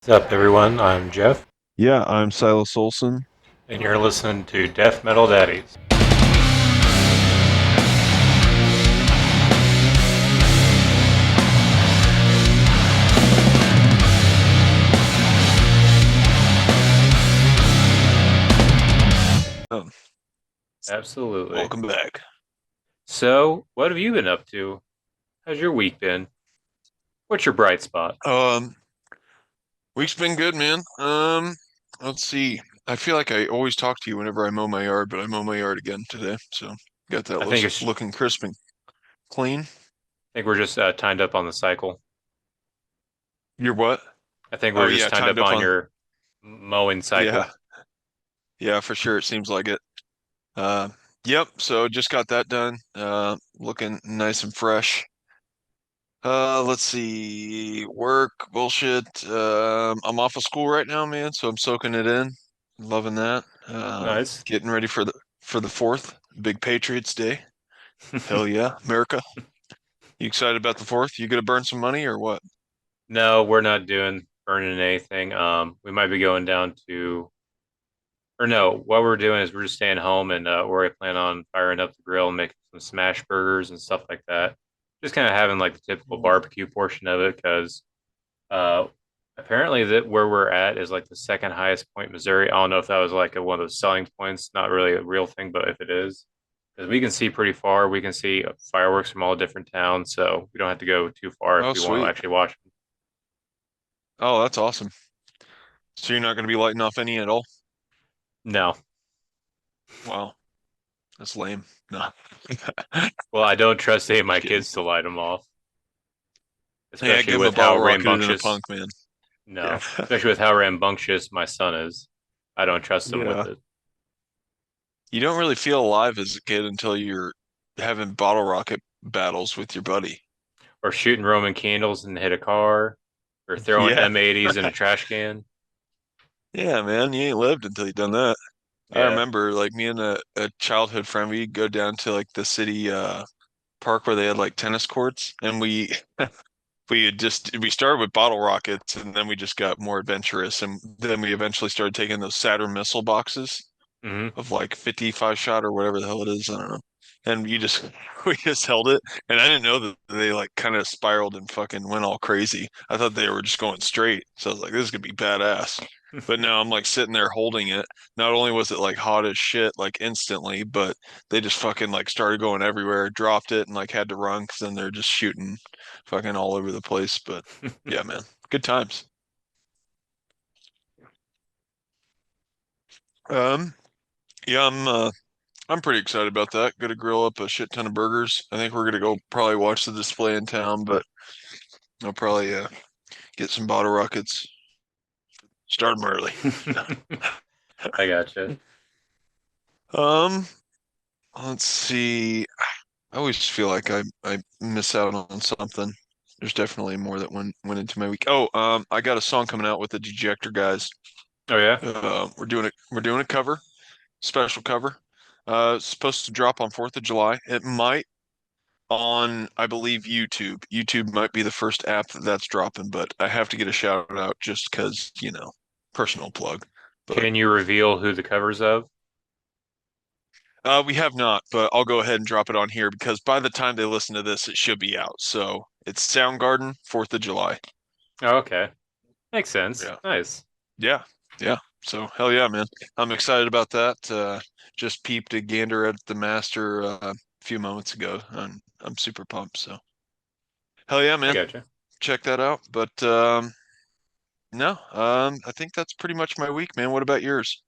What's up, everyone? I'm Jeff, Yeah, I'm Silas Olson. and you're listening to Death Metal Daddies. Um, Absolutely. Welcome back. So, what have you been up to? How's your week been? What's your bright spot? Um, Week's been good, man. Let's see. I feel like I always talk to you whenever I mow my yard, but I mow my yard again today, so got that I think it's. I looking crisp and clean. think we're just timed up on the cycle. You're what? I think Oh we're just yeah, timed timed up up on on. your mowing cycle. Yeah, yeah, for sure. It seems like it. Uh, yep. So just got that done. Looking nice and fresh. Let's see. Work, bullshit. I'm off of school right now, man, so I'm soaking it in. Loving that. Nice. Getting ready for the fourth, big Patriots Day. Hell yeah, America. You excited about the fourth? You gonna burn some money or what? No, we're not doing burning anything. We might be going down to, or no, what we're doing is we're just staying home and we're plan on firing up the grill and making some smash burgers and stuff like that. Just kind of having like the typical Ooh. barbecue portion of it because uh, apparently that where we're at is like the second highest point in Missouri. I don't know if that was like one of those selling points, not really a real thing, but if it is, because we can see pretty far, we can see fireworks from all different towns, so we don't have to go too far if Oh, we want to sweet. actually watch them. Oh, that's awesome. So you're not gonna be lighting off any at all? No, Wow, that's lame. No. well, I don't trust any of my Just kidding. kids to light them off, Yeah, especially give him a with how bottle rocket and a rambunctious. punk, man. Yeah. No, especially with how rambunctious my son is. I don't trust him with Yeah. it. You don't really feel alive as a kid until you're having bottle rocket battles with your buddy. Or shooting Roman candles and hit a car, or throwing Yeah. M80s in a trash can. Yeah, man, you ain't lived until you done that. I Yeah. remember like me and a childhood friend, we'd go down to like the city park where they had like tennis courts and we started with bottle rockets and then we just got more adventurous and then we eventually started taking those Saturn missile boxes Hmm. of like 55 shot or whatever the hell it is. I don't know. And you just we just held it, and I didn't know that they like kind of spiraled and fucking went all crazy. I thought they were just going straight, so I was like, this is gonna be badass. But now I'm like sitting there holding it. Not only was it like hot as shit like instantly, but they just fucking like started going everywhere, dropped it, and like had to run because then they're just shooting fucking all over the place. But yeah, man, good times. Um, yeah, I'm pretty excited about that. Gonna grill up a shit ton of burgers. I think we're gonna go probably watch the display in town, but I'll probably get some bottle rockets. Start them early. I gotcha. Um, let's see. I always feel like I miss out on something. There's definitely more that went into my week. Oh, I got a song coming out with the Dejector guys. Oh yeah. We're doing a cover, special cover. It's supposed to drop on 4th of July. It might on, I believe, YouTube. YouTube might be the first app that's dropping, but I have to get a shout out just because, personal plug. But Can you reveal who the covers of? we have not, but I'll go ahead and drop it on here because by the time they listen to this, it should be out. So it's Soundgarden, 4th of July. Oh, okay. Makes sense. Yeah. Nice. Yeah. Yeah. So hell yeah, man. I'm excited about that. Just peeped a gander at the master a few moments ago. I'm super pumped. So hell yeah, I man. gotcha. Check that out. But no, I think that's pretty much my week, man. What about yours?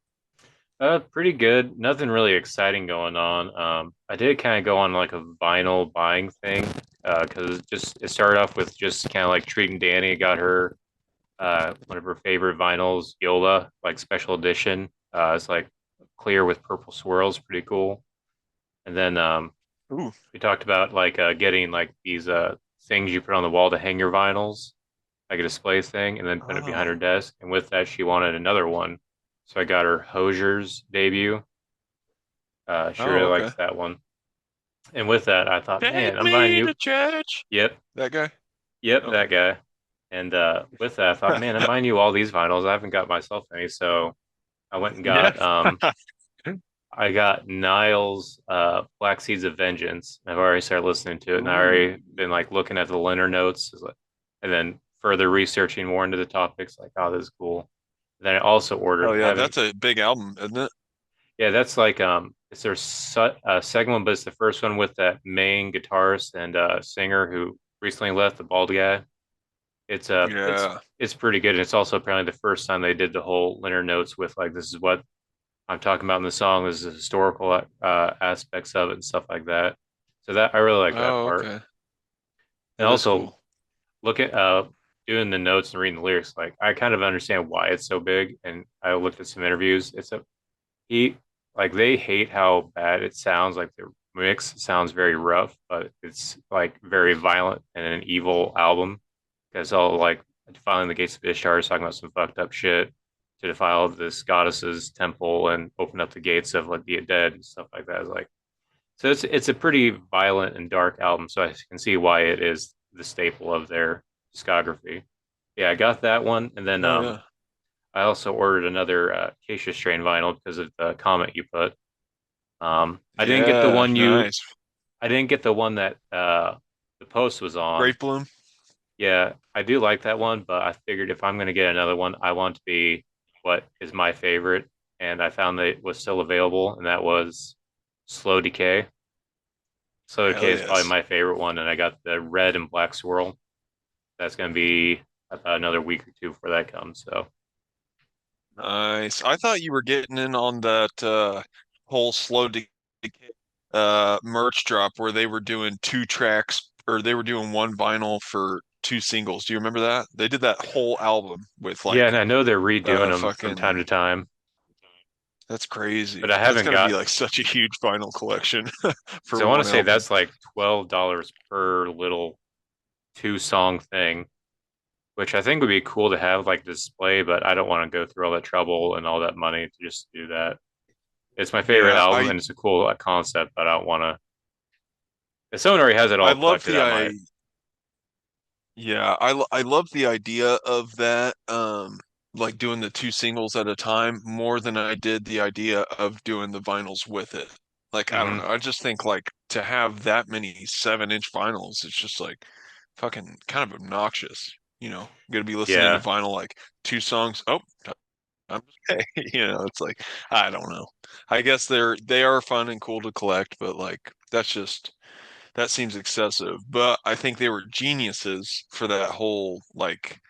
Pretty good. Nothing really exciting going on. I did kind of go on like a vinyl buying thing, because it started off with just kind of like treating Danny. I got her one of her favorite vinyls, Yola, like special edition. It's like clear with purple swirls, pretty cool. And then Ooh. we talked about like getting like these things you put on the wall to hang your vinyls, like a display thing, and then put it behind her Oh. desk. And with that, she wanted another one, so I got her Hosier's debut. She Oh, really okay. likes that one. And with that, I thought, man, Take I'm buying me new. to church. Yep, That guy? yep, Okay. that guy. And with that, I thought, man, if I knew all these vinyls, I haven't got myself any. So I went and Yeah. got I got Niall's Black Seeds of Vengeance. I've already started listening to it, and I Ooh. already been like looking at the liner notes, and then further researching more into the topics. Like, oh, this is cool. And then I also Oh ordered. I yeah, haven't. that's a big album, isn't it? Yeah, that's like it's their second one, but it's the first one with that main guitarist and singer who recently left, the bald guy. It's Yeah. it's pretty good. And it's also apparently the first time they did the whole liner notes with like this is what I'm talking about in the song is the historical aspects of it and stuff like that. So that I really like that Oh, part. okay. And That is also cool. look at doing the notes and reading the lyrics. Like I kind of understand why it's so big. And I looked at some interviews. It's a he like they hate how bad it sounds. Like the mix sounds very rough, but it's like very violent and an evil album. Because all like defiling the gates of Ishtar is talking about some fucked up shit to defile this goddess's temple and open up the gates of like the dead and stuff like that. It's like so it's a pretty violent and dark album. So I can see why it is the staple of their discography. Yeah, I got that one, and then Oh yeah. I also ordered another Acacia Strain vinyl because of the comment you put. I didn't get the Yeah, one you. nice. I didn't get the one that the post was on. Grape Bloom. Yeah, I do like that one, but I figured if I'm going to get another one, I want to be what is my favorite. And I found that it was still available, and that was Slow Decay. Slow Decay Hell is probably yes. my favorite one, and I got the red and black swirl. That's going to be about another week or two before that comes. So, Nice. I thought you were getting in on that whole slow decay merch drop where they were doing two tracks or they were doing one vinyl for two singles. Do you remember that? They did that whole album with yeah, like and I know they're redoing them from time fucking to time, that's but crazy. I That's haven't gotta be got. like such a huge vinyl collection So for I want to one say album. that's like $12 per little two-song thing, which I think would be cool to have like display, but I don't want to go through all that trouble and all that money to just do that. It's my favorite Yeah, album and it's a cool concept, but I don't want to. If someone already has it I all love collected, the I I might. yeah, I love the idea of that like doing the two singles at a time more than I did the idea of doing the vinyls with it. Like I don't Hmm. know, I just think like to have that many 7-inch vinyls, it's just like fucking kind of obnoxious, you know. I'm gonna be listening to Yeah, vinyl like two songs. Oh, I'm okay. You know, it's like I don't know. I guess they are fun and cool to collect, but like that's just that seems excessive, but I think they were geniuses for that whole like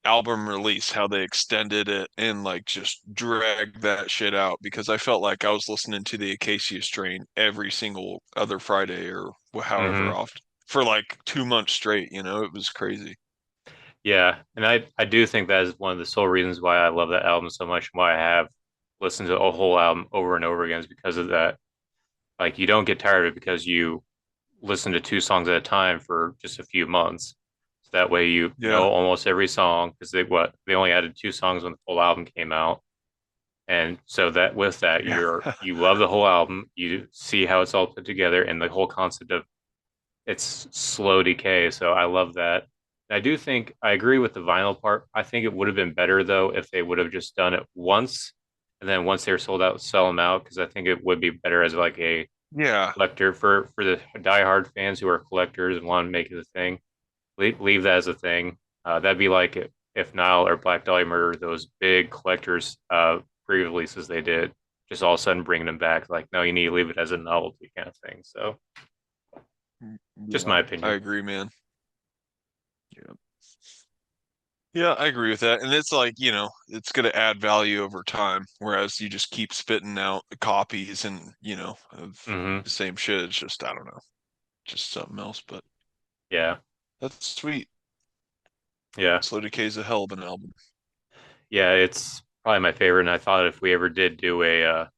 album release, how they extended it and like just dragged that shit out because I felt like I was listening to the Acacia Strain every single other Friday or however hmm often for like 2 months straight, you know, it was crazy. yeah, and I do think that is one of the sole reasons why I love that album so much, and why I have listened to a whole album over and over again is because of that. Like you don't get tired of it because you listen to two songs at a time for just a few months. So that way you know Yeah. almost every song because they only added two songs when the full album came out. And so that with that Yeah. you love the whole album, you see how it's all put together and the whole concept of it's slow decay. So I love that. I do think I agree with the vinyl part. I think it would have been better though if they would have just done it once and then once they were sold out, sell them out because I think it would be better as like a Yeah. collector for the diehard fans who are collectors and want to make it a thing. Leave that as a thing. That'd be like if Nile or Black Dahlia Murder, those big collectors pre-releases they did, just all of a sudden bringing them back. Like, no, you need to leave it as a novelty kind of thing. So, just Yeah, my I opinion. agree, man. Yeah. Yeah, I agree with that. And it's like, you know, it's going to add value over time, whereas you just keep spitting out copies and, you know, of Hmm. the same shit. It's just, I don't know, just something else. But Yeah, that's sweet. yeah, Slow Decay is a hell of an album. yeah. It's probably my favorite. And I thought if we ever did do a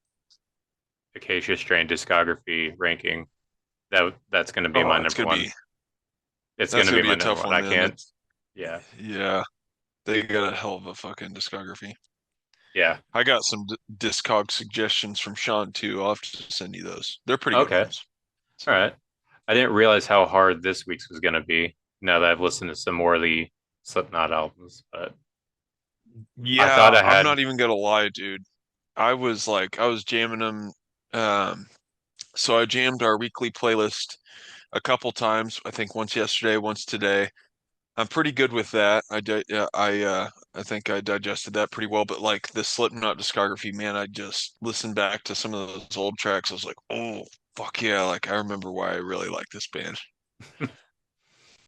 Acacia Strain discography ranking, that's going to be my Oh, it's number gonna one. be It's going that's to gonna be be my a number tough one. one, I man. can't. That's Yeah, yeah, they got a hell of a fucking discography. yeah. I got some Discog suggestions from Sean too. I'll have to send you those. They're pretty good Okay, ones. all So right. I didn't realize how hard this week's was going to be. Now that I've listened to some more of the Slipknot albums, but I thought Yeah, I I'm had. not even gonna lie, dude. I was jamming them. So I jammed our weekly playlist a couple times. I think once yesterday, once today. I'm pretty good with that. Yeah, I think I digested that pretty well. But like the Slipknot discography, man, I just listened back to some of those old tracks. I was like, oh fuck yeah! Like I remember why I really like this band.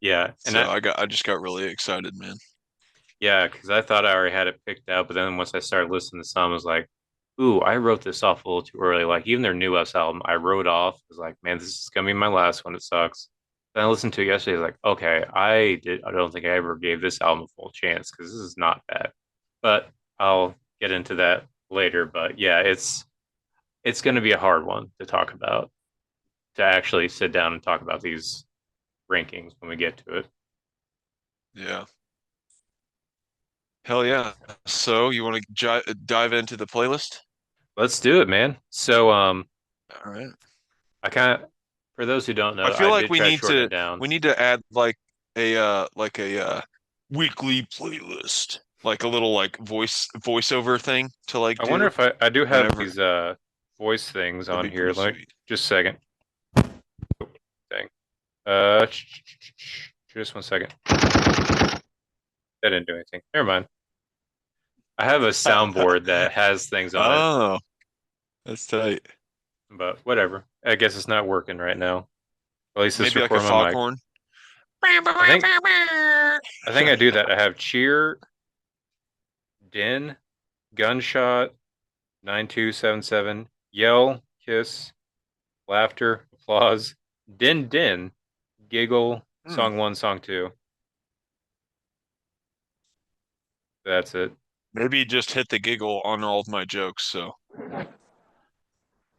Yeah, and So I just got really excited, man. yeah, because I thought I already had it picked out, but then once I started listening to some, I was like, "Ooh, I wrote this off a little too early." Like even their newest album, I wrote off. I was like, "Man, this is gonna be my last one. It sucks." Then I listened to it yesterday. I was like, "Okay, I did. I don't think I ever gave this album a full chance because this is not bad." But I'll get into that later. But yeah, it's gonna be a hard one to talk about, to actually sit down and talk about these rankings when we get to it. Yeah, hell yeah. So you want to dive into the playlist? Let's do it, man. So All right. I kind of, for those who don't I know, feel I like did try to shorten it down. we need to add like a weekly playlist, like a little like voiceover thing to like I wonder do if I do have whenever. these voice things That'd on be here. pretty Let me sweet. just a second. Thing. Just 1 second. That didn't do anything. Never mind. I have a soundboard that has things on it, Oh, that's tight. but whatever. I guess it's not working right now. At least it's Maybe like a recording my mic. foghorn. I think I think I do that. I have cheer, din, gunshot, 9277, yell, kiss, laughter, applause, din din, giggle, Hmm. song one, song two. That's it. Maybe just hit the giggle on all of my jokes, so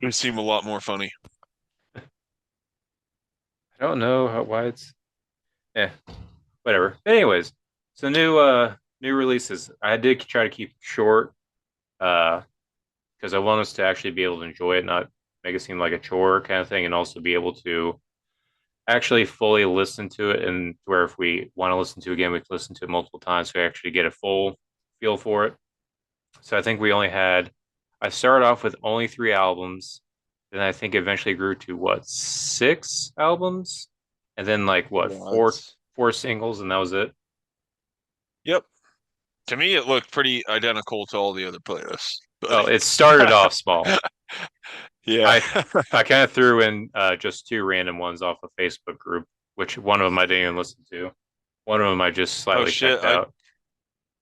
they seem a lot more funny. I don't know why it's whatever. Anyways, so new releases. I did try to keep it short uh because I want us to actually be able to enjoy it, not make it seem like a chore kind of thing, and also be able to actually fully listen to it, and where if we want to listen to it again, we can listen to it multiple times so we actually get a full feel for it. So I think we only had I started off with only 3 albums, then I think eventually grew to what, 6 albums, and then like what, Yeah, four singles, and that was it. yep. To me, it looked pretty identical to all the other playlists, but Well, it started off small. yeah. I I kind of threw in just 2 random ones off a Facebook group, which one of them I didn't even listen to. One of them I just Oh slightly shit, checked out.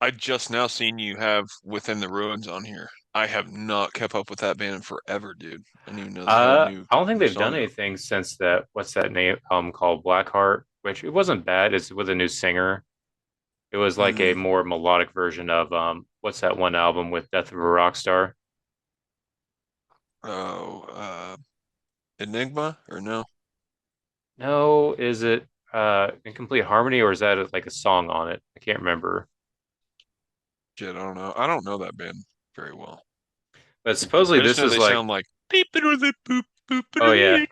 I just now seen you have Within the Ruins on here. I have not kept up with that band in forever, dude. I didn't even know they had a I don't think new they've done song out. anything since that. What's that name? Called Blackheart, which it wasn't bad. It's with a new singer. It was like a Mm. more melodic version of what's that one album with Death of a Rock Star? Oh, Enigma or no? No, is it Incomplete Harmony, or is that like a song on it? I can't remember. Shit, I don't know. I don't know that band very well. But supposedly I just this know is they like, sound like oh yeah,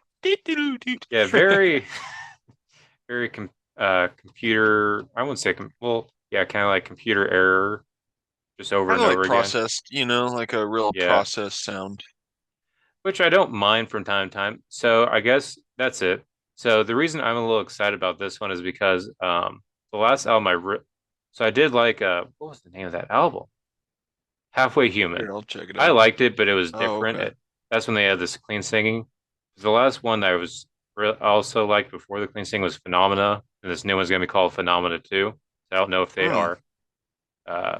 yeah, very very computer. I wouldn't say well, yeah, kind of like computer error, just over kind and of like over again. processed, like a real Yeah, processed sound. which I don't mind from time to time. So I guess that's it. So the reason I'm a little excited about this one is because the last album so I did like what was the name of that album? Halfway Human. Here, I'll check it I out. liked it, but it was Oh, different. okay. That's when they had this clean singing. The last one that I was also liked before the clean singing was Phenomena, and this new one's gonna be called Phenomena 2. So I don't know if they Hmm. are uh,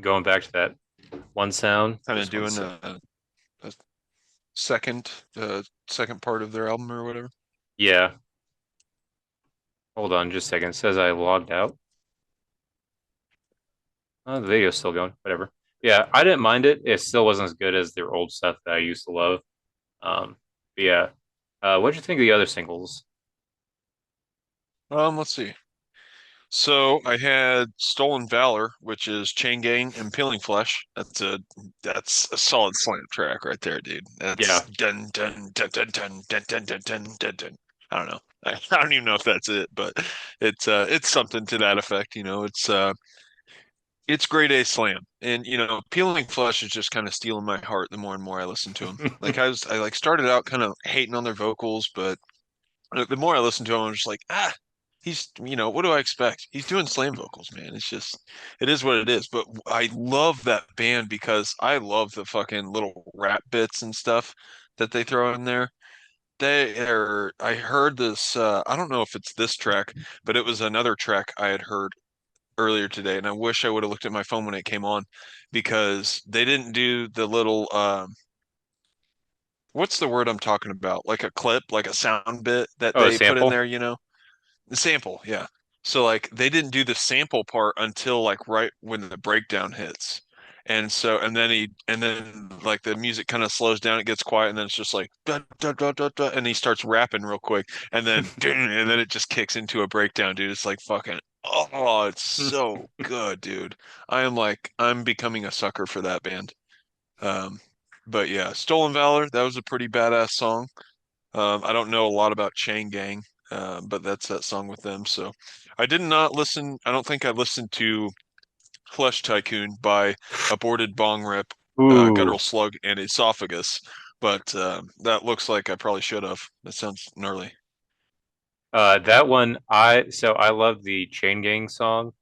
going back to that one sound. Kind of Just one doing sec. a second second part of their album or whatever. Yeah, hold on just a second. It says I logged out. Oh, the video's still going. Whatever. Yeah, I didn't mind it. It still wasn't as good as their old stuff that I used to love. But yeah. What'd you think of the other singles? Let's see. So I had Stolen Valor, which is Chain Gang and Peeling Flesh. That's a solid slam track right there, dude. That's Yeah, dun dun dun dun dun dun dun dun dun dun dun. I don't know. I don't even know if that's it, but it's something to that effect. It's grade A slam. And Peeling Flesh is just kind of stealing my heart the more and more I listen to him. Like I like started out kind of hating on their vocals, but the more I listen to him, I'm just like, what do I expect? He's doing slam vocals, man. It is what it is. But I love that band because I love the fucking little rap bits and stuff that they throw in there. I heard this, I don't know if it's this track, but it was another track I had heard earlier today, and I wish I would have looked at my phone when it came on because they didn't do the little, what's the word I'm talking about? Like a clip, like a sound bit that Oh, a they put in sample? there. The sample, yeah. So like they didn't do the sample part until like right when the breakdown hits. And then like the music kind of slows down, it gets quiet, and then it's just like da, da, da, da, da, and he starts rapping real quick, and then and then it just kicks into a breakdown, dude. It's like fucking it's so good, dude. I'm becoming a sucker for that band. Um, but yeah, Stolen Valor, that was a pretty badass song. I don't know a lot about Chain Gang, but that's that song with them. So I did not listen. I don't think I listened to Flesh Tycoon by Aborted Bong Rip, Ooh, Guttural Slug, and Esophagus. But that looks like I probably should have. That sounds gnarly. that one I love the Chain Gang song,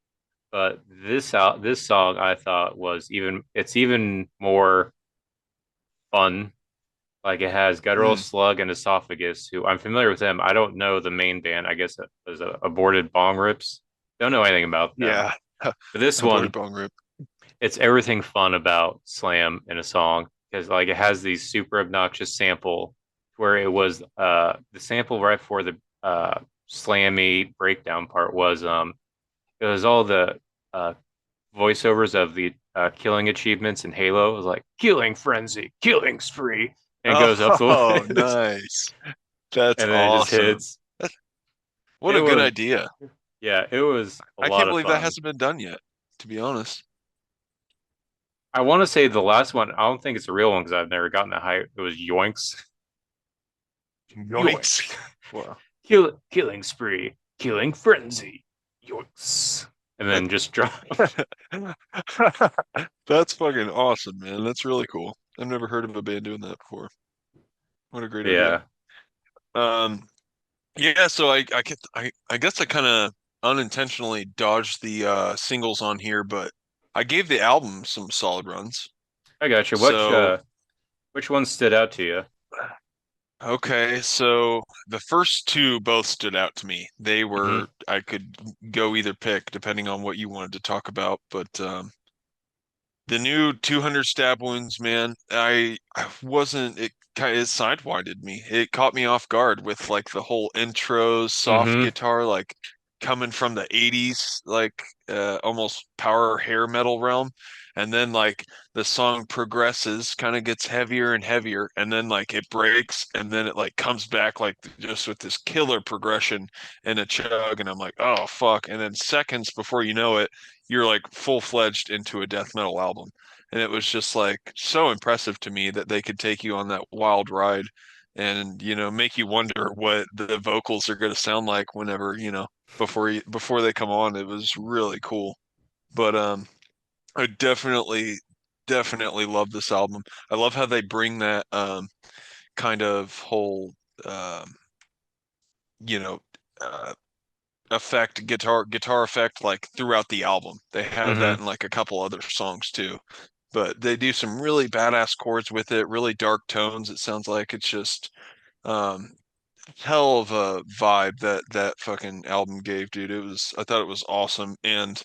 but this song I thought was even more fun. Like it has Guttural Mm, Slug and Esophagus, who I'm familiar with them. I don't know the main band. I guess it was Aborted Bong Rips. Don't know anything about them. yeah, But this Aborted one, Bong Rip. it's everything fun about Slam in a song because like it has these super obnoxious sample where it was the sample right before the slammy breakdown part was it was all the uh voiceovers of the killing achievements in Halo. It was like killing frenzy, killing spree, and it goes up the Oh, list, nice. That's and then it just awesome. hits. What It a good was idea. yeah, it was a I lot can't of believe that fun. hasn't been done yet, to be honest. I want to say the last one. I don't think it's a real one because I've never gotten that high. It was Yoinks, Yoinks. Yoinks, Wow. killing spree, killing frenzy, Yoinks, and That then just drop. That's fucking awesome, man. That's really cool. I've never heard of a band doing that before. What a great idea. Yeah. Um, yeah, so I guess I kind of unintentionally dodged the singles on here, but I gave the album some solid runs. I got you. So, Which one stood out to you? okay, so the first two both stood out to me. Hmm. I could go either pick depending on what you wanted to talk about, but the new 200 stab wounds, man, I wasn't it kind of sidewinded me. It caught me off guard with like the whole intro soft Hmm. guitar like coming from the 80s like almost power hair metal realm, and then like the song progresses, kind of gets heavier and heavier, and then like it breaks, and then it like comes back like just with this killer progression in a chug, and I'm like, "Oh fuck." And then seconds before you know it, you're like full-fledged into a death metal album. And it was just like so impressive to me that they could take you on that wild ride and, make you wonder what the vocals are going to sound like whenever, before they come on. It was really cool. But I definitely love this album. I love how they bring that kind of whole you know, uh effect, guitar effect like throughout the album. They have that Hmm. in like a couple other songs too. But they do some really badass chords with it, really dark tones. It sounds like it's just um hell of a vibe that fucking album gave, dude. I thought it was awesome. And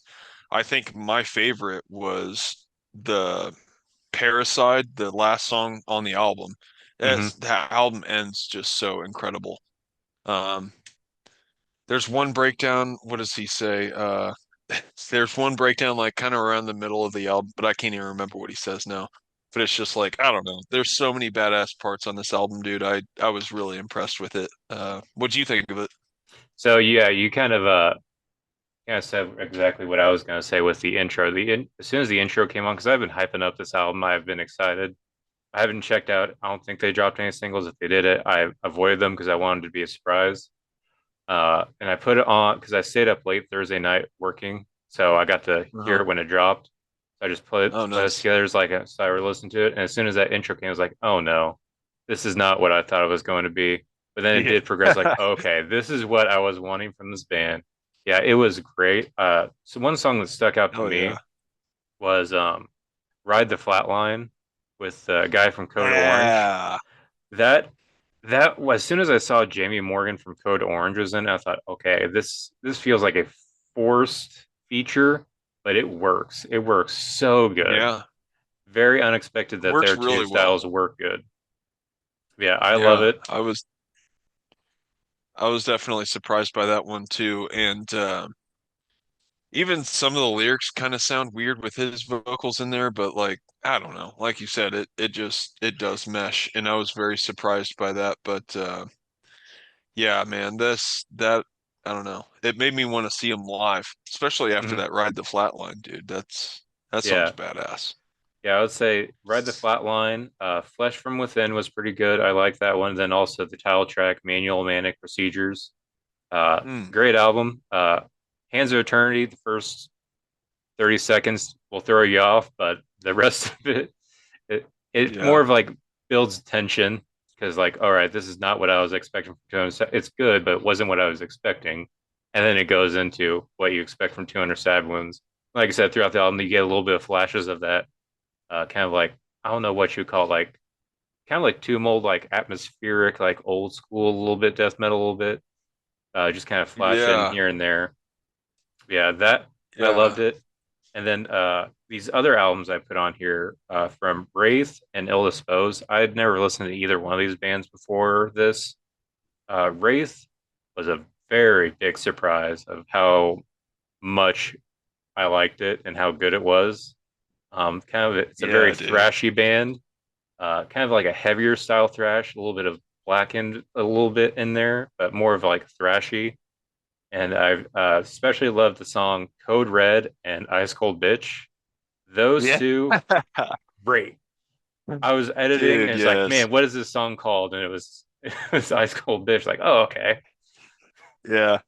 I think my favorite was the Parasite, the last song on the album. Hmm. That album ends just so incredible. Um, there's one breakdown. What does he say? There's one breakdown like kind of around the middle of the album, but I can't even remember what he says now. But it's just like, I don't know. There's so many badass parts on this album, dude. I was really impressed with it. What do you think of it? So yeah, you kind of said exactly what I was gonna say with the intro. As soon as the intro came on, because I've been hyping up this album, I've been excited. I haven't checked out. I don't think they dropped any singles. If they did it, I avoided them because I wanted it to be a surprise. And I put it on because I stayed up late Thursday night working, so I got to hear Uh-huh. it when it dropped. So I just Oh, put it nice. together as like so I listened to it, and as soon as that intro came, I was like, oh no, this is not what I thought it was going to be. But then it Yeah. did progress. Like, okay, this is what I was wanting from this band. Yeah, it was great. So one song that stuck out to Oh me yeah. was "Ride the Flatline" with a guy from Code Orange. Yeah. That that as soon as I saw Jamie Morgan from Code Orange was in, I thought, okay, this feels like a forced feature, but it works. It works so good. Yeah. Very unexpected that Works their two really well. styles work good. Yeah, I love Yeah. it. I was definitely surprised by that one too. And even some of the lyrics kind of sound weird with his vocals in there, but like I don't know. Like you said, it does mesh, and I was very surprised by that. But yeah, man, this that I don't know. It made me want to see him live, especially after Mhm. that Ride the Flatline, dude. That song's Yeah, badass. yeah, I would say Ride the Flatline. Flesh from Within was pretty good. I like that one. Then also the title track, Manual Manic Procedures. Mm, Great album. Hands of Eternity, the first 30 seconds will throw you off, but the rest of it more yeah. of like builds tension because like, all right, this is not what I was expecting from 200. It's good, but it wasn't what I was expecting. And then it goes into what you expect from 200 Sad Wounds. Like I said, throughout the album, you get a little bit of flashes of that, kind of like I don't know what you call like kind of like tumult, like atmospheric, like old school, a little bit death metal, a little bit, just kind of flashing Yeah. here and there. Yeah, that I loved Yeah. it. And then these other albums I put on here from Wraith and Ill Disposed. I had never listened to either one of these bands before this. Wraith was a very big surprise of how much I liked it and how good it was. It's a very Yeah, dude. thrashy band, kind of like a heavier style thrash, a little bit of blackened a little bit in there, but more of like thrashy. And I especially love the song Code Red and Ice Cold Bitch. Those Yeah. two, great. I was editing and Dude, it's like, yes. man, what is this song called? And it was it was Ice Cold Bitch. Like, oh, okay. Yeah.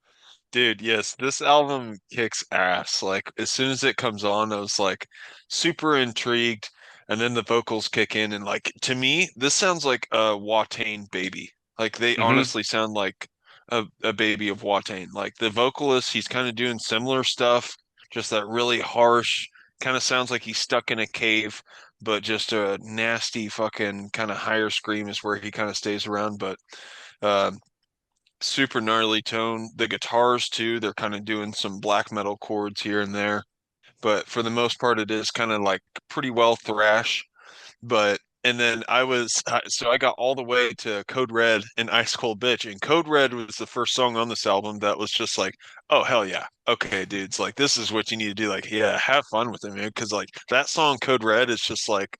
Dude, yes, this album kicks ass. Like as soon as it comes on, I was like super intrigued, and then the vocals kick in, and like to me, this sounds like a Watain baby. Like they Mm-hmm. honestly sound like a baby of Watain. Like the vocalist, he's kind of doing similar stuff, just that really harsh, kind of sounds like he's stuck in a cave, but just a nasty fucking kind of higher scream is where he kind of stays around. But uh, super gnarly tone. The guitars too, they're kind of doing some black metal chords here and there, but for the most part, it is kind of like pretty well thrash. But and then so I got all the way to Code Red and Ice Cold Bitch, and Code Red was the first song on this album that was just like, oh hell yeah, okay, dudes, like this is what you need to do. Like, yeah, have fun with it, man, because like that song Code Red is just like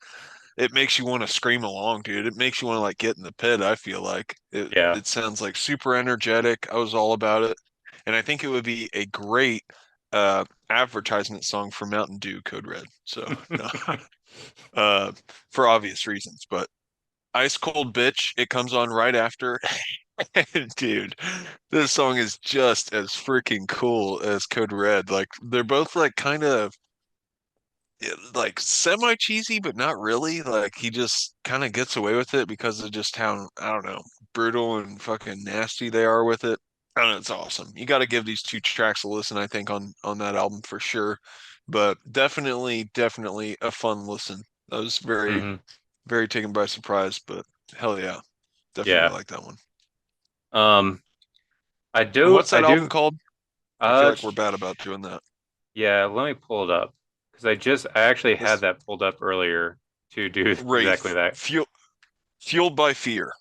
it makes you want to scream along, dude. It makes you want to like get in the pit. I feel like it. Yeah. It sounds like super energetic. I was all about it, and I think it would be a great advertisement song for Mountain Dew Code Red. So, no, uh, for obvious reasons. But Ice Cold Bitch, it comes on right after. Dude, this song is just as freaking cool as Code Red. Like they're both like kind of like semi cheesy, but not really. Like he just kind of gets away with it because of just how I don't know, brutal and fucking nasty they are with it. I don't know, it's awesome. You got to give these two tracks a listen, I think, on that album for sure. But definitely a fun listen. I was hmm very taken by surprise, but hell yeah, definitely Yeah. like that one. Um, And what's I that album do. called? I feel Uh, like we're bad about doing that. yeah. Let me pull it up because I actually had This that pulled up earlier to do exactly Wraith, that. Fueled by Fear.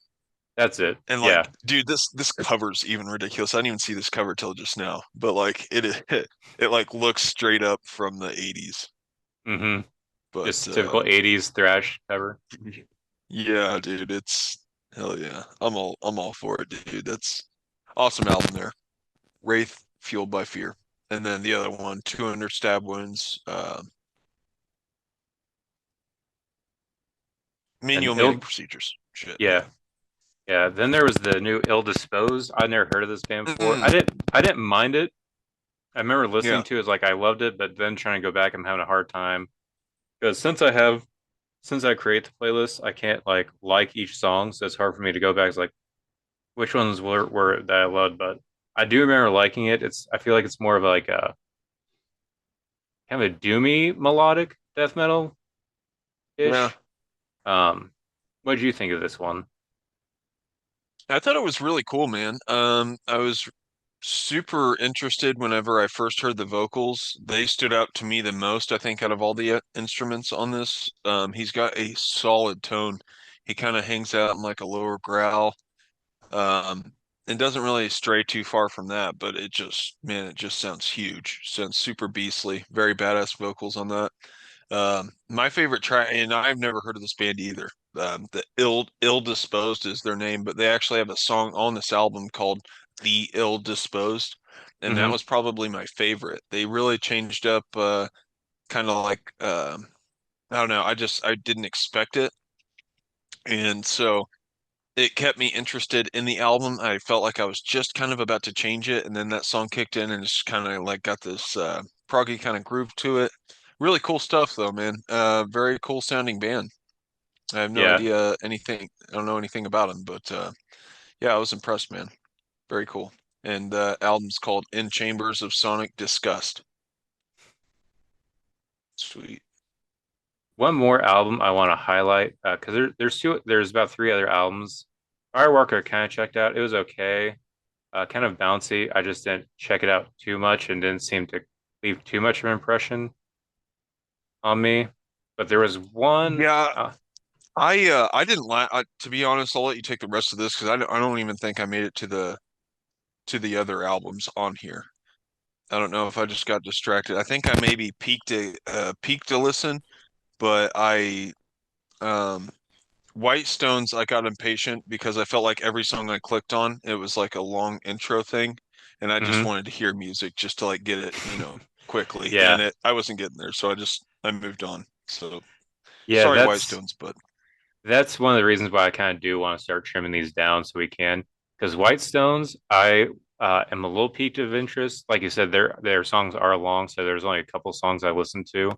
That's it. And Yeah. like, dude, this cover's even ridiculous. I didn't even see this cover till just now, but like it like looks straight up from the 80s. hmm But Just typical 80s thrash cover. yeah, dude, it's hell yeah. I'm all for it, dude. That's awesome album there. Wraith, Fueled by Fear. And then the other one, 200 Stab Wounds. And Manic procedures. Shit, yeah, yeah. yeah. Then there was the new Ill Disposed. I'd never heard of this band before. Mm, I didn't mind it. I remember listening yeah. to it, like I loved it, but then trying to go back, I'm having a hard time because since I create the playlist, I can't like each song, so it's hard for me to go back. It's like which ones were that I loved, but I do remember liking it. I feel like it's more of like a kind of a doomy melodic death metal Yeah. ish. Um, what did you think of this one? I thought it was really cool, man. I was super interested whenever I first heard the vocals. They stood out to me the most, I think, out of all the instruments on this. He's got a solid tone. He kind of hangs out in like a lower growl. And doesn't really stray too far from that, but it just, man, it just sounds huge. Sounds super beastly. Very badass vocals on that. My favorite track, and I've never heard of this band either. The Ill Disposed is their name, but they actually have a song on this album called The Ill Disposed, and that Mm-hmm. was probably my favorite. They really changed up, kind of like, I don't know, I didn't expect it, and so it kept me interested in the album. I felt like I was just kind of about to change it, and then that song kicked in, and it's kind of like got this proggy kind of groove to it. Really cool stuff, though, man. Very cool sounding band. I have no Yeah. idea anything. I don't know anything about them, but yeah, I was impressed, man. Very cool. And the album's called "In Chambers of Sonic Disgust." Sweet. One more album I want to highlight because there's about three other albums. Firewalker kind of checked out. It was okay, kind of bouncy. I just didn't check it out too much and didn't seem to leave too much of an impression on me. But there was one. Yeah, I didn't like. To be honest, I'll let you take the rest of this because I don't even think I made it to the other albums on here. I don't know if I just got distracted. I think I maybe peaked a listen, but I um White Stones I got impatient because I felt like every song I clicked on, it was like a long intro thing, and I just Mhm. wanted to hear music just to like get it, quickly. And Yeah, I wasn't getting there, so I moved on. So yeah. sorry, White Stones, but That's one of the reasons why I kind of do want to start trimming these down so we can. Because White Stones, I am a little piqued of interest. Like you said, their songs are long, so there's only a couple songs I listen to,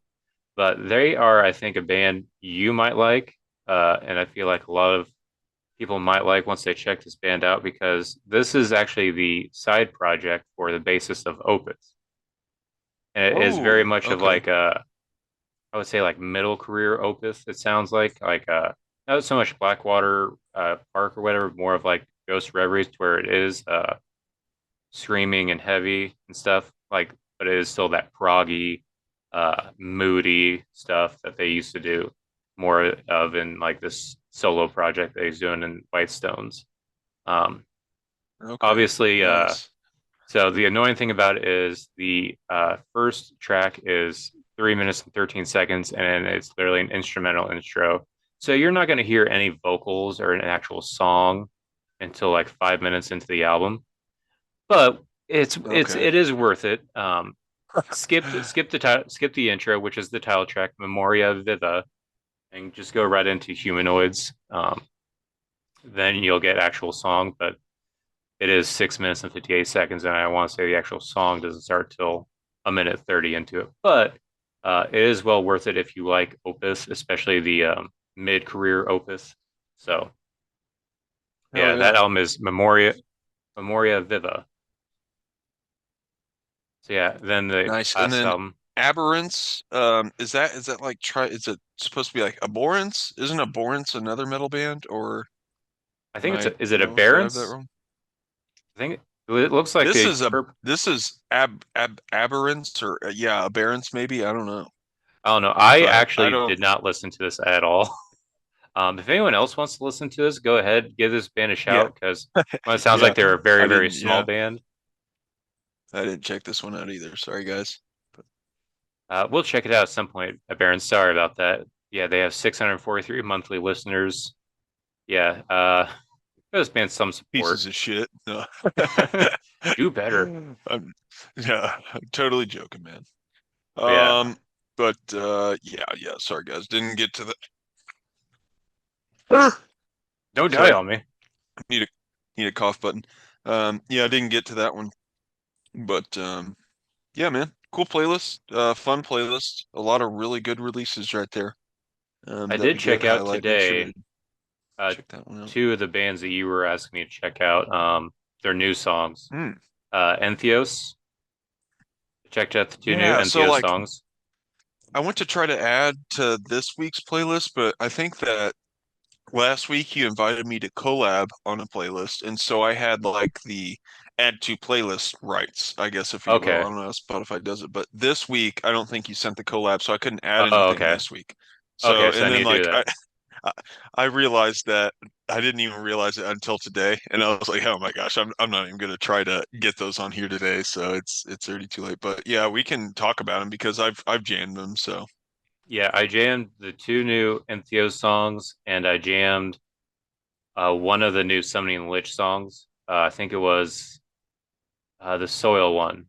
but they are, I think, a band you might like, and I feel like a lot of people might like once they check this band out because this is actually the side project for the bassist of Opus, and it is very oh, much of okay, like a I would say like middle career Opus. It sounds like not so much Blackwater Park or whatever, more of like Ghost Reveries, to where it is screaming and heavy and stuff. Like, but it is still that proggy, moody stuff that they used to do more of in like this solo project that he's doing in White Stones. Um, okay, obviously, nice. so the annoying thing about it is the first track is 3 minutes and 13 seconds, and it's literally an instrumental intro. So you're not going to hear any vocals or an actual song until like 5 minutes into the album. But Okay. it is worth it. Skip the intro, which is the title track, Memoria Viva, and just go right into Humanoids. Then you'll get actual song, but it is 6 minutes and 58 seconds, and I want to say the actual song doesn't start till a minute 30 into it. But it is well worth it if you like Opus, especially the mid-career Opus. So Hell yeah, that yeah. album is Memoria Viva. So yeah, then the Nice. And last then album, Aberrance, is that like try is it supposed to be like Abhorrence? Isn't Abhorrence another metal band or I am think I is it a did I have that Barons? wrong? I think it looks like This the is a perp. this is Aberrance or yeah, Aberrance maybe, I don't know. I don't know. I But I actually don't did not listen to this at all. If anyone else wants to listen to this, go ahead, give this band a yeah. shout because well, it sounds Yeah. like they're a I very, very didn't small yeah, band. I didn't check this one out either. Sorry guys. But We'll check it out at some point, Baron. Sorry about that. Yeah, they have 643 monthly listeners. Yeah, this band some support. pieces of shit. No. Do better. Yeah, I'm totally joking, man. But yeah, Um, but yeah, sorry guys, didn't get to the Don't die Sorry, on me. need a need a cough button. Yeah, I didn't get to that one, but yeah, man, cool playlist, fun playlist, a lot of really good releases right there. I That did we did check out highlight. Make sure today to uh, check that one out. two of the bands that you were asking me to check out. Their new songs. Hmm. Entheos. Checked out the two new Yeah, so Entheos like songs. I went to try to add to this week's playlist, but I think that last week you invited me to collab on a playlist, and so I had like the add to playlist rights, I guess if you will. I Okay. don't know how Spotify does it, but this week I don't think you sent the collab, so I couldn't add Oh, anything okay. this week. So, Okay, so and I then need to do like that. I, I realized that I didn't even realize it until today, and I was like, oh my gosh, I'm not even gonna try to get those on here today, so it's already too late. But yeah, we can talk about them because I've jammed them, so. Yeah, I jammed the two new Entheos songs, and I jammed one of the new Summoning Lich songs. I think it was the Soil one.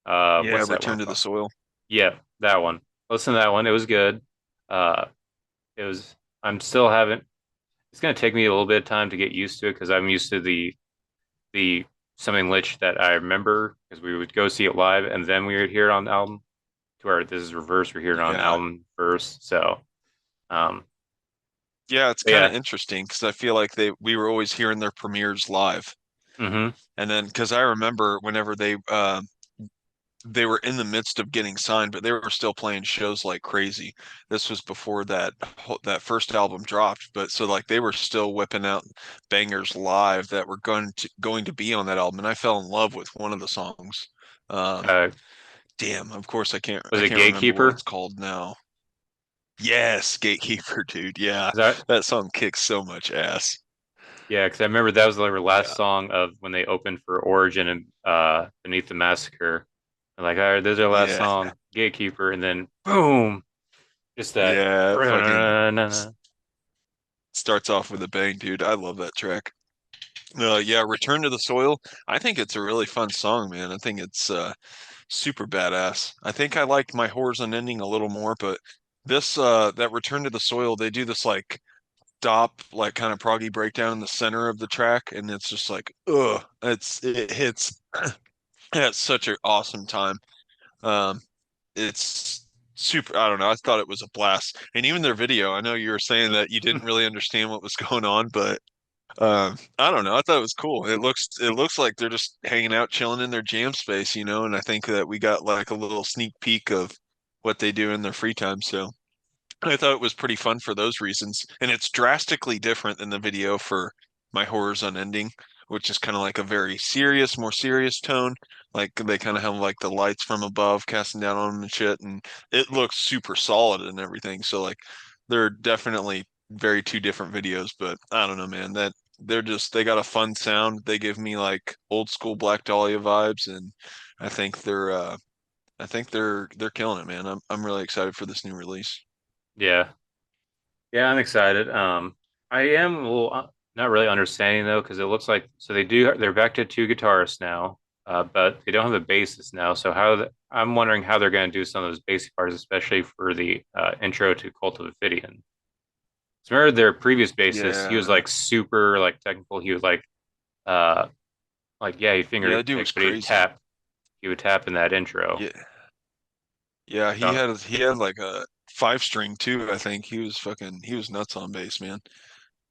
Yeah, What's that one Return to the called? Soil. Yeah, that one. Listen to that one. It was good. Uh, it was. I'm still haven't. It's gonna take me a little bit of time to get used to it because I'm used to the Summoning Lich that I remember because we would go see it live and then we would hear it on the album. To where this is reverse, we're hearing it on the Yeah. album first. So, um, Yeah, it's but kind yeah. of interesting because I feel like we were always hearing their premieres live. Mm-hmm. And then because I remember whenever they were in the midst of getting signed, but they were still playing shows like crazy. This was before that first album dropped, but so like they were still whipping out bangers live that were going to be on that album, and I fell in love with one of the songs. Um, Uh, Damn, of course was I it can't remember what Gatekeeper? it's called now. Yes, Gatekeeper, dude. Yeah, Is that that song kicks so much ass. Yeah, because I remember that was their last Yeah. song of when they opened for Origin and Beneath the Massacre. I'm like, all right, this is our last Yeah. song, Gatekeeper, and then boom, just that. Yeah, it fucking starts off with a bang, dude. I love that track. Yeah, Return to the Soil. I think it's a really fun song, man. I think it's super badass. I think I liked My Horrors Unending a little more, but this that Return to the Soil, they do this like stop, like kind of proggy breakdown in the center of the track, and it's just like, ugh, it hits at such an awesome time. Um, it's super. I don't know. I thought it was a blast, and even their video. I know you were saying that you didn't really understand what was going on, but I don't know. I thought it was cool. It looks like they're just hanging out, chilling in their jam space, and I think that we got like a little sneak peek of what they do in their free time. So I thought it was pretty fun for those reasons. And it's drastically different than the video for My Horrors Unending, which is kind of like a very serious, more serious tone. Like they kind of have like the lights from above casting down on them and shit, and it looks super solid and everything. So like they're definitely very two different videos, but I don't know, man. That they got a fun sound. They give me like old school Black Dahlia vibes, and I think they're killing it, man. I'm really excited for this new release. yeah, yeah. I'm excited. I am a little not really understanding though because it looks like they're back to two guitarists now, but they don't have a bassist now. So I'm wondering how they're going to do some of those basic parts, especially for the intro to Cult of Ophidian. So remember their previous bassist, he was Yeah. like super like technical. He was uh yeah, he Yeah, finger that dude was picks, but crazy. he would tap in that intro. Yeah. Yeah, So he had like a five string too, I think. He was nuts on bass, man.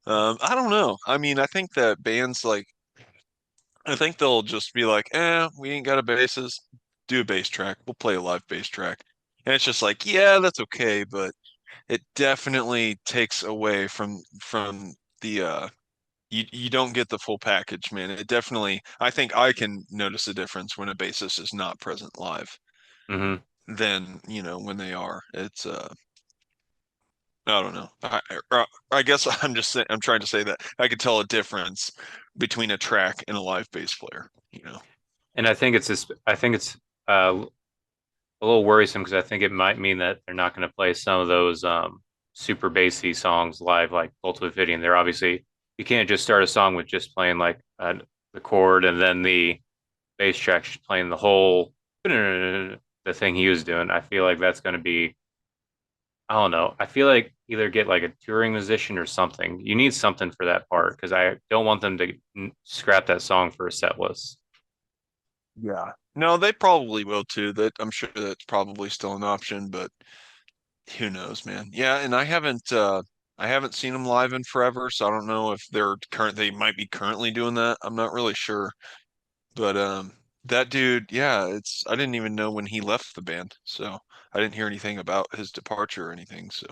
I don't know. I mean, I think that bands like I think they'll just be like, we ain't got a bassist. Do a bass track. We'll play a live bass track. And it's just like, yeah, that's okay, but it definitely takes away from the you don't get the full package, man. It definitely I think I can notice a difference when a bassist is not present live mhm. than, when they are. It's I don't know. I guess I'm just saying, I'm trying to say that I could tell a difference between a track and a live bass player. And I think it's a little worrisome because I think it might mean that they're not going to play some of those super bassy songs live, like Cult of Ophidian. They're obviously you can't just start a song with just playing like the chord and then the bass track just playing the whole the thing he was doing. I feel like that's going to be I don't know. I feel like either get like a touring musician or something. You need something for that part because I don't want them to scrap that song for a set list. Yeah. No, they probably will too. That I'm sure that's probably still an option, but who knows, man. Yeah, and I haven't seen them live in forever, so I don't know if they might be currently doing that. I'm not really sure. But that dude, yeah, it's I didn't even know when he left the band, so I didn't hear anything about his departure or anything, so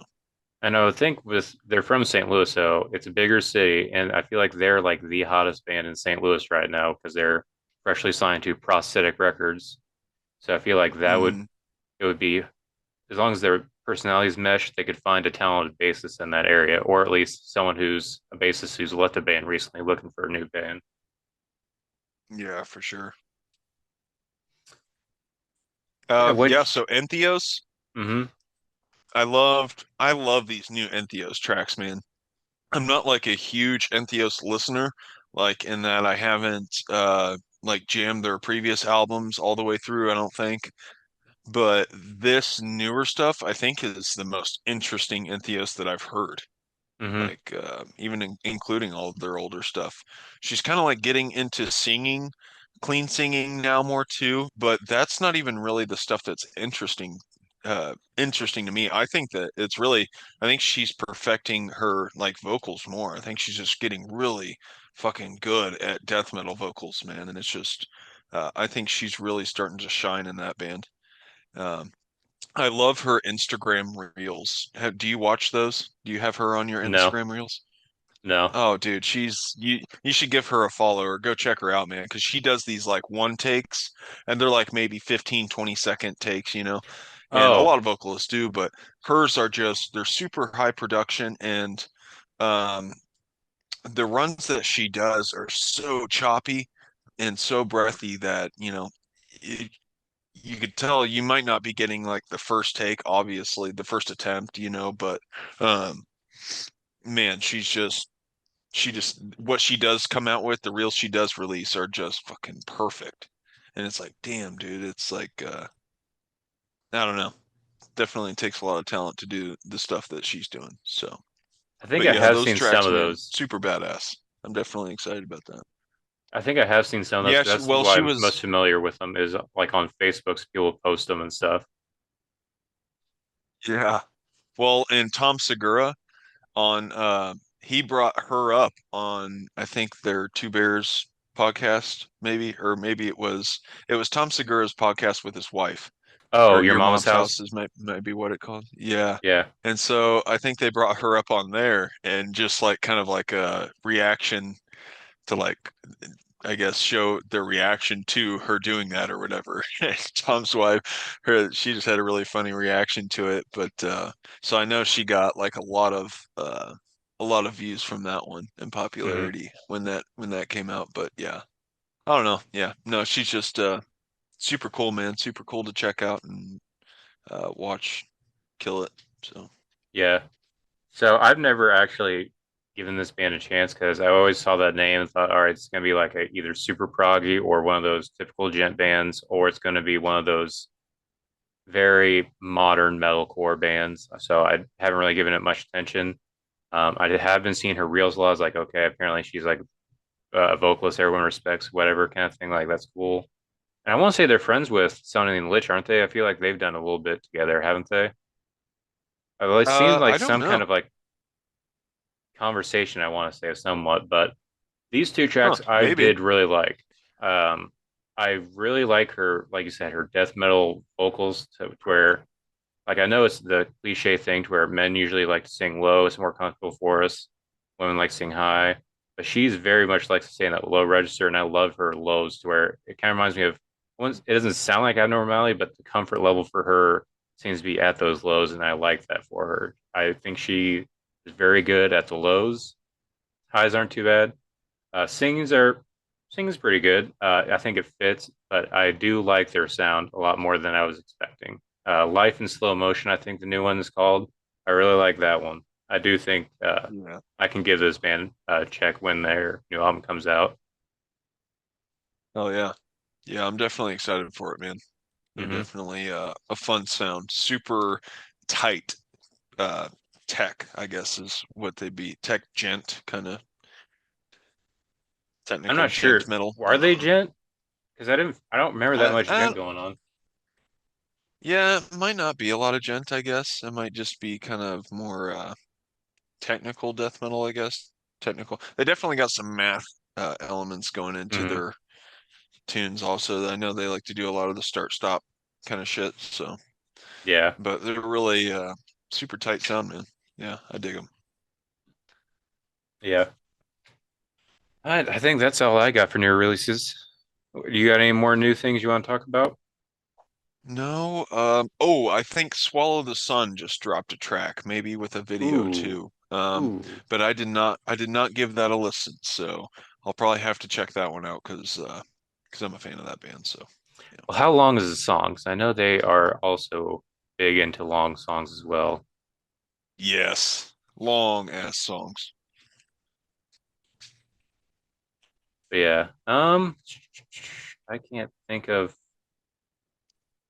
I know. I think with they're from St. Louis, so it's a bigger city, and I feel like they're like the hottest band in St. Louis right now because they're freshly signed to Prosthetic Records. So I feel like mm, it would be as long as their personalities mesh, they could find a talented bassist in that area, or at least someone who's a bassist who's left the band recently looking for a new band. yeah, for sure. Yeah, Yeah, which so Entheos, mm-hmm. I love these new Entheos tracks, man. I'm not like a huge Entheos listener, like in that I haven't like jammed their previous albums all the way through, I don't think. But this newer stuff, I think, is the most interesting Entheos that I've heard. Mm-hmm. Like even including all of their older stuff. She's kind of like getting into singing, clean singing now more too, but that's not even really the stuff that's interesting to me. I think that I think she's perfecting her like vocals more. I think she's just getting really fucking good at death metal vocals, man, and it's just I think she's really starting to shine in that band. Um, I love her Instagram reels. Do you watch those? Do you have her on your No, Instagram reels? no. Oh, dude, you should give her a follow or go check her out, man, because she does these like one takes and they're like maybe 15, 20-second takes, and a Oh, lot of vocalists do, but hers are just they're super high production and um the runs that she does are so choppy and so breathy that, you could tell you might not be getting like the first take, obviously, the first attempt, but um man, she just what she does come out with, the reels she does release are just fucking perfect. And it's like, damn, dude, it's like I don't know. Definitely takes a lot of talent to do the stuff that she's doing. So, I think but I yeah, have those seen some tracks, of man, those. super badass. I'm definitely excited about that. I think I have seen some of those Yeah, because that's well, why she I'm was most familiar with them is like on Facebook, so people post them and stuff. yeah. Well, and Tom Segura on he brought her up on I think their Two Bears podcast maybe or maybe it was Tom Segura's podcast with his wife Oh, or your Your mama's Mom's house? House is might be what it called. Yeah. Yeah. And so I think they brought her up on there and just like kind of like a reaction to like I guess show their reaction to her doing that or whatever. Tom's wife, she just had a really funny reaction to it. But so I know she got like a lot of views from that one and Hmm. popularity when that came out. But yeah, I don't know. Yeah, no, she's just super cool, man. Super cool to check out and watch kill it. So Yeah. So I've never actually given this band a chance because I always saw that name and thought, all right, it's gonna be like a either super proggy or one of those typical gent bands, or it's gonna be one of those very modern metalcore bands. So I haven't really given it much attention. I have been seeing her reels a lot. I was like, okay, apparently she's like a vocalist everyone respects, whatever kind of thing. Like that's cool. And I want to say they're friends with Sonny and Lich, aren't they? I feel like they've done a little bit together, haven't they? Well, it seemed like I don't some know. kind of like conversation, I want to say somewhat, but these two Huh, tracks I maybe. did really like. Um, I really like her, like you said, her death metal vocals to where, like, I know it's the cliche thing to where men usually like to sing low, it's more comfortable for us. Women like to sing high, but she's very much likes to stay in that low register, and I love her lows to where it kind of reminds me of, it doesn't sound like abnormality, but the comfort level for her seems to be at those lows, and I like that for her. I think she is very good at the lows. Highs aren't too bad. Singing's pretty good. I think it fits, but I do like their sound a lot more than I was expecting. Life in Slow Motion, I think the new one is called. I really like that one. I do think Yeah. I can give this band a check when their new album comes out. Oh yeah. Yeah, I'm definitely excited for it, man. They're Hmm. definitely a fun sound, super tight, uh tech, I guess is what they'd be. Tech gent kind of I'm technical not sure. gent metal. Are they gent? Because I don't remember that much I gent going on. Yeah, it might not be a lot of gent, I guess. It might just be kind of more technical death metal, I guess. Technical. They definitely got some math elements going into Hmm. their tunes also. I know they like to do a lot of the start stop kind of shit, so Yeah, but they're really super tight sound, man. Yeah, I dig them. yeah. I think that's all I got for new releases. You got any more new things you want to talk about? No, oh, I think Swallow the Sun just dropped a track, maybe with a video Ooh, too. ooh. But I did not give that a listen, so I'll probably have to check that one out because I'm a fan of that band. So yeah. Well, how long is the song? 'Cause I know they are also big into long songs as well. Yes, long ass songs. But yeah, I can't think of.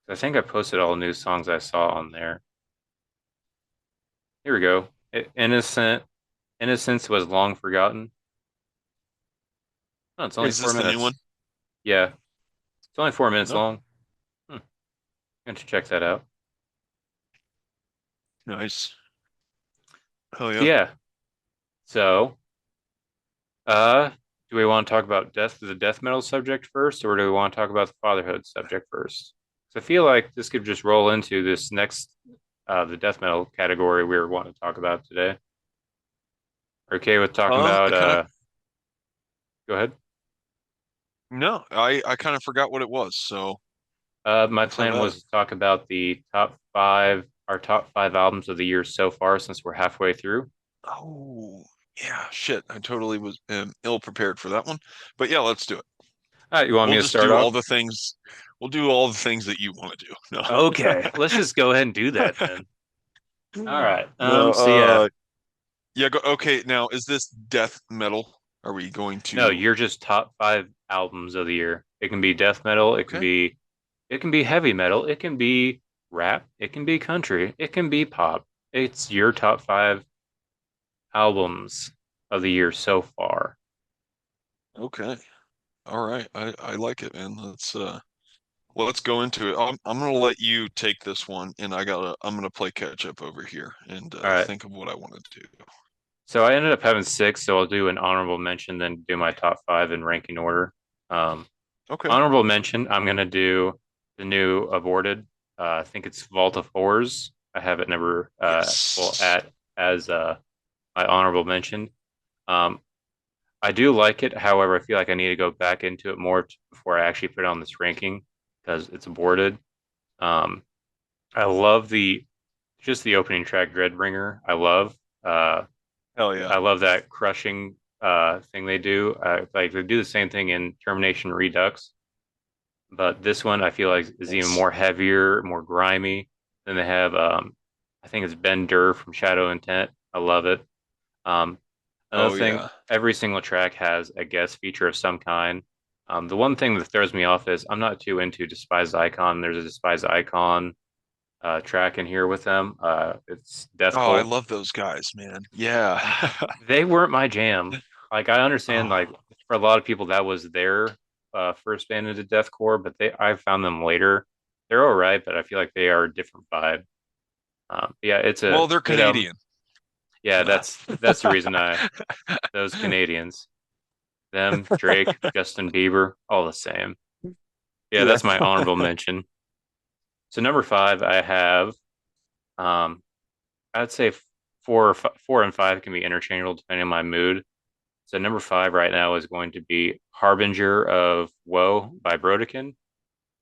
I think I posted all the new songs I saw on there. Here we go. Innocence was long forgotten. Oh, it's only Is four this the new one? minutes. Yeah, it's only 4 minutes No, long. Hmm. Going to check that out. nice. Oh yeah. Yeah. So, uh, do we want to talk about the death metal subject first, or do we want to talk about the fatherhood subject first? So I feel like this could just roll into this next, the death metal category we were wanting to talk about today. Okay, with talking I about, kind of go ahead. no, I kind of forgot what it was. So My let's have plan at it. was to talk about our top five albums of the year so far, since we're halfway through. Oh yeah, shit. I totally was ill prepared for that one. But yeah, let's do it. All right, you want We'll me to just start do all off? the things. We'll do all the things that you want to do. Okay, let's No. just go ahead and do that then. All right. No, So yeah, yeah, go okay. Now, is this death metal? Are we going no, to you're just top five albums of the year. It can be death metal, Okay. it can be heavy metal, it can be rap, it can be country, it can be pop. It's your top five albums of the year so far. Okay. All right. I like it, man. Let's go into it. I'm gonna let you take this one and I'm gonna play catch up over here and All right. think of what I want to do. So I ended up having six, so I'll do an honorable mention, then do my top five in ranking order. Um, Okay. Honorable mention, I'm gonna do the new Aborted. I think it's Vault of Horrors. I have it never Yes. at as my honorable mention. Um, I do like it. However, I feel like I need to go back into it more before I actually put it on this ranking because it's aborted. Um, I love the opening track, Dreadbringer. Uh, Hell yeah. I love that crushing thing they do. Like they do the same thing in Termination Redux, but this one I feel like is even Yes. more heavier, more grimy. Then they have I think it's Ben Durr from Shadow Intent. I love it. Um, Another Oh thing, yeah. every single track has a guest feature of some kind. The one thing that throws me off is I'm not too into Despised Icon. There's a Despised Icon track in here with them. It's Death Oh, I Cult. love those guys, man. Yeah. They weren't my jam. Like I understand, Oh. like for a lot of people that was their first band into deathcore, but I found them later. They're all right, but I feel like they are a different vibe. Yeah, it's a Well, they're good album. Canadian. Yeah, that's the reason I those Canadians, them, Drake, Justin Bieber, all the same. Yeah, Yeah. that's my honorable mention. So number five, I have um, I'd say four and five can be interchangeable depending on my mood. So number five right now is going to be Harbinger of Woe by Brodekin.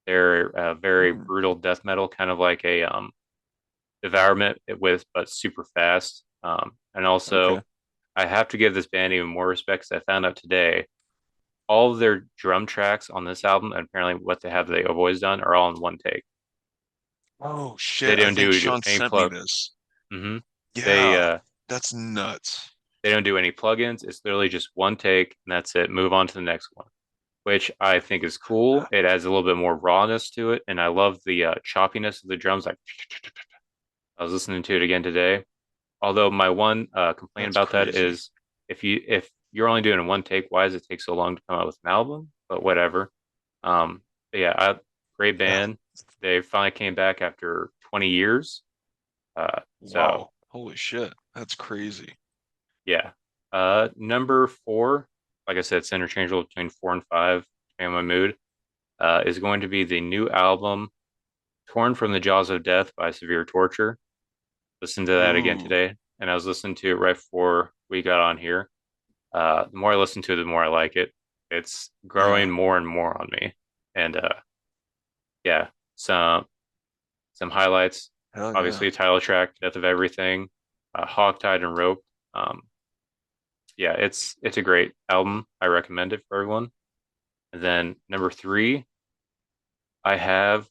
They're very Hmm. brutal death metal, kind of like a Devourment with but super fast. And Okay. also, I have to give this band even more respect because I found out today all of their drum tracks on this album, and apparently what they've always done, are all in one take. Oh They shit. I don't think do Sean any sent me plug. this. Hmm. They Yeah. That's nuts. they don't do any plugins. It's literally just one take, and that's it. Move on to the next one, which I think is cool. It adds a little bit more rawness to it, and I love the choppiness of the drums. Like I was listening to it again today. Although my one complaint That's about that crazy. is if you're only doing it in one take, why does it take so long to come out with an album? But whatever. But yeah, great Yeah. band. They finally came back after 20 years. So Wow. Holy shit. That's crazy. yeah. Number four, like I said, it's interchangeable between four and five, depending on my mood. Is going to be the new album "Torn from the Jaws of Death" by Severe Torture. Listened to that again Ooh. today, and I was listening to it right before we got on here. The more I listen to it, the more I like it. It's Yeah. growing more and more on me. And yeah, some some highlights. Hell yeah. Obviously, title track, "Death of Everything," "Hogtied and Rope." Um, yeah, it's a great album. I recommend it for everyone. And then number three, I have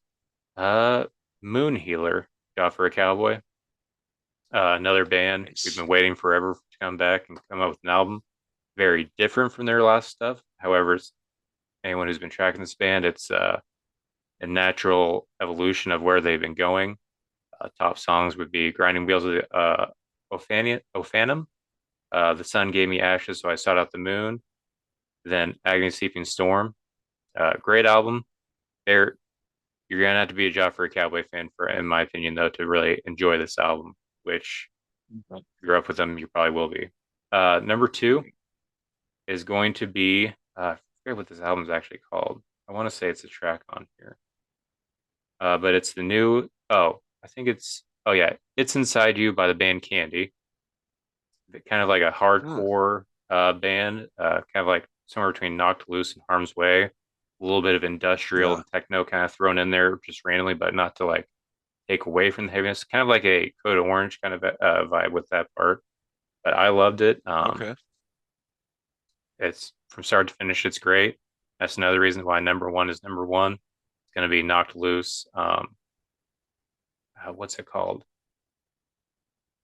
uh, Moon Healer, "God for a Cowboy." Another band we've Nice. been waiting forever to come back and come out with an album. Very different from their last stuff. However, anyone who's been tracking this band, it's a natural evolution of where they've been going. Top songs would be "Grinding Wheels of the Ophanum," "The Sun Gave Me Ashes, So I Sought Out the Moon," then "Agony Sleeping Storm." Great album. There, you're gonna have to be a Joffrey Cowboy fan for, in my opinion, though, to really enjoy this album. Which, if you grew up with them, you probably will be. Number two is going to be I forget what this album is actually called. I want to say it's a track on here, but it's the new. Oh, I think it's. Oh yeah, "It's Inside You" by the band Candy. Kind of like a Hmm. hardcore band, kind of like somewhere between Knocked Loose and Harm's Way. A little bit of industrial Yeah. and techno kind of thrown in there just randomly, but not to like take away from the heaviness. Kind of like a Code Orange kind of vibe with that part. But I loved it. Okay. It's from start to finish, it's great. That's another reason why number one is number one. It's going to be Knocked Loose. What's it called?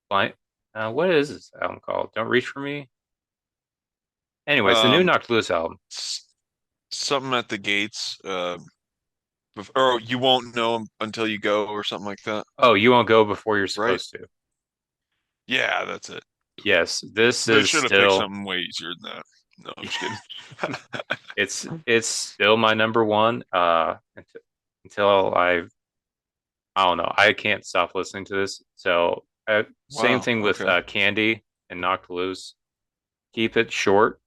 Blind. What is this album called? Don't Reach for Me. Anyways, the new Um, Knocked Loose album. s- Something at the gates. Or you won't know 'em until you go, or something like that, Oh, You Won't Go Before You're right? Supposed to. Yeah, that's it. Yes, this They is should have picked still something way easier than that. No, I'm just kidding. it's still my number one. Until I don't know. I can't stop listening to this. So same Wow. thing with Okay. Candy and Knocked Loose. Keep it short.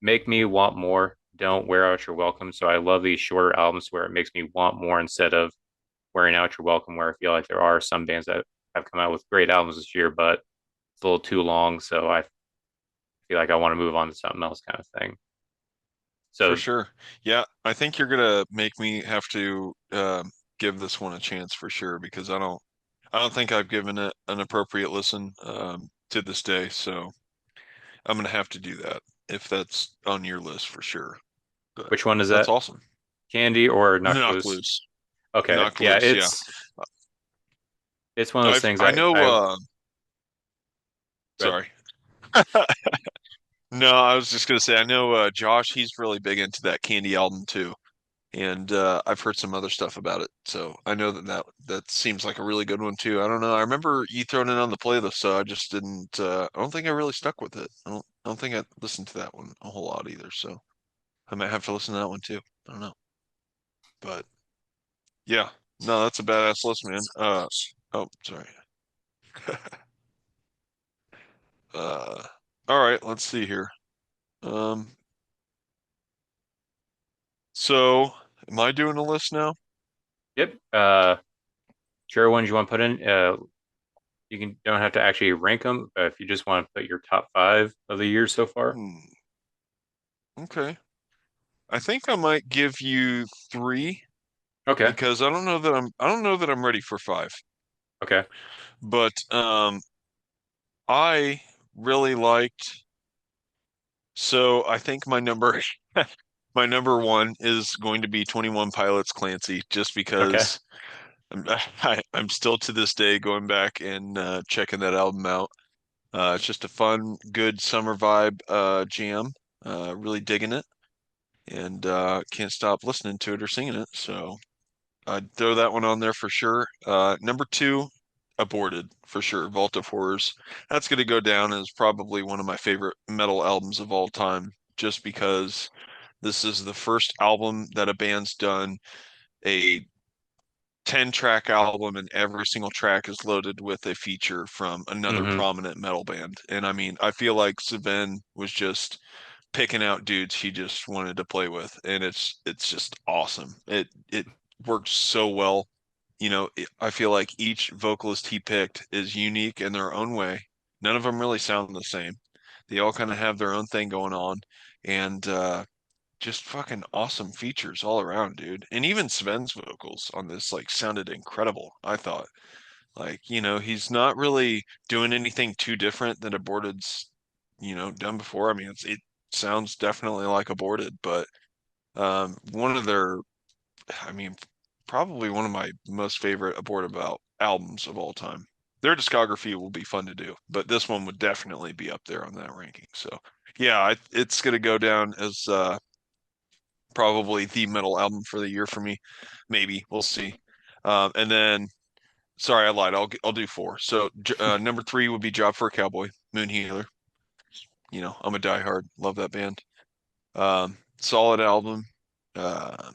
Make me want more. Don't wear out your welcome. So I love these shorter albums where it makes me want more instead of wearing out your welcome, where I feel like there are some bands that have come out with great albums this year, but it's a little too long. So I feel like I want to move on to something else kind of thing. For So sure. Yeah, I think you're gonna make me have to give this one a chance for sure because I don't think I've given it an appropriate listen to this day. So I'm gonna have to do that if that's on your list for sure. But which one is that's that? awesome. Candy or Knocked Knock Loose? loose. Okay. Knock Yeah, loose. Yeah. it's one of those things I know I read. sorry. No, I was just gonna say I know Josh, he's really big into that Candy album too. And I've heard some other stuff about it. So I know that seems like a really good one too. I don't know. I remember you throwing it on the playlist, so I just didn't. I don't think I really stuck with it. I don't think I listened to that one a whole lot either. So I might have to listen to that one too. I don't know, but yeah, no, that's a badass list, man. Oh, sorry. Uh, all right, let's see here. Um, so am I doing a list now? Yep. Sure ones you want to put in. You can don't have to actually rank them. If you just want to put your top five of the year so far. Hmm. Okay. I think I might give you three Okay. because I don't know that I'm ready for five. Okay. But I really liked so I think my number my number one is going to be 21 Pilots Clancy just Okay. because I'm I'm still to this day going back and checking that album out. It's just a fun, good summer vibe jam. Really digging it and can't stop listening to it or singing it. So I'd throw that one on there for sure. Number two, aborted for sure. Vault of Horrors. That's going to go down as probably one of my favorite metal albums of all time, just because this is the first album that a band's done a 10-track album and every single track is loaded with a feature from another Hmm. prominent metal band. And I mean, I feel like Sven was just picking out dudes he just wanted to play with, and it's just awesome. It works so well. I feel like each vocalist he picked is unique in their own way. None of them really sound the same. They all kind of have their own thing going on, and just fucking awesome features all around, dude. And even Sven's vocals on this like sounded incredible, I thought. Like, he's not really doing anything too different than Aborted's, done before. I mean, it sounds definitely like Aborted, but one of their, I mean, probably one of my most favorite Aborted albums of all time. Their discography will be fun to do, but this one would definitely be up there on that ranking. So, yeah, it's gonna go down as probably the metal album for the year for me. Maybe we'll see. And then, sorry, I lied. I'll do four. So number three would be Job for a Cowboy, Moon Healer. I'm a diehard, love that band. Solid album. Uh,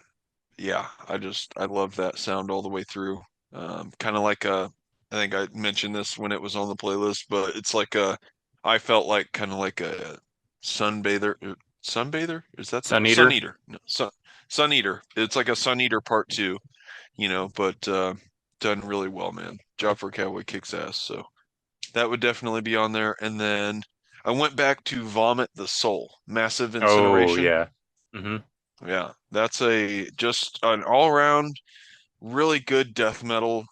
yeah, I love that sound all the way through. Kind of like I think I mentioned this when it was on the playlist, but it's like I felt like kind of like a sunbather. Sunbather? Is that the Sun Sun Eater. Eater? No, Sun Eater. It's like a Sun Eater part two, but done really well, man. Job for a Cowboy kicks ass. So that would definitely be on there. And then I went back to Vomit the Soul, Massive Oh Incineration. yeah. Hmm. Yeah, that's a just an all around really good death metal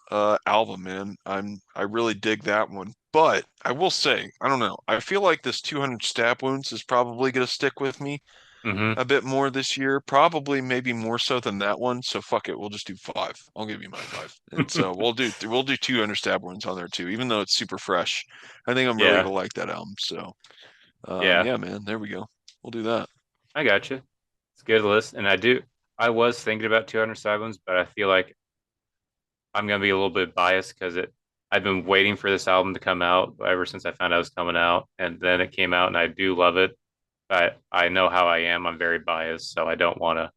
album, man. I really dig that one. But I will say, I don't know. I feel like this 200 Stab Wounds is probably going to stick with me Hmm. a bit more this year. Probably maybe more so than that one. So fuck it, we'll just do five. I'll give you my five. And so we'll do 200 Stab Wounds on there too, even though it's super fresh. I think I'm really Yeah. gonna like that album. So Yeah. yeah, man, there we go. We'll do that. I got you. It's a good list, and I was thinking about 200 Silence, but I feel like I'm gonna be a little bit biased because it. I've been waiting for this album to come out ever since I found out it was coming out, and then it came out, and I do love it. But I know how I am. I'm very biased, so I don't want to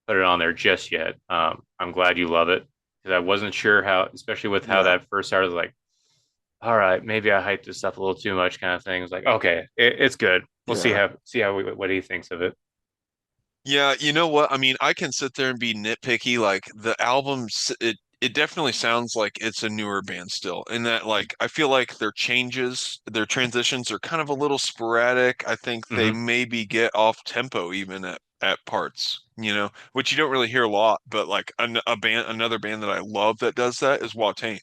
put it on there just yet. I'm glad you love it because I wasn't sure how, especially with how Yeah, that first started. Like, all right, maybe I hyped this up a little too much, kind of thing. It's like, okay, it's good. We'll see yeah. what he thinks of it. Yeah, you know what? I mean, I can sit there and be nitpicky. Like the it definitely sounds like it's a newer band still. In that, like, I feel like their transitions are kind of a little sporadic. I think they Hmm. maybe get off tempo even at parts, which you don't really hear a lot. But like another band that I love that does that is Watain.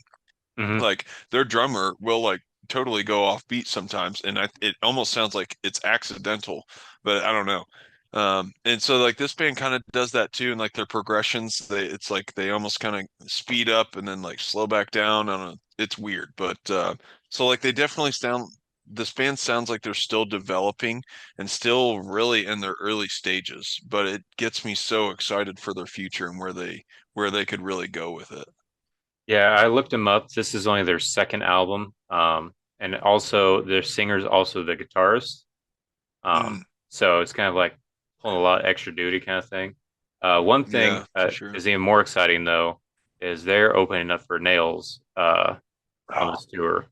Hmm. Like their drummer will like totally go off beat sometimes, and it almost sounds like it's accidental, but I don't know. And so like this band kind of does that too, and like their progressions, it's like they almost kind of speed up and then like slow back down. I don't know. It's weird, but so like they definitely sound. This band sounds like they're still developing and still really in their early stages, but it gets me so excited for their future and where they could really go with it. Yeah, I looked him up. This is only their second album, and also their singer's also the guitarist. Mm, So it's kind of like pulling a lot of extra duty kind of thing. One thing yeah, for sure. is even more exciting though is they're opening up for Nails on Oh, this tour.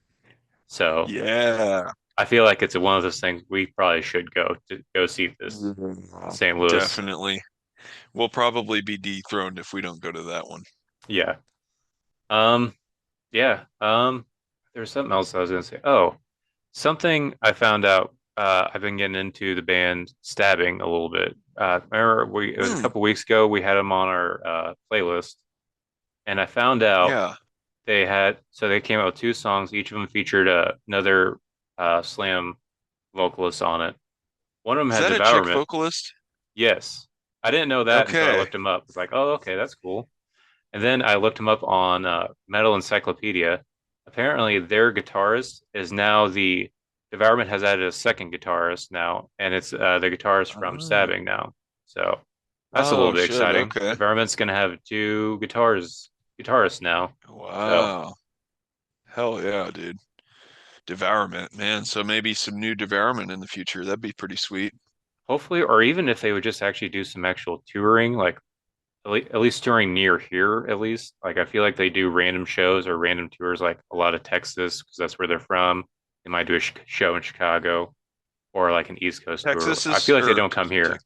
So yeah. I feel like it's one of those things we probably should go to go see this in Mhm. St. Louis. Definitely. We'll probably be dethroned if we don't go to that one. Yeah. Um, yeah. There's something else I was gonna say. Oh, something I found out. I've been getting into the band Stabbing a little bit. Remember, it was a Hmm. couple weeks ago. We had them on our playlist, and I found out Yeah. they came out with two songs. Each of them featured another slam vocalist on it. One of them Is had that a chick Devourment. vocalist? Yes, I didn't know that until I Okay. looked him up. It's like, oh, okay, that's cool. And then I looked him up on Metal Encyclopedia. Apparently, their guitarist is now the Devourment has added a second guitarist now, and it's the guitarist from Oh. Stabbing now. So that's a little Oh bit shit. exciting. Okay. Devourment's going to have two guitarists now. So Wow. Hell yeah, dude. Devourment, man. So maybe some new Devourment in the future. That'd be pretty sweet. Hopefully, or even if they would just actually do some actual touring, like at least touring near here, at least. Like I feel like they do random shows or random tours, like a lot of Texas because that's where they're from. They might do a show in Chicago or like an East Coast tour. Texas I is feel like they or don't come here.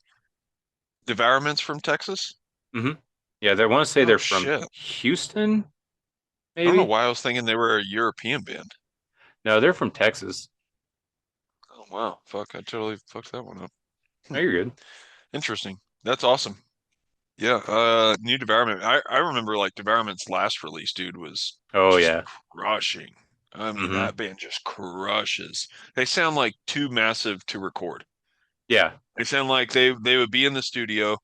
Devourment's from Texas? Hmm. Yeah, they want to say Oh they're from shit. Houston, I don't know maybe. why I was thinking they were a European band. No, they're from Texas. Oh wow. Fuck, I totally fucked that one up. Hmm. Oh, you're good. Interesting. That's awesome. Yeah, new Devourment. I remember like Devourment's last release, dude, was Oh just yeah. crushing. I mean, Hmm. that band just crushes. They sound like too massive to record. Yeah. They sound like they would be in the studio,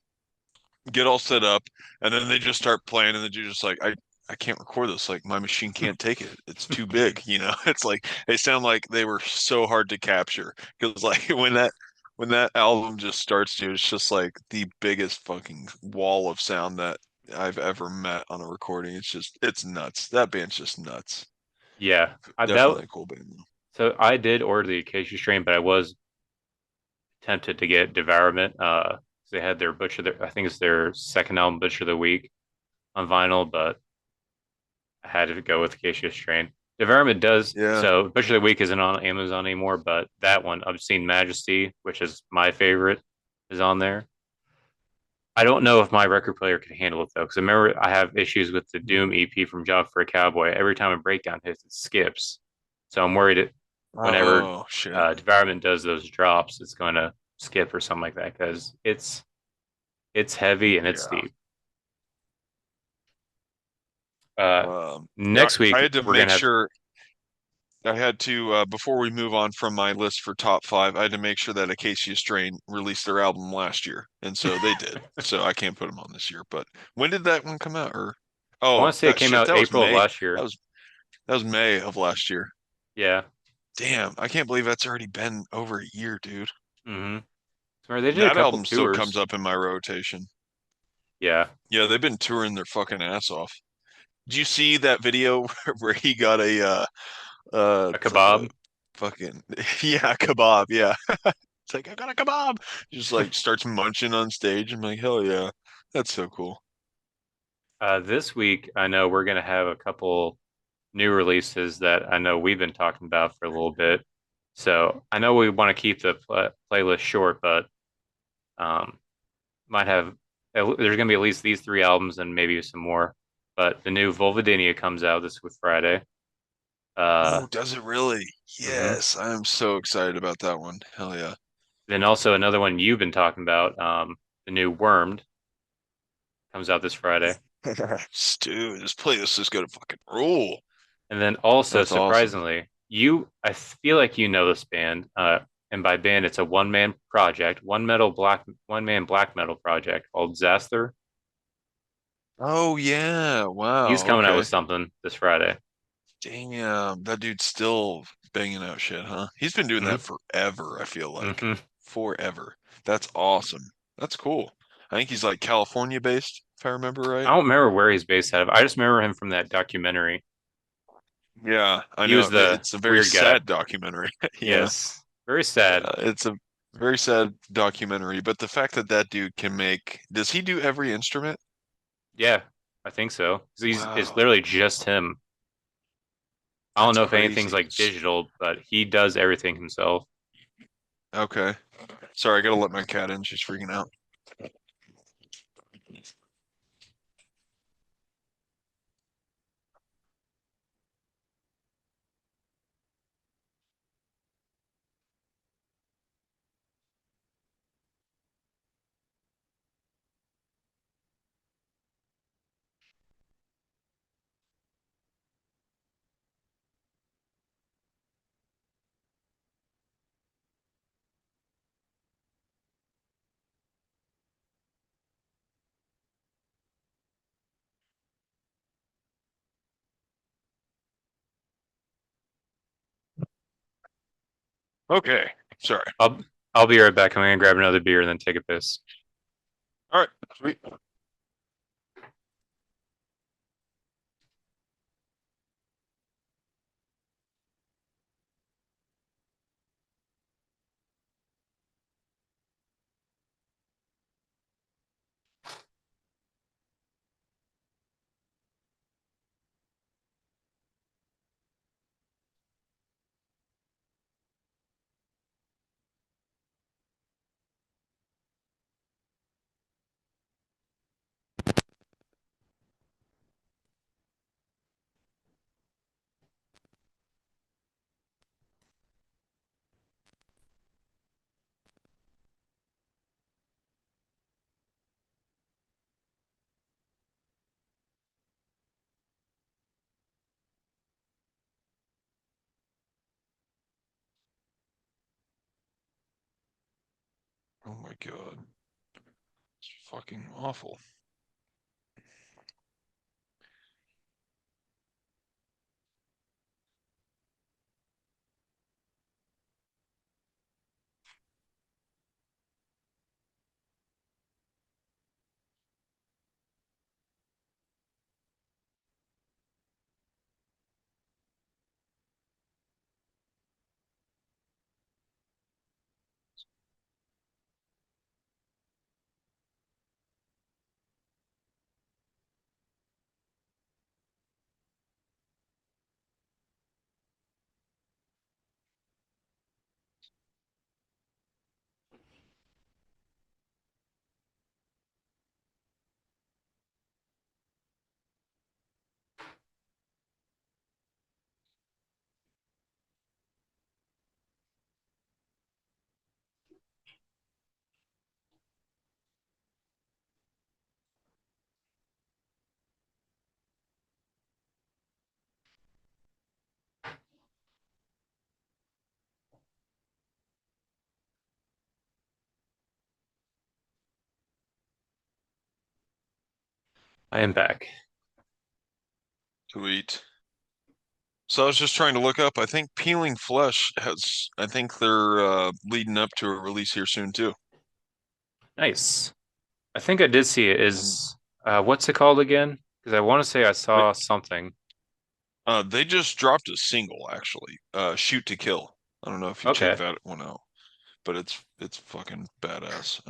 get all set up, and then they just start playing, and then you're just like, I can't record this. Like my machine can't take it. It's too big, you know? It's like they sound like they were so hard to capture. Because like when that album just starts, dude, it's just like the biggest fucking wall of sound that I've ever met on a recording. It's nuts. That band's just nuts. Yeah. That Definitely a cool band though. so I did order the Acacia strain, but I was tempted to get Devourment. They had their Butcher. I think it's their second album, Butcher of the Week, on vinyl, but I had to go with Acacia strain. Devourment does Yeah. so. Butcher of the Week isn't on Amazon anymore, but that one, Obscene Majesty, which is my favorite, is on there. I don't know if my record player could handle it though, because I remember I have issues with the Doom EP from Job for a Cowboy. Every time a breakdown hits, it skips. So I'm worried whenever Oh shit. Devourment does those drops, it's going to skip or something like that because it's heavy and it's Yeah. deep. Uh, Yeah, Next I week had to we're make gonna have. sure I had to before we move on from my list for top five, I had to make sure that Acacia Strain released their album last year, and so they did. So I can't put them on this year. But when did that one come out? Or I want oh, to say it that came shit, out that was April of May. last That year. was that was May of last year. Yeah. Damn, I can't believe that's already been over a year, dude. Mm-hmm. So they did a That couple album still comes tours. up in my rotation. Yeah. Yeah, they've been touring their fucking ass off. Did you see that video where he got A it's like a kebab. fucking yeah, kebab, yeah. It's like I got a kebab. He just like starts munching on stage. I'm like, hell yeah, that's so cool. This week I know we're gonna have a couple new releases that I know we've been talking about for a little bit. So I know we want to keep the playlist short, but um, might have there's going to be at least these three albums and maybe some more. But the new Vulvodynia comes out this week Friday. Uh, Oh, does it really? mhm. Yes, I'm so excited about that one. Hell yeah. Then also another one you've been talking about, the new Wormed comes out this Friday. Dude, this playlist is gonna fucking rule. And then also That's awesome. surprisingly, I feel like you know this band. And by band, it's a one man project, one man black metal project called Xasther. Oh yeah, He's wow, coming out with okay. something this Friday. Damn, that dude's still banging out shit, huh? He's been doing that Hmm. forever, I feel like. Hmm. Forever. That's awesome. That's cool. I think he's like California based, if I remember I right. don't remember where he's based out of. I just remember him from that documentary. Yeah, I He was know. the It's a very weird guy. sad documentary. Yeah. Yes, very sad. It's a very sad documentary, but the fact that that dude can make, does he do every instrument? Yeah, I think so. 'Cause it's Wow, literally just him. I don't that's know if anything's crazy. like digital, but he does everything himself. Okay. Sorry, I gotta let my cat in. She's freaking out. Okay. Sorry. I'll I'll be right back. I'm gonna grab another beer and then take a piss. All right. Sweet. God. It's fucking awful. I am back. Sweet. So I was just trying to look up. I think Peeling Flesh has, I think they're leading up to a release here soon too. Nice. I think I did see it. And Is what's it called again? Because I want to say I they, saw something. they just dropped a single actually, Shoot to Kill. I don't know if you checked Okay. that one out, but it's fucking badass.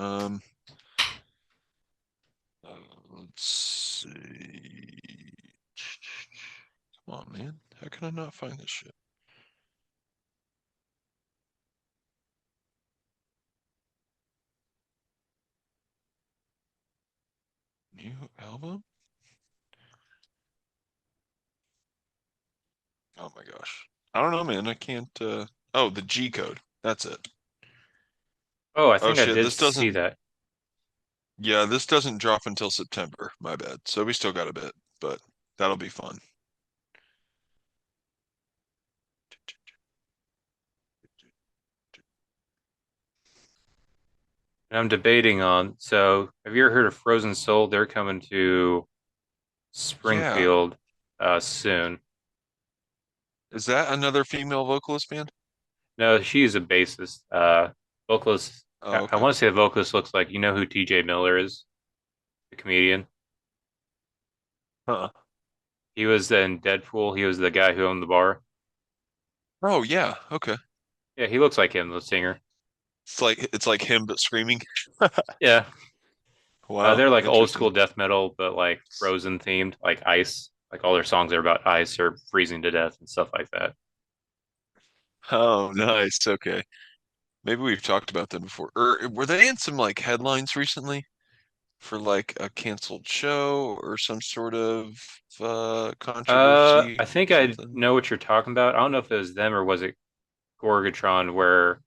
Let's see. Come on, man. How can I not find this shit? New album? Oh my gosh. I don't know, man. I can't oh, the G code. That's it. Oh, I Oh think I shit, did this see doesn't that. yeah, this doesn't drop until September. My bad. So we still got a bit, but that'll be fun. And I'm debating on. So, have you ever heard of Frozen Soul? They're coming to Yeah. Springfield soon. Is that another female vocalist band? No, she's a bassist. Vocalist. Oh, I okay. want to say the vocalist looks like you know who T.J. Miller is, the comedian. Huh. He was in Deadpool. He was the guy who owned the bar. Oh yeah, okay. Yeah, he looks like him, the singer. It's like him but screaming. Yeah, Wow, they're like old school interesting. death metal, but like Frozen themed, like ice. Like all their songs are about ice or freezing to death and stuff like that. Oh, nice. Okay. Maybe we've talked about them before. Or were they in some like headlines recently for like a canceled show or some sort of controversy I or think I something? know what you're talking about. I don't know if it was them or was it Gorgatron, where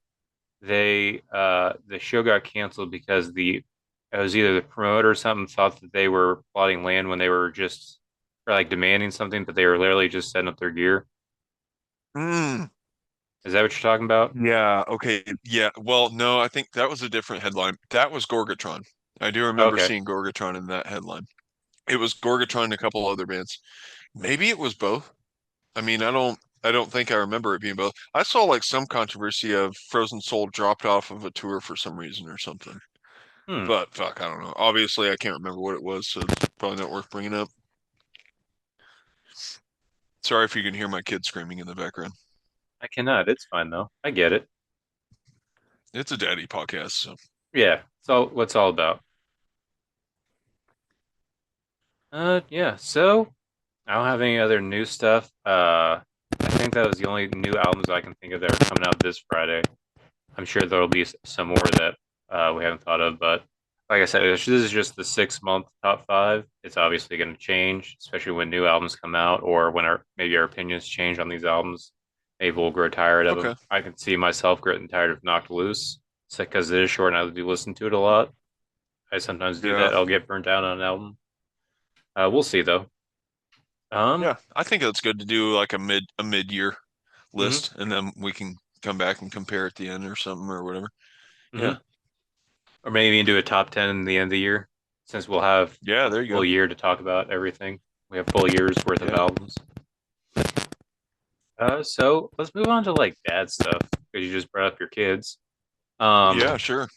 the show got canceled because the it was either the promoter or something thought that they were plotting land when they were just or like demanding something, but they were literally just setting up their gear. Mm, Is that what you're talking about? yeah, okay. Yeah. Well, no, I think that was a different headline. That was Gorgatron. I do remember Okay. seeing Gorgatron in that headline. It was Gorgatron and a couple other bands. Maybe it was both. I mean, I don't think I remember it being both. I saw like some controversy of Frozen Soul dropped off of a tour for some reason or something. Hmm. But fuck, I don't know. Obviously, I can't remember what it was, so it's probably not worth bringing up. Sorry if you can hear my kid screaming in the background. I cannot. It's fine though. I get it. It's a daddy podcast, so Yeah. It's all what's all about. Yeah. So I don't have any other new stuff. I think that was the only new albums I can think of that are coming out this Friday. I'm sure there'll be some more that we haven't thought of, but like I said, this is just the 6 month top five. It's obviously going to change, especially when new albums come out or when maybe our opinions change on these albums. Maybe we'll grow tired of them. okay. I can see myself getting tired of Knocked Loose. It's because it is short and I do listen to it a lot. I sometimes do Yeah. that. I'll get burnt out on an album. We'll see though. Um, Yeah. I think it's good to do like a mid-year mhm, list and then we can come back and compare at the end or something or whatever. mhm. Yeah. Or maybe even do a top 10 in the end of the year, since we'll have Yeah, a there you full go. year to talk about everything. We have full year's worth of Yeah. albums. So let's move on to like dad stuff because you just brought up your kids. Um, Yeah, sure.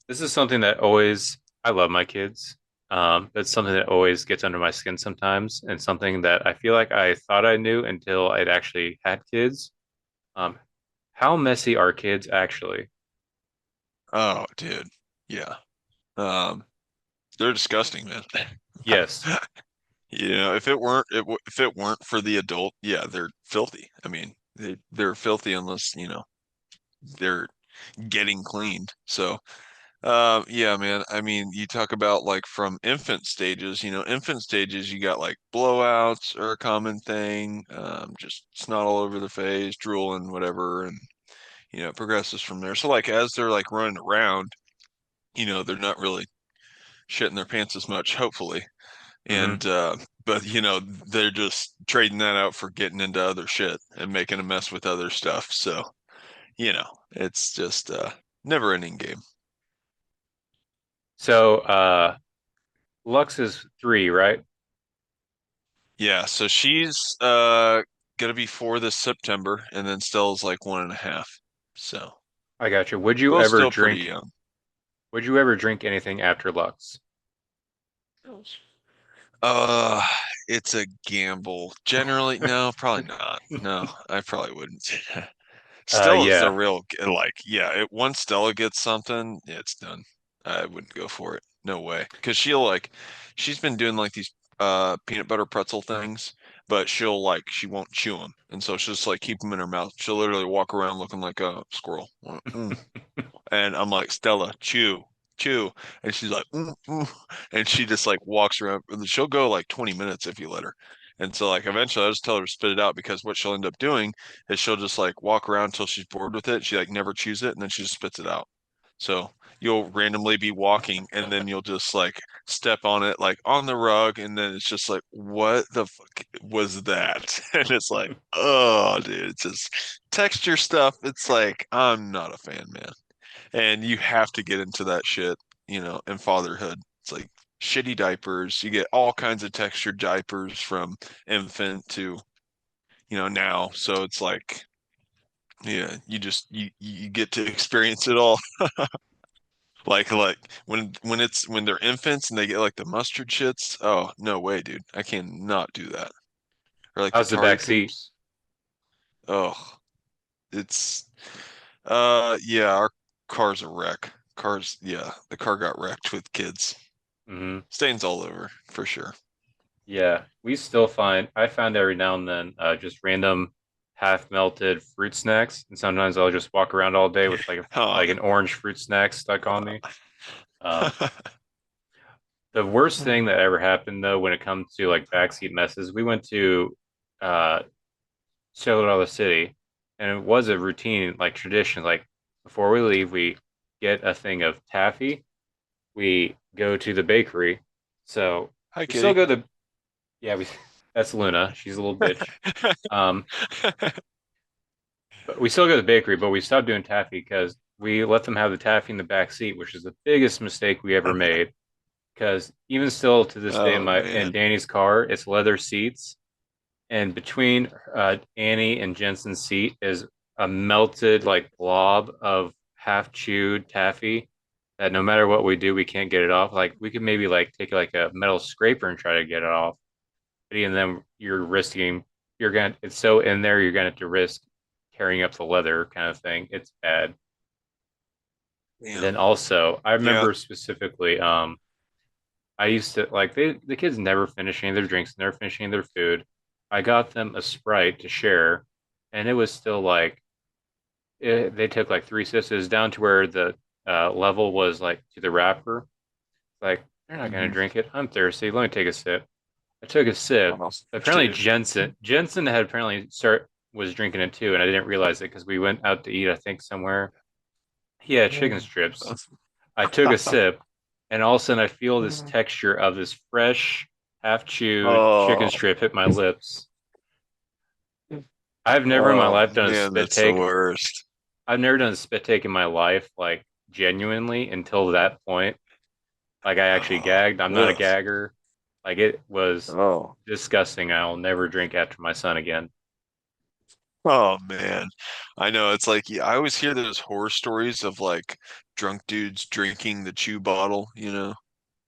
this is something that always I love my kids. That's something that always gets under my skin sometimes, and something that I feel like I thought I knew until I'd actually had kids. Um, how messy are kids actually? Oh, dude. Yeah. Um, they're disgusting, man. Yes. You know, if it weren't for the adult, yeah, they're filthy. I mean, they're filthy unless, they're getting cleaned. So, yeah, man. I mean, you talk about like from infant stages, infant stages, you got like blowouts are a common thing, just snot all over the face, drooling, whatever, and it progresses from there. So like as they're like running around, they're not really shitting their pants as much, hopefully. Hmm. And but they're just trading that out for getting into other shit and making a mess with other stuff. So, it's just never ending game. So, Lux is 3, right? Yeah, so she's gonna be 4 this September, and then Stella's like 1.5. So I got you. Would you both ever still pretty drink? young. Would you ever drink anything after Lux? Uh, it's a gamble. Generally, no, probably not. No, I probably wouldn't. Stella's a Yeah. real like, yeah, once Stella gets something, yeah, it's done. I wouldn't go for it. No way. Because she's been doing like these peanut butter pretzel things, but she won't chew them. And so she'll just like keep them in her mouth. She'll literally walk around looking like a squirrel. And I'm like, Stella, chew, chew. And she's like, and she just like walks around. She'll go like 20 minutes if you let her. And so like eventually I just tell her to spit it out because what she'll end up doing is she'll just like walk around until she's bored with it. She like never chews it and then she just spits it out. So you'll randomly be walking and then you'll just like step on it like on the rug and then it's just like, what the fuck was that? And it's like, oh dude, it's just texture stuff. It's like, I'm not a fan, man. And you have to get into that shit, in fatherhood. It's like shitty diapers. You get all kinds of textured diapers from infant to, now. So it's like, yeah, you get to experience it all. Like when they're infants and they get like the mustard shits. Oh, no way, dude. I cannot do that. Or like the How's the tardy back seat? poops. Oh, it's yeah, our car's a wreck. Yeah, the car got wrecked with kids. Hmm. Stains all over for sure. Yeah, we still find I find every now and then just random half melted fruit snacks, and sometimes I'll just walk around all day Yeah. with like Huh. like an orange fruit snack stuck on me. Um, the worst thing that ever happened though, when it comes to like backseat messes, we went to uh, Silver City, and it was a routine like tradition. Like before we leave, we get a thing of taffy. We go to the bakery. So Hi, we still kitty. go to yeah, we that's Luna. She's a little bitch. Um, but we still go to the bakery, but we stopped doing taffy because we let them have the taffy in the back seat, which is the biggest mistake we ever made. Because even still to this day Oh in man. Danny's car, it's leather seats, and between Annie and Jensen's seat is a melted like blob of half chewed taffy that no matter what we do, we can't get it off. Like we could maybe like take like a metal scraper and try to get it off, but even then you're risking it's so in there you're gonna have to risk tearing up the leather kind of thing. It's bad. And then Damn. also I Yeah. remember specifically I used to like the kids never finishing their drinks, never finishing their food. I got them a Sprite to share, and it was still like they took like 3 sips down to where the level was like to the wrapper. Like they're not gonna Mhm. drink it. I'm thirsty. Let me take a sip. I took a sip. Oh, Apparently dude. Jensen had apparently start was drinking it too, and I didn't realize it because we went out to eat. I think somewhere. He had chicken strips. I took a sip, and all of a sudden I feel this texture of this fresh, half chewed chicken Oh, strip hit my lips. I've never in my oh life done a man, spit that's the take. worst. I've never done a spit take in my life. Like genuinely until that point. Like I actually Oh, gagged. I'm not a ugh. gagger. Like it was Oh, disgusting. I'll never drink after my son again. oh man. I know it's like yeah, I always hear those horror stories of like drunk dudes drinking the chew bottle, you know?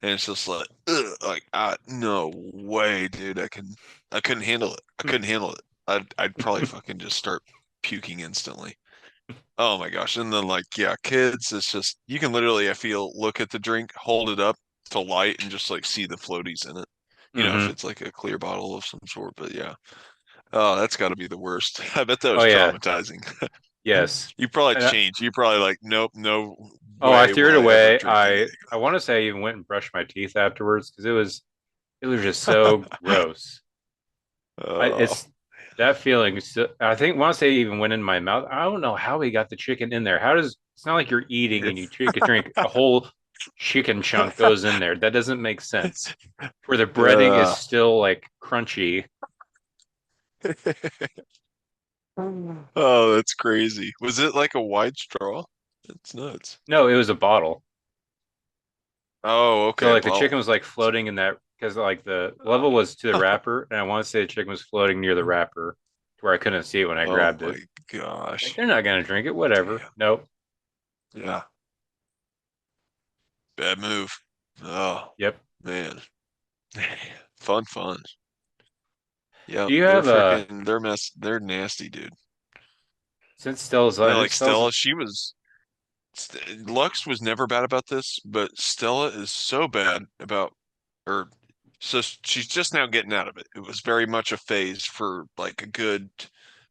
And it's just like, ugh, like, no way, dude. I couldn't handle it. I couldn't handle it. I'd probably fucking just start puking instantly. Oh my gosh. And then like, yeah, kids, it's just you can literally, I feel, look at the drink, hold it up to light and just like see the floaties in it. You know, if Hmm. it's like a clear bottle of some sort, but yeah. Oh, that's got to be the worst. I bet that Oh was yeah, traumatizing. yes. You probably And changed. You probably like, nope, no oh, I way threw will it I ever away. drink I want to say I even went and brushed my teeth afterwards because it was just so anything. gross. Oh, It's that feeling. So, I think once they even went in my mouth, I don't know how he got the chicken in there. How does it's not like you're eating and you take a drink, a whole chicken chunk goes in there. That doesn't make sense. Where the breading is uh, still like crunchy. oh, that's crazy. Was it like a wide straw? That's nuts. No, it was a bottle. Oh, So okay, like the chicken bottle. was like floating in that because like the level was to the wrapper, and I want to say the chicken was floating near the wrapper to where I couldn't see it when I Oh grabbed my it. Like gosh. they're not gonna drink it, whatever. Damn. Nope. Yeah, bad move. Oh Yep. man. Fun, fun. Do Yep, you they're have a freaking, they're nasty, dude. since Stella's Yeah, since like Stella's Stella, Lux was never bad about this, but Stella is so bad about, or so she's just now getting out of it. It was very much a phase for like a good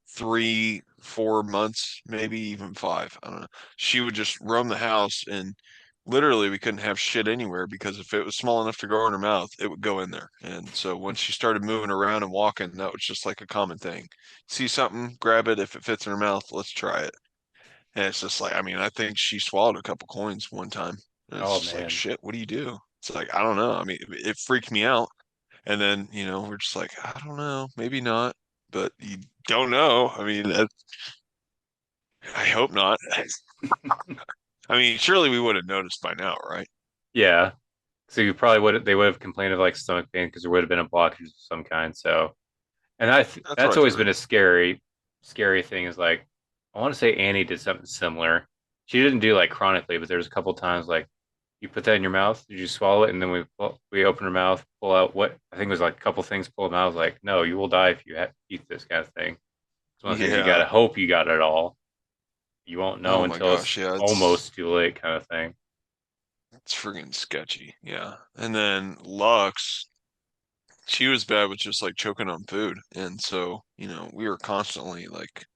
3, 4 months, maybe even 5. I don't know. She would just roam the house and literally we couldn't have shit anywhere because if it was small enough to go in her mouth, it would go in there. And so once she started moving around and walking, that was just like a common thing. See something, grab it. If it fits in her mouth, let's try it. And it's just like, I mean, I think she swallowed a couple coins one time. And it's oh just like, man. shit, what do you do? It's like, I don't know. I mean, it freaked me out. And then, we're just like, I don't know, maybe not, but you don't know. I mean, I hope not. I mean, surely we would have noticed by now, right? Yeah. So you probably would they would have complained of like stomach pain because there would have been a blockage of some kind. So and That's what that's I've always been heard. a scary thing is like I want to say Annie did something similar. She didn't do like chronically, but there's a couple times like you put that in your mouth, did you swallow it? And then we open her mouth, pull out what I think was like a couple things, pull them out. I was like, no, you will die if you eat this kind of thing. It's one of the things you got Yeah. to hope you got it all. You won't know Oh my until it's gosh. Yeah, almost too late, kind of thing. it's friggin' sketchy. Yeah. And then Lux, she was bad with just like choking on food. And so, we were constantly like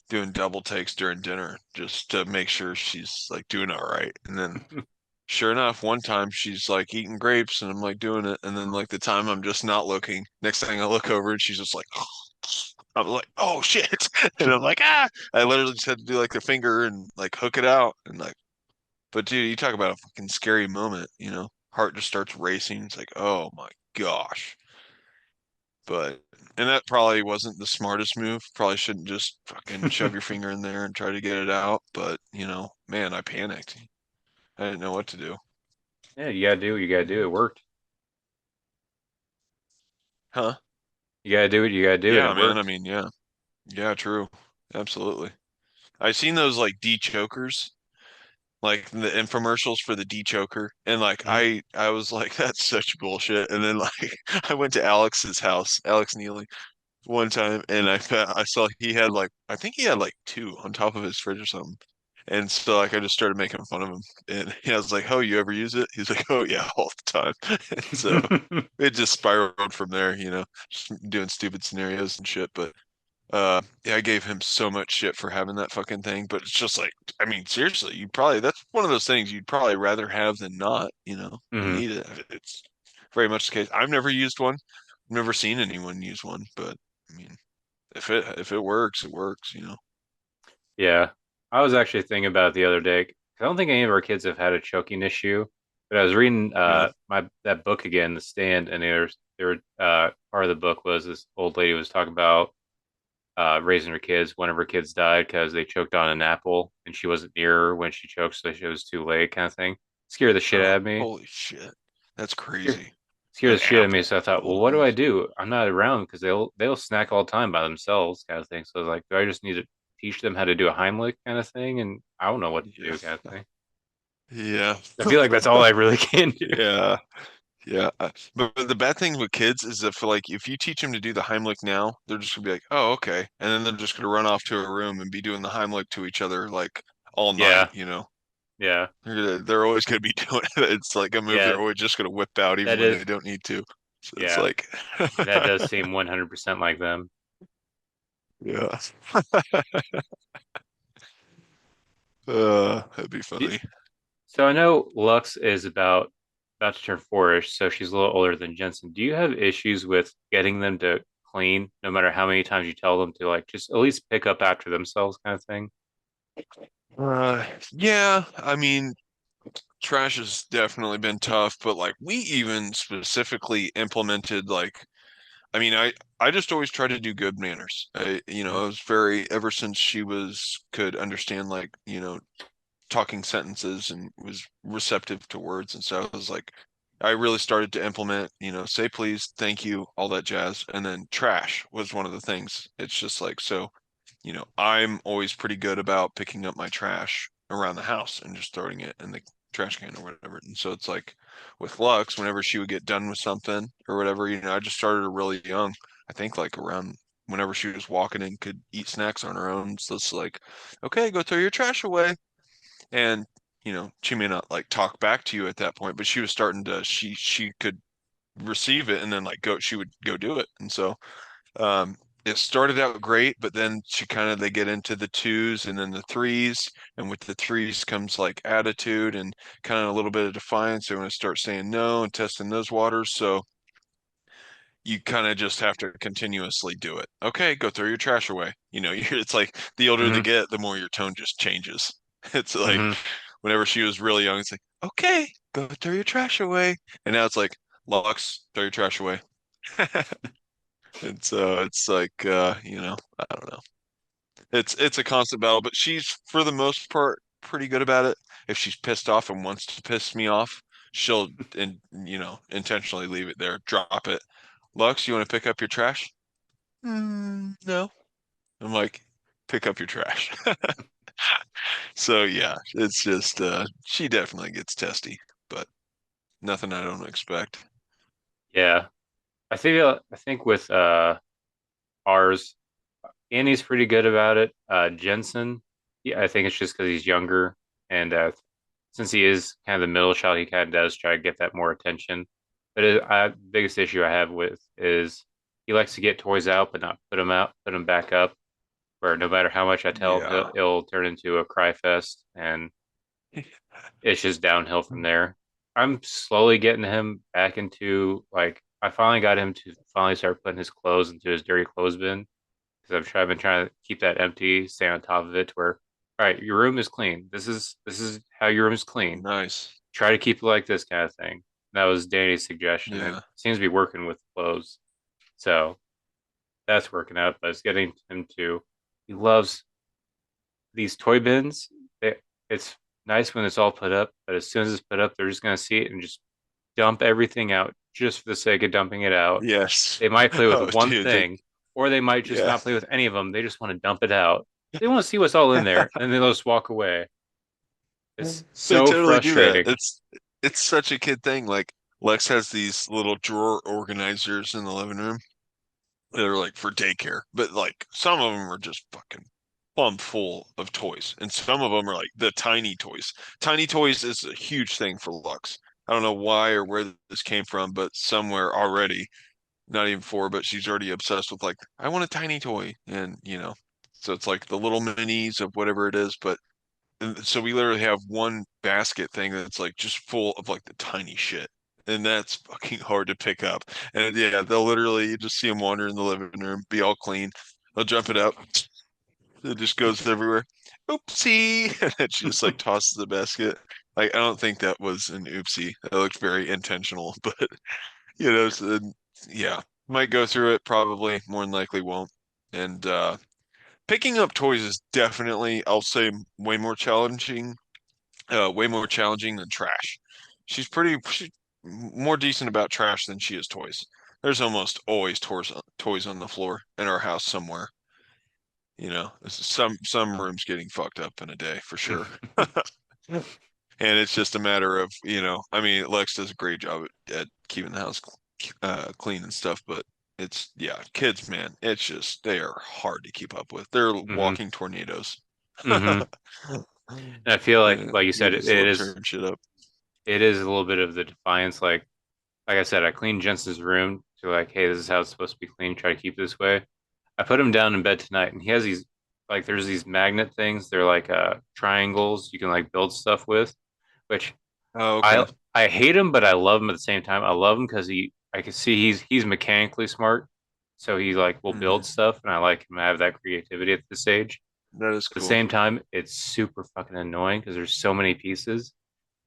doing double takes during dinner just to make sure she's like doing all right. And then sure enough, one time she's like eating grapes and I'm like doing it. And then like the time I'm just not looking, next thing I look over and she's just like, I'm like, oh shit. And I'm like, ah, I literally just had to do like the finger and like hook it out. And like, but dude, you talk about a fucking scary moment. Heart just starts racing. It's like, oh my gosh. But, and that probably wasn't the smartest move. Probably shouldn't just fucking shove your finger in there and try to get it out. But, man, I panicked. I didn't know what to do. Yeah, you gotta do what you gotta do. It worked. Huh? You gotta do what you gotta do, and Yeah, it man. I worked. mean, yeah. Yeah, true. Absolutely. I've seen those like de-chokers, like the infomercials for the de-choker, and like Mhm. I was like, that's such bullshit. And then like I went to Alex's house, Alex Neely, one time, and I saw he had like I think he had like two on top of his fridge or something. And so like I just started making fun of him, and I was like, "Oh, you ever use it?" He's like, "Oh yeah, all the time." And so it just spiraled from there, just doing stupid scenarios and shit. But yeah, I gave him so much shit for having that fucking thing, but it's just like, I mean, seriously, that's one of those things you'd probably rather have than not. You Hmm. need it. It's very much the case. I've never used one. I've never seen anyone use one, but I mean, if it works, it works. Yeah, I was actually thinking about it the other day. I don't think any of our kids have had a choking issue, but I was reading Yeah. my that book again, The Stand, and part of the book was this old lady was talking about raising her kids. One of her kids died because they choked on an apple and she wasn't near her when she choked, so it was too late, kind of thing. Scared the shit Oh, out of me. holy shit. That's Scared, crazy. scared the An shit out of me. apple, So I thought, of well, all what do I things. do? I'm not around because they'll snack all the time by themselves, kind of thing. So I was like, do I just need to teach them how to do a Heimlich kind of thing? And I don't know what to Yeah. do, kind of thing. Yeah. I feel like that's all I really can do. Yeah. Yeah. But the bad thing with kids is that for like if you teach them to do the Heimlich now, they're just gonna be like, oh, okay. And then they're just gonna run off to a room and be doing the Heimlich to each other like all night, Yeah, you know. yeah, They're always gonna be doing it. It's like a move yeah. they're always just gonna whip out even That when they is, don't need to. So it's yeah, like that does seem 100% like them. yeah. That'd be Do- funny. So I know Lux is about to turn four-ish, so she's a little older than Jensen. Do you have issues with getting them to clean, no matter how many times you tell them to like just at least pick up after themselves, kind of thing? Yeah, I mean, trash has definitely been tough, but like we even specifically implemented like I mean, I just always try to do good manners. I was very ever since she was could understand like, talking sentences and was receptive to words and stuff. I was like, I really started to implement, say please, thank you, all that jazz. And then trash was one of the things. It's just like, so, I'm always pretty good about picking up my trash around the house and just throwing it in the trash can or whatever. And so it's like with Lux, whenever she would get done with something or whatever, I just started her really young. I think like around whenever she was walking and could eat snacks on her own. So it's like, okay, go throw your trash away. And she may not like talk back to you at that point, but she was starting to she could receive it and then like go she would go do it. And so um it started out great, but then she kind of they get into the twos and then the threes, and with the threes comes like attitude and kind of a little bit of defiance. They want to start saying no and testing those waters. So you kind of just have to continuously do it. Okay, go throw your trash away. It's like the older they Mm-hmm. get, the more your tone just changes. It's like Mm-hmm. whenever she was really young, it's like, okay, go throw your trash away. And now it's like, Lux, throw your trash away. And so it's like, I don't know. It's a constant battle, but she's for the most part pretty good about it. If she's pissed off and wants to piss me off, she'll intentionally leave it there, drop it. Lux, you want to pick up your trash? No. I'm like, pick up your trash. So yeah, it's just she definitely gets testy, but nothing I don't expect. Yeah, I think with ours, Annie's pretty good about it. Jensen, yeah, I think it's just because he's younger, and since he is kind of the middle child, he kind of does try to get that more attention. But biggest issue I have with is he likes to get toys out, but not put them back up. Where no matter how much I tell him, Yeah. it'll turn into a cry fest, and it's just downhill from there. I'm slowly getting him back into like I finally got him to finally start putting his clothes into his dirty clothes bin because I've been trying to keep that empty, stay on top of it to where all right, your room is clean. This is how your room is clean. Nice. Try to keep it like this kind of thing. That was Danny's suggestion, and it Yeah. seems to be working with clothes. So that's working out. But it's getting him to he loves these toy bins. It's nice when it's all put up, but as soon as it's put up, they're just gonna see it and just dump everything out just for the sake of dumping it out. Yes. They might play with Oh, one dude, thing, or they might just yeah. not play with any of them. They just want to dump it out. They want to see what's all in there, and then they'll just walk away. It's They so totally do that. frustrating. It's such a kid thing. Like Lex has these little drawer organizers in the living room. They're like for daycare, but like some of them are just fucking plumb full of toys, and some of them are like the tiny toys. Tiny toys is a huge thing for Lux. I don't know why or where this came from, but somewhere already, not even four, but she's already obsessed with like, I want a tiny toy, and so it's like the little minis of whatever it is, but and so we literally have one basket thing that's like just full of like the tiny shit. And that's fucking hard to pick up. And yeah, they'll literally you just see them wander in the living room, be all clean. They'll jump it up. It just goes everywhere. Oopsie. And then she just like tosses the basket. Like I don't think that was an oopsie. That looked very intentional, but so, yeah, might go through it, probably, more than likely won't. And picking up toys is definitely, I'll say, way more challenging than trash. She's more decent about trash than she is toys. There's almost always toys on the floor in our house somewhere. Some rooms getting fucked up in a day for sure. And it's just a matter of, I mean, Lex does a great job at keeping the house clean and stuff, but yeah, kids, man, it's just, they are hard to keep up with. They're hmm walking tornadoes. hmm And I feel like you You said, just love tearing shit up. it is a little bit of the defiance. Like I said, I cleaned Jensen's room to like, hey, this is how it's supposed to be cleaned. Try to keep it this way. I put him down in bed tonight, and he has these like there's these magnet things. They're like triangles you can like build stuff with, which Oh, okay. I hate him, but I love him at the same time. I love him because I can see he's mechanically smart, so he like will build Hmm. stuff, and I like him to have that creativity at this age. That is At the cool. same time, it's super fucking annoying because there's so many pieces.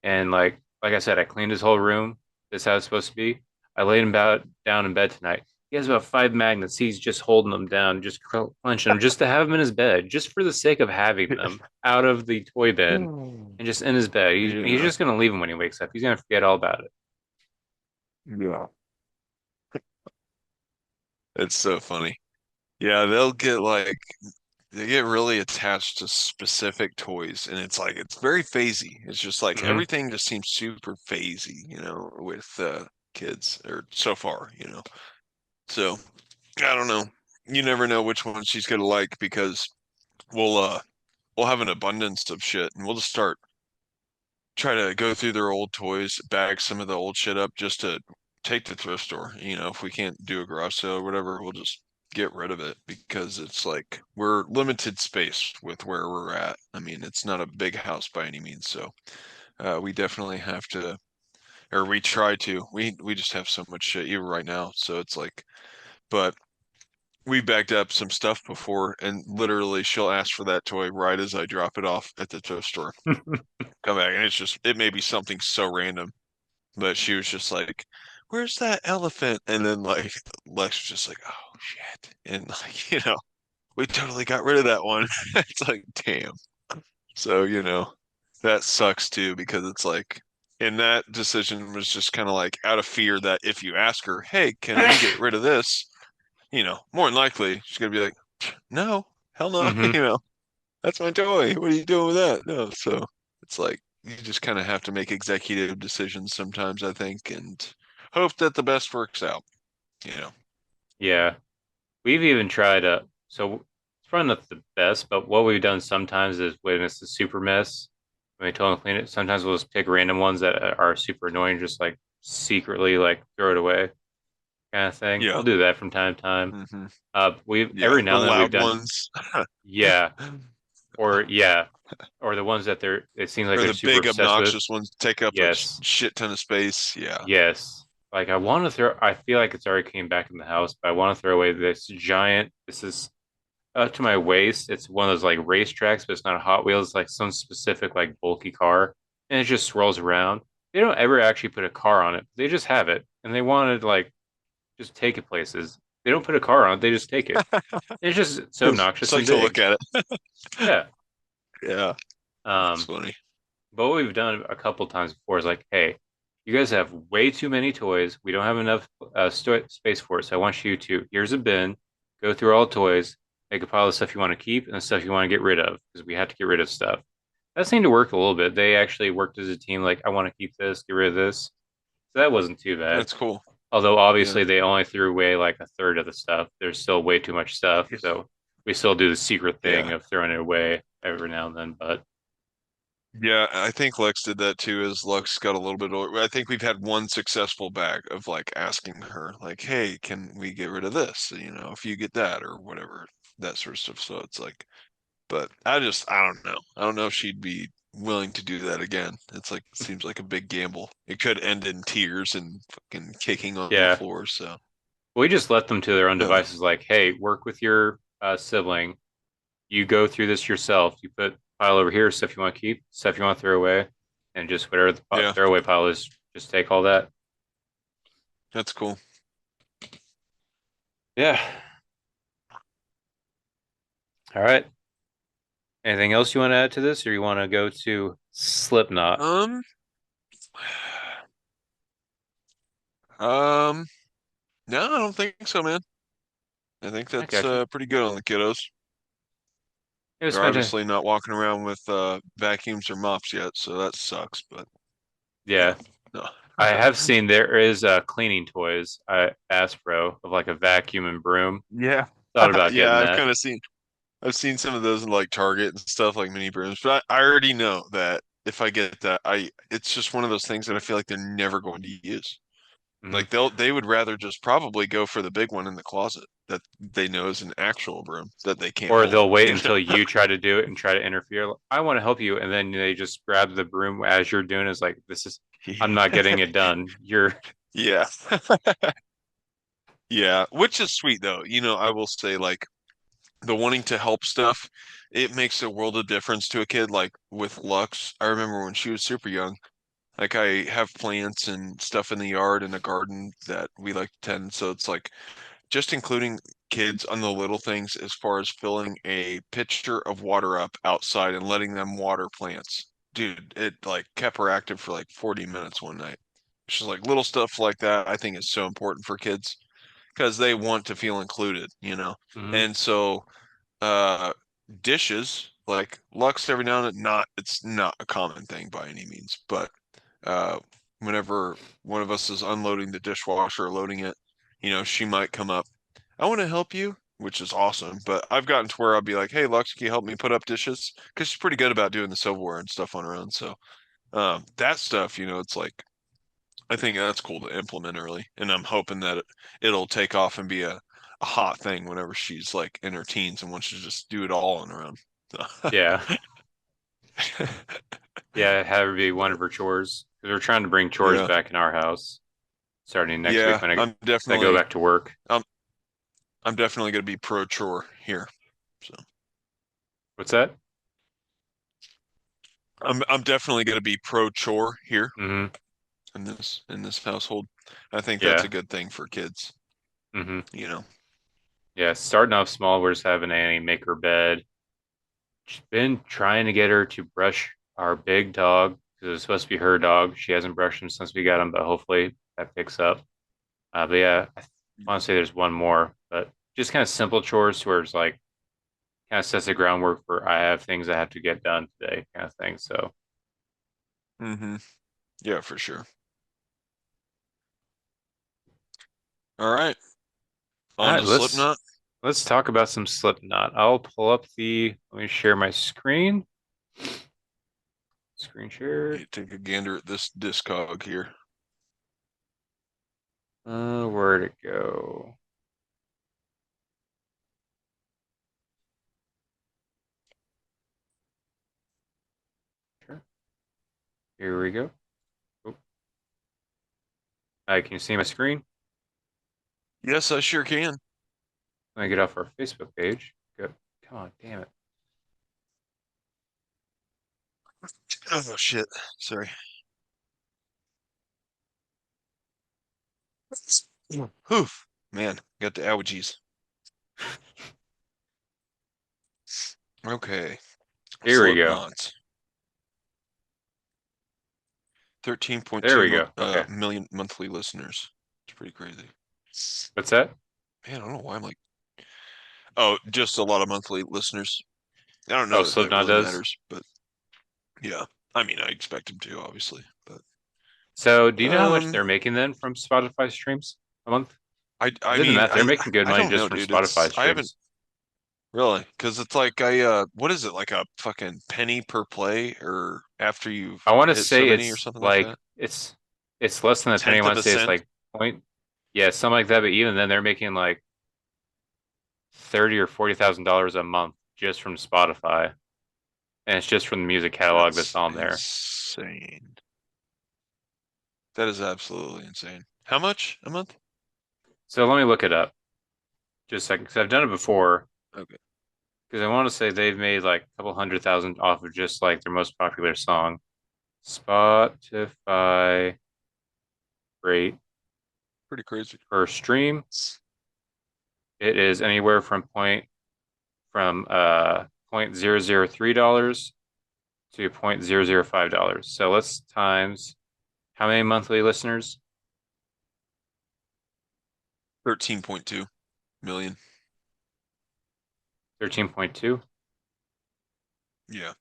And like I said, I cleaned his whole room. This is how it's supposed to be. I laid him down in bed tonight. He has about five magnets. He's just holding them down, just clenching them, just to have them in his bed, just for the sake of having them out of the toy bin Hmm. and just in his bed. He's Yeah. just gonna leave them when he wakes up. He's gonna forget all about it. Yeah. It's so funny. Yeah, they get really attached to specific toys, and it's like it's very phasey. It's just like Hmm everything just seems super phasey, with kids or so far. So I don't know. You never know which one she's gonna like because we'll uh we'll have an abundance of shit, and we'll just start try to go through their old toys, bag some of the old shit up just to take to thrift store. If we can't do a garage sale or whatever, we'll just get rid of it because it's like we're limited space with where we're at. I mean, it's not a big house by any means, so we definitely have to, or we try to. We just have so much shit even right now, so it's like, but we backed up some stuff before, and literally she'll ask for that toy right as I drop it off at the thrift store. Come back, and it may be something so random, but she was just like, "Where's that elephant?" And then like Lex was just like, "Oh shit!" And like we totally got rid of that one. It's like, damn. So that sucks too because it's like, and that decision was just kind of like out of fear that if you ask her, "Hey, can we get rid of this?" More than likely she's gonna be like, "No, hell no," hmm that's my toy. What are you doing with that? No, so it's like you just kind of have to make executive decisions sometimes, I think, and hope that the best works out, you know. Yeah, we've even tried so it's probably not the best, but what we've done sometimes is when it's a super mess, when we tell them to clean it, sometimes we'll just pick random ones that are super annoying, just like secretly like throw it away kind of thing. We'll Yeah. do that from time to time. Hmm. We've Yeah. every The now and then we've loud done, ones yeah, yeah, or the ones that it seems like or they're the super big obsessed with. obnoxious ones take up a Yes, shit ton of space. Yeah. yes. Like I want to throw, I feel like it's already came back in the house, but I want to throw away this is to my waist. It's one of those like racetracks, but it's not a Hot Wheels, it's like some specific like bulky car, and it just swirls around. They don't ever actually put a car on it. They just have it, and they wanted to like just take it places. They don't put a car on it. They just take it. It's just so Just obnoxious like and to look big. at it. Yeah. Yeah. That's Um, funny. but what we've done a couple times before is like, hey, you guys have way too many toys. We don't have enough space for it. So I want you to, here's a bin, go through all toys, make a pile of stuff you want to keep and the stuff you want to get rid of because we have to get rid of stuff. That seemed to work a little bit. They actually worked as a team, like, I want to keep this, get rid of this. So that wasn't too bad. That's cool. Although Yeah. obviously they only threw away like a third of the stuff. There's still way too much stuff. So we still do the secret thing Yeah. of throwing it away every now and then. But Yeah, I think Lex did that too as Lex got a little bit older. I think we've had one successful bag of like asking her, like, hey, can we get rid of this? If you get that or whatever, that sort of stuff. So it's like, but I don't know. I don't know if she'd be willing to do that again. It's like, it seems like a big gamble. It could end in tears and fucking kicking on the yeah, floor. So, we just let them to their own uh, devices. Like, hey, work with your sibling. You go through this yourself. You put pile over here, stuff you want to keep, stuff you want to throw away, and just whatever the yeah, throwaway pile is, just take all that. that's cool. Yeah. All right. Anything else you want to add to this, or you want to go to Slipknot? Um, um, no, I don't think so, man. I think I that's got you. pretty good on the kiddos. It was They're fantastic. obviously not walking around with vacuums or mops yet, so that sucks. But yeah, Yeah, no. I have seen there is cleaning toys. I Aspro of like a vacuum and broom. Yeah. Thought about Yeah, getting that. I've seen some of those in like Target and stuff like mini brooms, but I already know that if I get that, I it's just one of those things that I feel like they're never going to use. Hmm. Like they would rather just probably go for the big one in the closet that they know is an actual broom that they can't Or hold, they'll wait you until know? you try to do it and try to interfere. I want to help you, and then they just grab the broom as you're doing. It's like this is. I'm not getting it done. You're. Yeah. Yeah, which is sweet though. You know, I will say like the wanting to help stuff, it makes a world of difference to a kid. Like with Lux, I remember when she was super young, like I have plants and stuff in the yard and a garden that we like to tend. So it's like just including kids on the little things as far as filling a pitcher of water up outside and letting them water plants. Dude, it like kept her active for like 40 minutes one night. She's like little stuff like that I think is so important for kids because they want to feel included, you know. Mhm. And so uh dishes like Lux every now and then, not it's not a common thing by any means, but uh whenever one of us is unloading the dishwasher or loading it, you know, she might come up, I want to help you, which is awesome. But I've gotten to where I'll be like, hey Lux, can you help me put up dishes? Because she's pretty good about doing the silverware and stuff on her own. So that stuff, you know, it's like I think that's cool to implement early, and I'm hoping that it'll take off and be a hot thing whenever she's like in her teens and wants to just do it all on her own. So, Yeah, yeah. Have it be one of her chores because we're trying to bring chores yeah, back in our house starting next week yeah, when I go back to work. I'm I'm definitely gonna be pro chore here. So What's that? I'm definitely gonna be pro chore here Hmm. in this household. I think that's Yeah. a good thing for kids, Hmm. you know. Yeah. Starting off small, we're just having Annie make her bed. She's been trying to get her to brush our big dog because it's supposed to be her dog. She hasn't brushed him since we got him, but hopefully that picks up. But yeah, I want to say there's one more, but just kind of simple chores where it's like kind of sets the groundwork for I have things I have to get done today, kind of thing. So, Mm-hmm. Yeah, for sure. All right, all on right, to Slipknot. let's talk about some Slipknot. I'll pull up let me share my screen share. You take a gander at this discog here. Where'd it go? Sure. Here we go. Oh, can you see my screen? Yes, I sure can. Let me get off our Facebook page. Good. Come on, damn it. Oh shit. Sorry. Whew. Man, got the allergies. Okay. Here we go. Slipknot. There 13.2 we go. Okay. million monthly listeners. It's pretty crazy. What's that? Man, I don't know why I'm like, oh, just a lot of monthly listeners. I don't Oh, know that that Slipknot really does. matters, but yeah. I mean, I expect them to, obviously, but So, do you know how much um, they're making then from Spotify streams a month? I I did the mean, math. They're making good I money don't just know, from dude. Spotify It's I haven't streams. really, because it's like what is it, like a fucking penny per play, or after you've I want to hit so say many or it's something like like that? it's less than a penny. I Tenth want of to a say it's cent. like point, yeah, something like that. But even then, they're making like 30 or $40,000 a month just from Spotify, and it's just from the music catalog that's That's on there. insane. That is absolutely insane. How much a month? So let me look it up just a second because I've done it before. Okay. Because I want to say they've made like a couple 100,000 off of just like their most popular song. Spotify rate Pretty crazy. per stream. It is anywhere from from $0.003 to $0.005. So let's times how many monthly listeners? 13.2 million. 13.2. Yeah.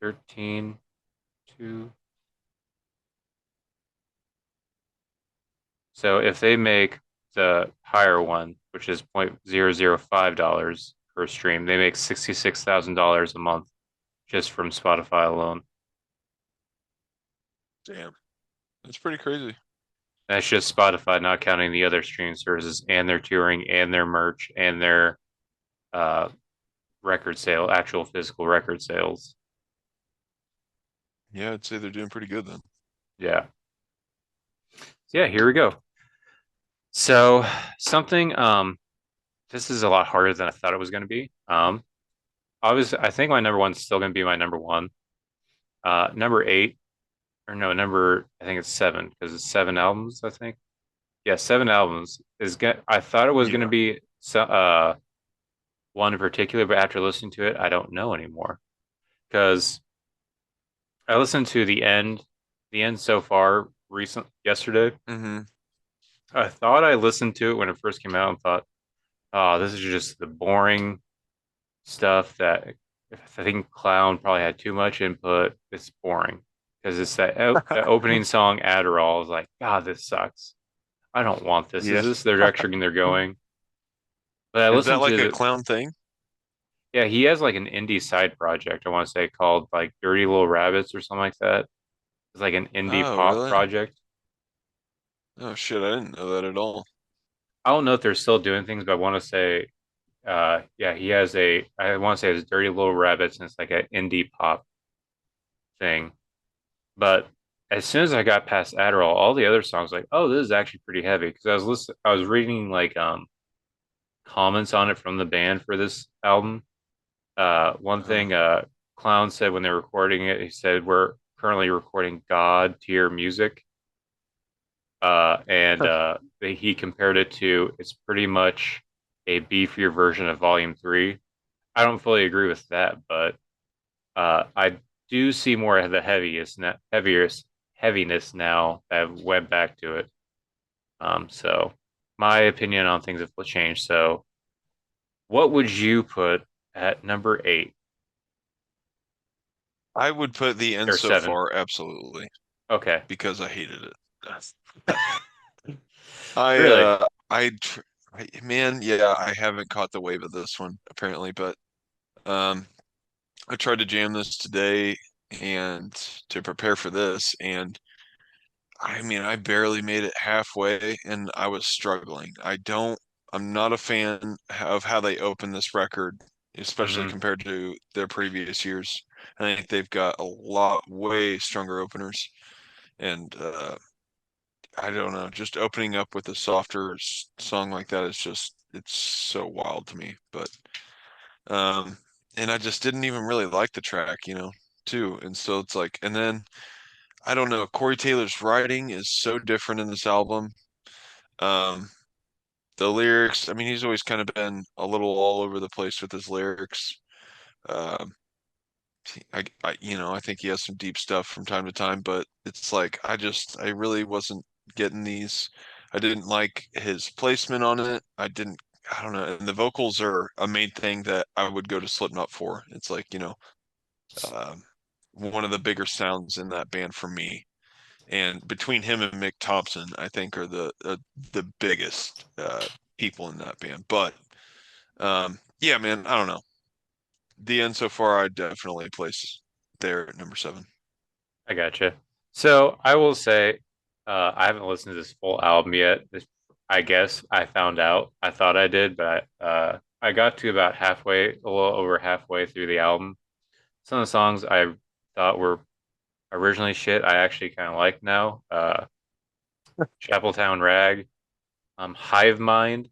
13.2. So if they make the higher one, which is $0.005 per stream, they make $66,000 a month just from Spotify alone. Damn. That's pretty crazy. That's just Spotify, not counting the other streaming services and their touring and their merch and their uh, record sale, actual physical record sales. Yeah, I'd say they're doing pretty good then. Yeah. So yeah, here we go. So something this is a lot harder than I thought it was going to be. Obviously I think my number one's still going to be my number one. Number eight, or no, number I think it's seven because it's seven albums, I think. Yeah, seven albums is I thought it was going to Yeah. be one in particular, but after listening to it, I don't know anymore because I listened to the end so far recent yesterday. Mm-hmm. I thought I listened to it when it first came out and thought, oh, this is just the boring stuff that I think Clown probably had too much input. It's boring because it's that opening song Adderall. I was like, God, this sucks. I don't want this. Is Yeah. this the direction they're going? But I Is that listened like to a the, clown thing? yeah, he has like an indie side project, I want to say called like Dirty Little Rabbits or something like that. It's like an indie Oh, pop really? project. Oh shit, I didn't know that at all. I don't know if they're still doing things, but I want to say, yeah, he has I want to say it's Dirty Little Rabbits, and it's like an indie pop thing. But as soon as I got past Adderall, all the other songs, like, oh, this is actually pretty heavy. Because I was reading like comments on it from the band for this album. One Uh-huh. thing Clown said when they were recording it, he said, we're currently recording God tier music. And he compared it to it's pretty much a beefier version of Volume 3. I don't fully agree with that, but I do see more of the heaviness now that I've went back to it. So my opinion on things have changed. So what would you put at number eight I would put the end or so seven? far, absolutely, Okay, because I hated it. I really? uh man, yeah, I haven't caught the wave of this one apparently, but um I tried to jam this today and to prepare for this, and I mean, I barely made it halfway and I was struggling. I'm not a fan of how they open this record, especially Hmm. compared to their previous years. I think they've got a lot way stronger openers. And I don't know, just opening up with a softer song like that is just, it's so wild to me. But, um, and I just didn't even really like the track, too. And so it's like, and then I don't know. Corey Taylor's writing is so different in this album. Um, the lyrics, I mean, he's always kind of been a little all over the place with his lyrics. Um, I think he has some deep stuff from time to time, but it's like I really wasn't getting these. I didn't like his placement on it. I don't know. And the vocals are a main thing that I would go to Slipknot for. It's like, um, one of the bigger sounds in that band for me. And between him and Mick Thompson, I think are the biggest people in that band. But yeah, man, I don't know. The end so far, I definitely place there at number seven. I gotcha. So I will say, I haven't listened to this full album yet. I guess I found out. I thought I did, but I got to about halfway, a little over halfway through the album. Some of the songs I thought were originally shit, I actually kind of like now. Chapeltown Rag, Hive Mind,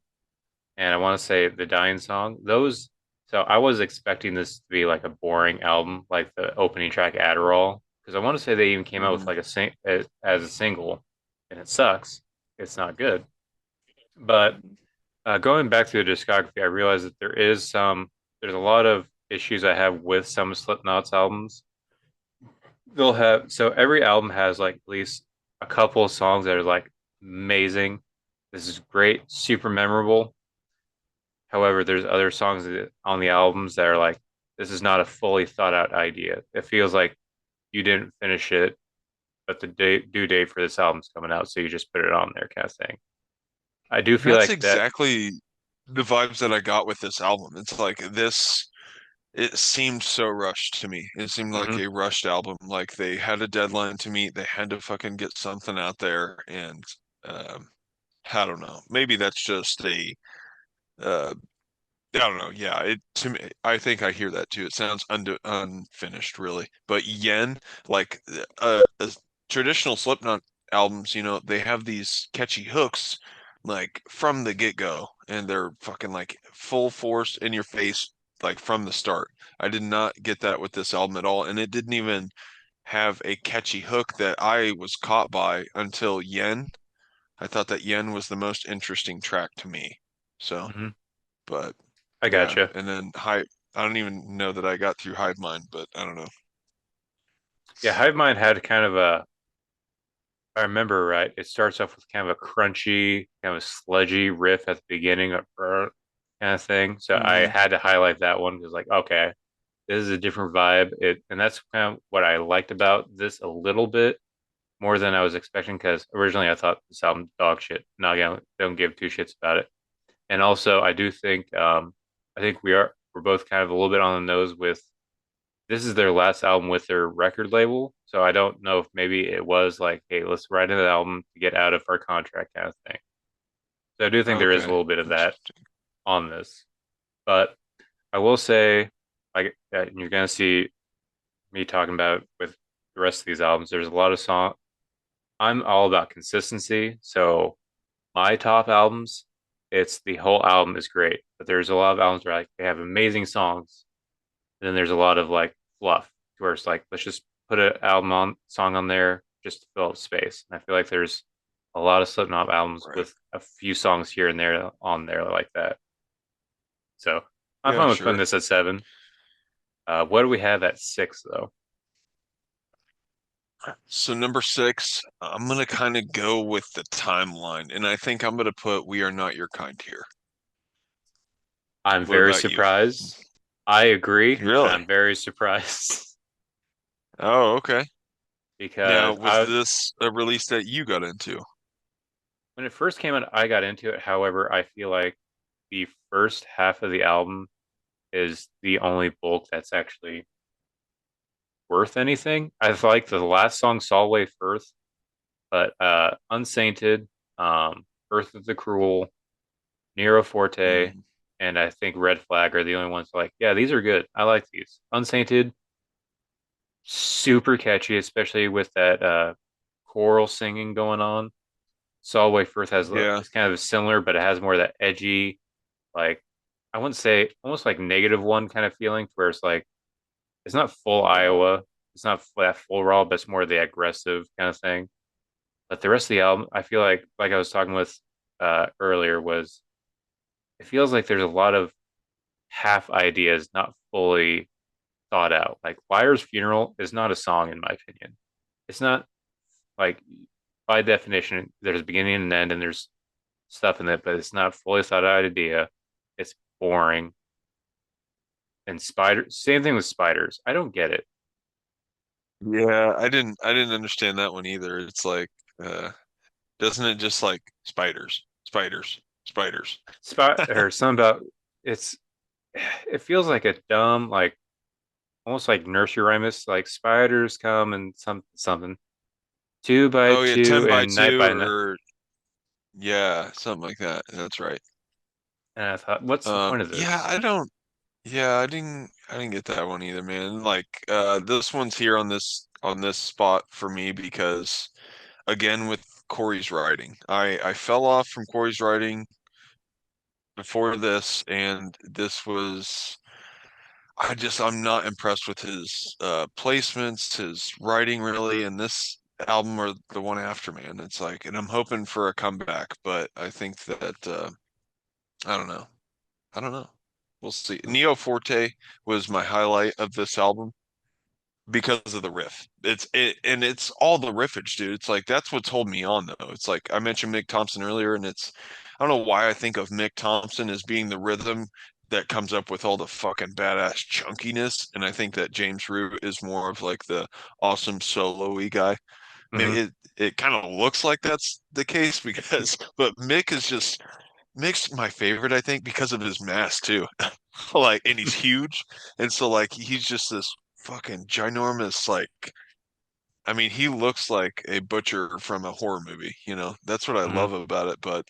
and I want to say the Dying Song. Those. So I was expecting this to be like a boring album, like the opening track Adderall, because I want to say they even came out with Mm. like as a single, and it sucks. It's not good. But Going back to the discography, I realized that there's a lot of issues I have with some of Slipknot's albums. They'll have, so every album has like at least a couple of songs that are like amazing. This is great, super memorable. However, there's other songs on the albums that are like, this is not a fully thought out idea. It feels like you didn't finish it, but the due date for this album's coming out, so you just put it on there, kind of thing. I do feel That's like that. exactly the vibes that I got with this album. It's like this, it seemed so rushed to me. It seemed like Mhm. a rushed album. Like they had a deadline to meet. They had to fucking get something out there. And um, I don't know. Maybe that's just a uh, I don't know. Yeah, it to me, I think I hear that too. It sounds unfinished, really. But Yen, like traditional Slipknot albums, they have these catchy hooks, like from the get-go, and they're fucking like full force in your face, like from the start. I did not get that with this album at all, and it didn't even have a catchy hook that I was caught by until Yen. I thought that Yen was the most interesting track to me. So. Mhm. But I yeah, gotcha. and then Hive. I don't even know that I got through Hive Mind, but I don't know. Yeah, Hive Mind had kind of a, if I remember right, it starts off with kind of a crunchy, kind of a sludgy riff at the beginning of kind of thing. So I Hmm. had to highlight that one because like, okay, this is a different vibe. And that's kind of what I liked about this a little bit more than I was expecting because originally I thought this album dog shit. Not gonna don't give two shits about it. And also I do think I think we're both kind of a little bit on the nose with this is their last album with their record label. So I don't know if maybe it was like, hey, let's write an album to get out of our contract kind of thing. So I do think there is a Okay. little bit of that Interesting. on this. But I will say, like, you're gonna see me talking about with the rest of these albums. There's a lot of song. I'm all about consistency. So my top albums, it's the whole album is great, but there's a lot of albums where like they have amazing songs, and then there's a lot of like fluff where it's like let's just put an album on song on there just to fill up space. And I feel like there's a lot of Slipknot albums Right. with a few songs here and there on there like that. So I'm Yeah, fine with putting sure. this at seven. What do we have at six though? So number six, I'm gonna kind of go with the timeline, and I think I'm gonna put "We Are Not Your Kind" here. I'm What very about you? surprised. I agree, and Really? I'm very surprised Oh, okay. Now, because was this a release that you got into? when it first came out, I got into it. However, I feel like the first half of the album is the only bulk that's actually worth anything. I feel like the last song, Solway Firth, but Unsainted, Earth of the Cruel, Nero Forte, Mm, and I think Red Flag are the only ones like, yeah, these are good. I like these. Unsainted, super catchy, especially with that choral singing going on. Solway Firth has yeah, it's kind of similar, but it has more of that edgy, like I wouldn't say almost like negative one kind of feeling, where it's like it's not full Iowa, it's not that full raw, but it's more of the aggressive kind of thing. But the rest of the album, I feel like I was talking with earlier, was it feels like there's a lot of half ideas, not fully thought out. Like Liar's Funeral is not a song, in my opinion. It's not like by definition, there's a beginning and an end, and there's stuff in it, but it's not fully thought out idea. It's boring. And same thing with spiders. I don't get it. yeah. I didn't understand that one either. It's like, uh, doesn't it just like spiders, spiders, spiders? Spot or something about it's. It feels like a dumb, like almost like nursery rhymes, like spiders come and something two by Oh yeah, two 10 by and night 2 by night. or yeah, something like that. That's right. And I thought, what's the point of Yeah, this? I don't yeah, I didn't get that one either, man. Like this one's here on this spot for me because again with Corey's writing. I fell off from Corey's writing before this and this was I'm not impressed with his placements, his writing really, and this album or the one after, man. It's like, and I'm hoping for a comeback, but I think that I don't know. I don't know. We'll see. Neo Forte was my highlight of this album because of the riff. And it's all the riffage, dude. It's like that's what's holding me on though. It's like I mentioned Mick Thompson earlier, and I don't know why I think of Mick Thompson as being the rhythm that comes up with all the fucking badass chunkiness, and I think that James Root is more of like the awesome solo-y guy. Hmm. It kind of looks like that's the case because, but Mick's my favorite, I think, because of his mask too. Like, and he's huge, and so like he's just this fucking ginormous, like, I mean, he looks like a butcher from a horror movie, you know. That's what I Hmm. love about it. But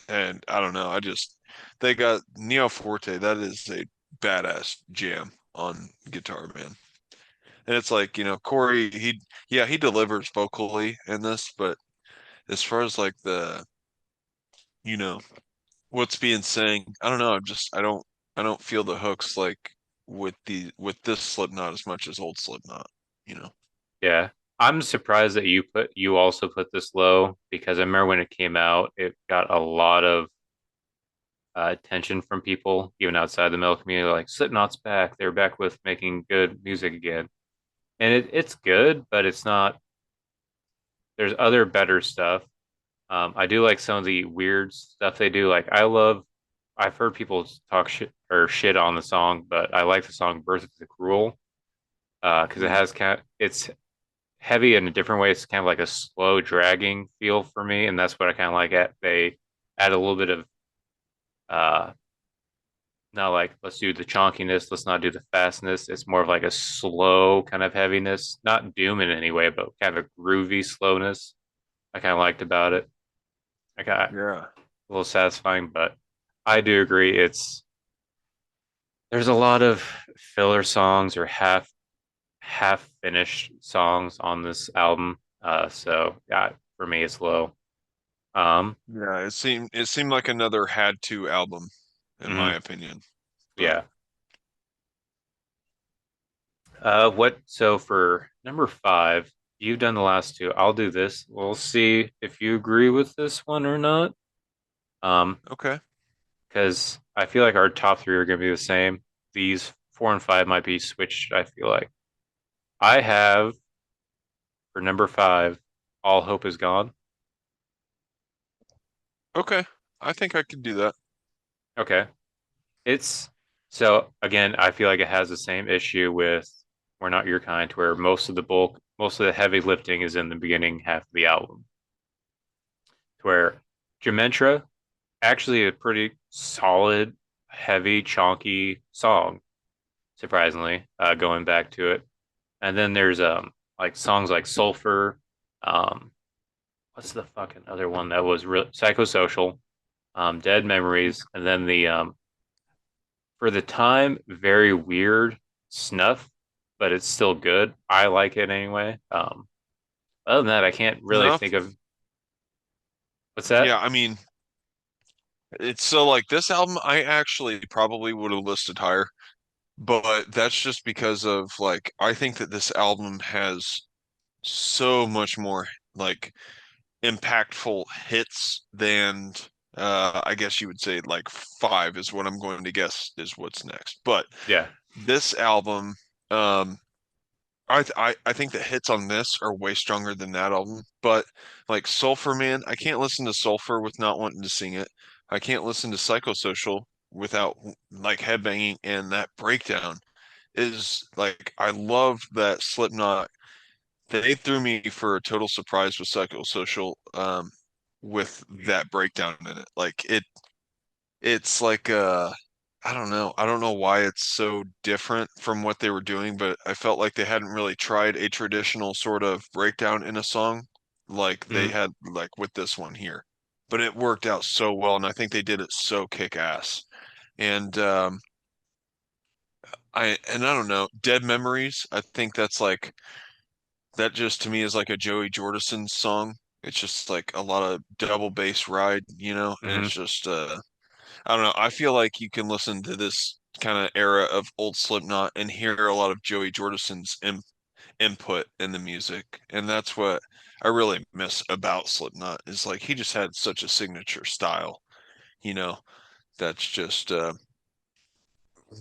and I don't know, I just they got Neo Forte. That is a badass jam on guitar, man. And it's like, you know, Corey, yeah, he delivers vocally in this, but as far as like the, you know, what's being sang, I don't know. I don't feel the hooks like with this Slipknot as much as old Slipknot, you know. Yeah. I'm surprised that you also put this low because I remember when it came out, it got a lot of attention from people, even outside the metal community, like Slipknot's back. They're back with making good music again. And it's good, but it's not, there's other better stuff. I do like some of the weird stuff they do. I've heard people talk shit on the song, but I like the song Birth of the Cruel because Mm. it's heavy in a different way. It's kind of like a slow dragging feel for me, and that's what I kind of like. They add a little bit of uh, not like let's do the chonkiness, let's not do the fastness. It's more of like a slow kind of heaviness, not doom in any way, but kind of a groovy slowness. I kind of liked about it. I got a Yeah. little satisfying, but I do agree. There's a lot of filler songs or half finished songs on this album. So yeah, for me it's low. Um, Yeah, it seemed like another had to album, in my mhm, opinion. But yeah. What? So for number five, you've done the last two. I'll do this. We'll see if you agree with this one or not. Um, okay. because I feel like our top three are going to be the same. These four and five might be switched. I feel like I have for number five, All Hope Is Gone. Okay. I think I could do that. Okay. It's so again, I feel like it has the same issue with We're Not Your Kind, where most of the heavy lifting is in the beginning half of the album. To where Dementia actually a pretty solid, heavy, chonky song, surprisingly, going back to it. And then there's like songs like Sulfur, um, what's the fucking other one that was real psychosocial, Dead Memories, and then the for the time, very weird Snuff, but it's still good. I like it anyway. Other than that, I can't really Enough. think of what's that. Yeah, I mean, it's so like this album I actually probably would have listed higher, but that's just because of like I think that this album has so much more like impactful hits than I guess you would say like five is what I'm going to guess is what's next. But Yeah. this album, I think the hits on this are way stronger than that album. But like Sulfur Man, I can't listen to Sulfur with not wanting to sing it. I can't listen to Psychosocial without like headbanging, and that breakdown is like I love that Slipknot. They threw me for a total surprise with Psychosocial, with that breakdown in it. Like it's like I don't know. I don't know why it's so different from what they were doing, but I felt like they hadn't really tried a traditional sort of breakdown in a song like they Mhm. had like with this one here. But it worked out so well, and I think they did it so kick ass. And I don't know, Dead Memories, I think that's like that just to me is like a Joey Jordison song. It's just like a lot of double bass ride, you know, and it's Mhm. just I don't know. I feel like you can listen to this kind of era of old Slipknot and hear a lot of Joey Jordison's input in the music, and that's what I really miss about Slipknot is like he just had such a signature style, you know, that's just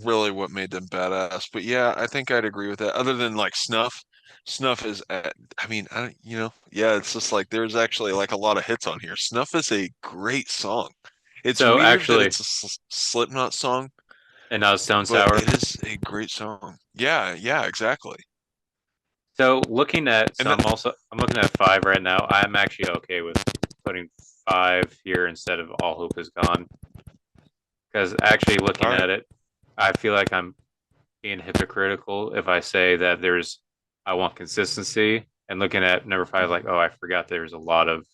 really what made them badass. But yeah, I think I'd agree with that. Other than like Snuff, Snuff is I mean, yeah, it's just like there's actually like a lot of hits on here. Snuff is a great song. It's So weird that actually, it's a Slipknot song, and now Stone but Sour. it is a great song. Yeah, yeah, exactly. So looking at, And so I'm looking at five right now. I'm actually okay with putting five here instead of All Hope Is Gone, because actually all looking right. at it, I feel like I'm being hypocritical if I say that I want consistency, and looking at number five, like, Mhm. oh, I forgot there's a lot of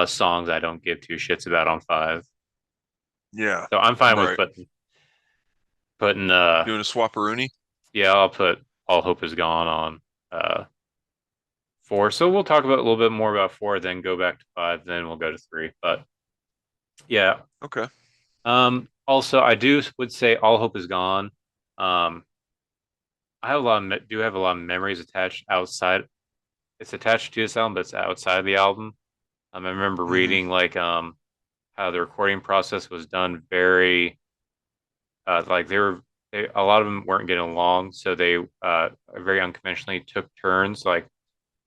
songs I don't give two shits about on five. Yeah, So I'm fine with right. putting Doing a swapperoonie. yeah, I'll put All Hope Is Gone on four. So we'll talk about a little bit more about four, then go back to five, then we'll go to three. But yeah. Okay. Also I would say All Hope Is Gone. Um I have a lot of do have a lot of memories attached outside. It's attached to this album, but it's outside the album. I remember Hmm. reading like how the recording process was done very like a lot of them weren't getting along, so they very unconventionally took turns. Like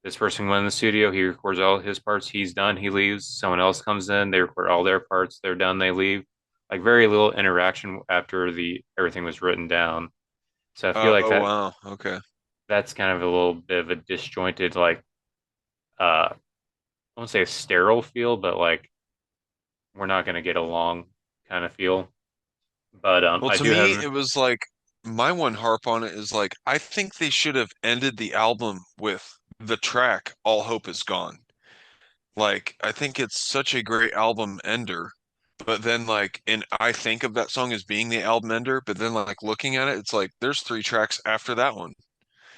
this person went in the studio, he records all his parts, he's done, he leaves. Someone else comes in, they record all their parts, they're done, they leave. Like very little interaction after the everything was written down. So I feel like Oh wow. Okay. that's kind of a little bit of a disjointed, like I won't say a sterile feel, but like we're not going to get along kind of feel. But Well, I to do me, have it was like my one harp on it is like I think they should have ended the album with the track All Hope Is Gone. Like, I think it's such a great album ender, but then like, and I think of that song as being the album ender, but then like looking at it, it's like there's three tracks after that one.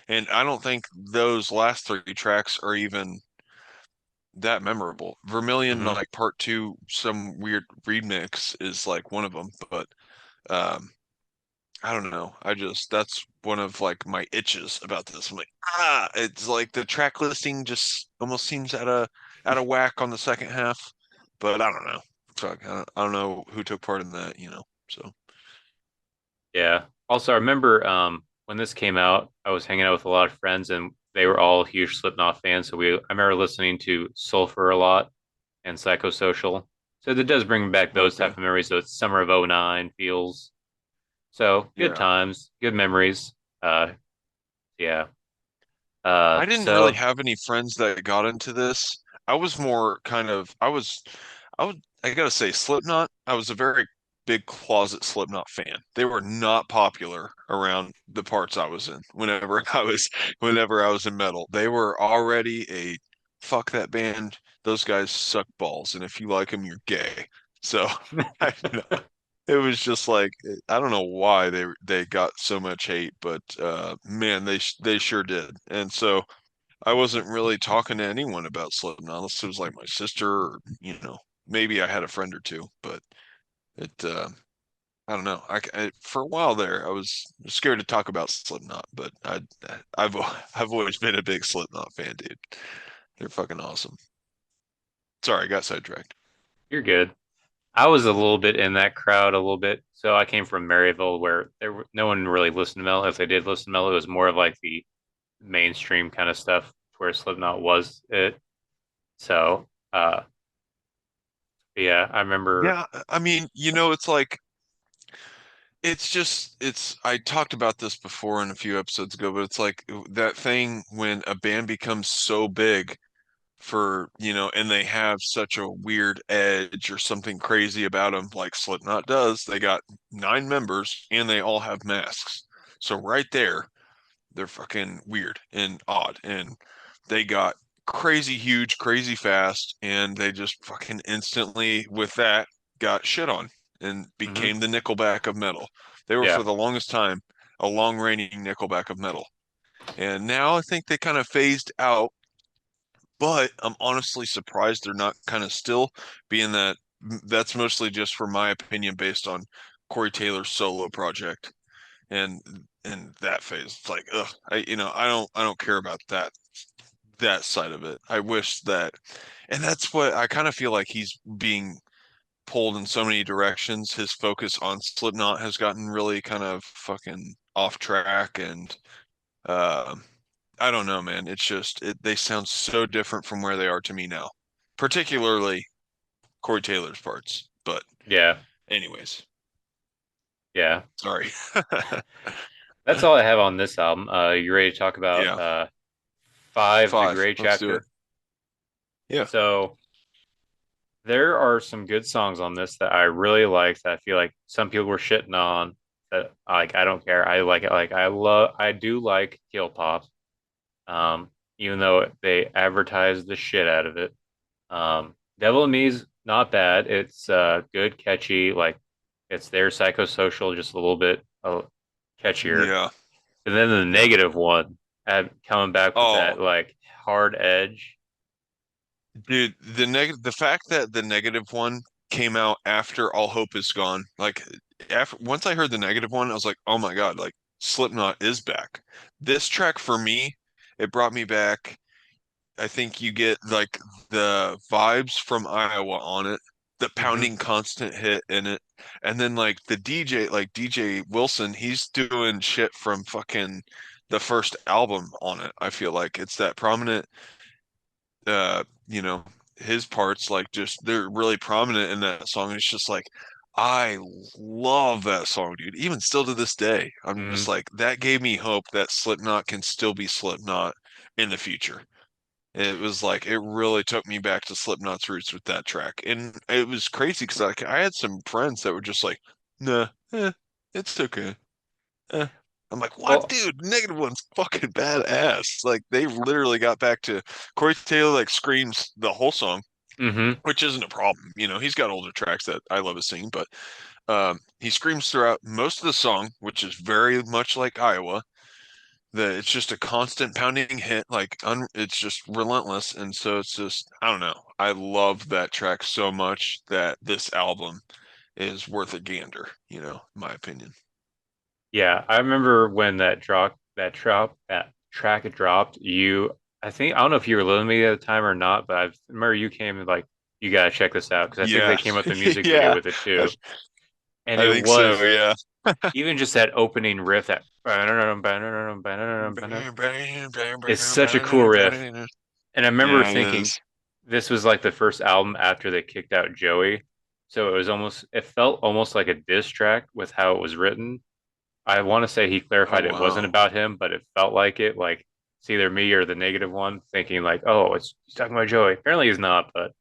And I don't think those last three tracks are even that memorable. Vermilion, mhm. like part two, some weird remix is like one of them, but um I don't know. That's one of like my itches about this. I'm like, it's like the track listing just almost seems out of whack on the second half, but I don't know. Fuck, I don't know who took part in that. So Yeah. Also, I remember when this came out, I was hanging out with a lot of friends, and they were all huge Slipknot fans. So I remember listening to Sulfur a lot and Psychosocial. So it does bring back those type okay. of memories. So it's summer of '09 feels. So good Yeah. times, good memories. Yeah. I didn't really So have any friends that got into this. I was more kind of I gotta say Slipknot, I was a very big closet Slipknot fan. They were not popular around the parts I was in whenever I was in metal. They were already a fuck that band. Those guys suck balls, and if you like them, you're gay. So I it was just like I don't know why they got so much hate, but man, they sure did. And so I wasn't really talking to anyone about Slipknot unless it was like my sister or maybe I had a friend or two, but it I don't know. For a while there I was scared to talk about Slipknot, but I've I've always been a big Slipknot fan, dude. They're fucking awesome. Sorry, I got sidetracked. you're good. I was a little bit in that crowd a little bit. So I came from Maryville where no one really listened to metal. If they did listen to metal, it was more of like the mainstream kind of stuff where Slipknot was it. So yeah, I remember. Yeah, I mean, it's like it's just I talked about this before in a few episodes ago, but it's like that thing when a band becomes so big and they have such a weird edge or something crazy about them, like Slipknot does. They got 9 members and they all have masks. So right there, they're fucking weird and odd. And they got crazy huge, crazy fast, and they just fucking instantly, with that, got shit on and Mhm. became the Nickelback of metal. They were for Yeah, the longest time a long reigning Nickelback of metal. And now I think they kind of phased out, but I'm honestly surprised they're not kind of still being that. That's mostly just for my opinion based on Corey Taylor's solo project and that phase. It's like, ugh, I don't care about that side of it. I wish that, and that's what I kind of feel like he's being pulled in so many directions. His focus on Slipknot has gotten really kind of fucking off track, and uh, I don't know, man. It's just they sound so different from where they are to me now, particularly Corey Taylor's parts. But Yeah, anyways, yeah. sorry. That's all I have on this album. You ready to talk about Yeah, Five, the five. Gray Let's do it. chapter? Yeah. So there are some good songs on this that I really liked that I feel like some people were shitting on that like I don't care. I like it. Like I do like Kill Pop. Even though they advertise the shit out of it. Devil in Me's not bad. It's good, catchy, like it's their psychosocial, just a little bit catchier. Yeah. And then the Yeah. negative one, coming back with Oh, that like hard edge. dude, the fact that the negative one came out after All Hope Is Gone, like after once I heard the negative one, I was like, oh my God, like Slipknot is back. This track for me, it brought me back. I think you get like the vibes from Iowa on it, the Hmm. pounding constant hit in it, and then like the DJ, like DJ Wilson, he's doing shit from fucking the first album on it. I feel like it's that prominent you know, his parts like just they're really prominent in that song. And it's just like I love that song, dude. Even still to this day, I'm just Hmm. like that gave me hope that Slipknot can still be Slipknot in the future. It was like it really took me back to Slipknot's roots with that track, and it was crazy because I had some friends that were just like, "Nah, it's okay." Eh. I'm like, what, Well, dude? Negative one's fucking badass. Like they literally got back to Corey Taylor like screams the whole song, hmm. which isn't a problem. You know, he's got older tracks that I love to sing, but he screams throughout most of the song, which is very much like Iowa. That it's just a constant pounding hit, like it's just relentless, and so it's just I don't know. I love that track so much that this album is worth a gander. You know, in my opinion. Yeah, I remember when that track dropped. I think I don't know if you were living with me at the time or not, but I remember you came and like, you gotta check this out because I think they Yeah, came with a music video yeah. with it I, too. And I it think so. was Yeah. even just that opening riff, that is such a cool riff. And I remember Yeah, it thinking is. this was like the first album after they kicked out Joey. So it felt almost like a diss track with how it was written. I want to say he Oh clarified it wasn't wow. about him, but it felt like it. Like it's either me or the negative one thinking like, oh, he's talking about Joey. Apparently he's not, but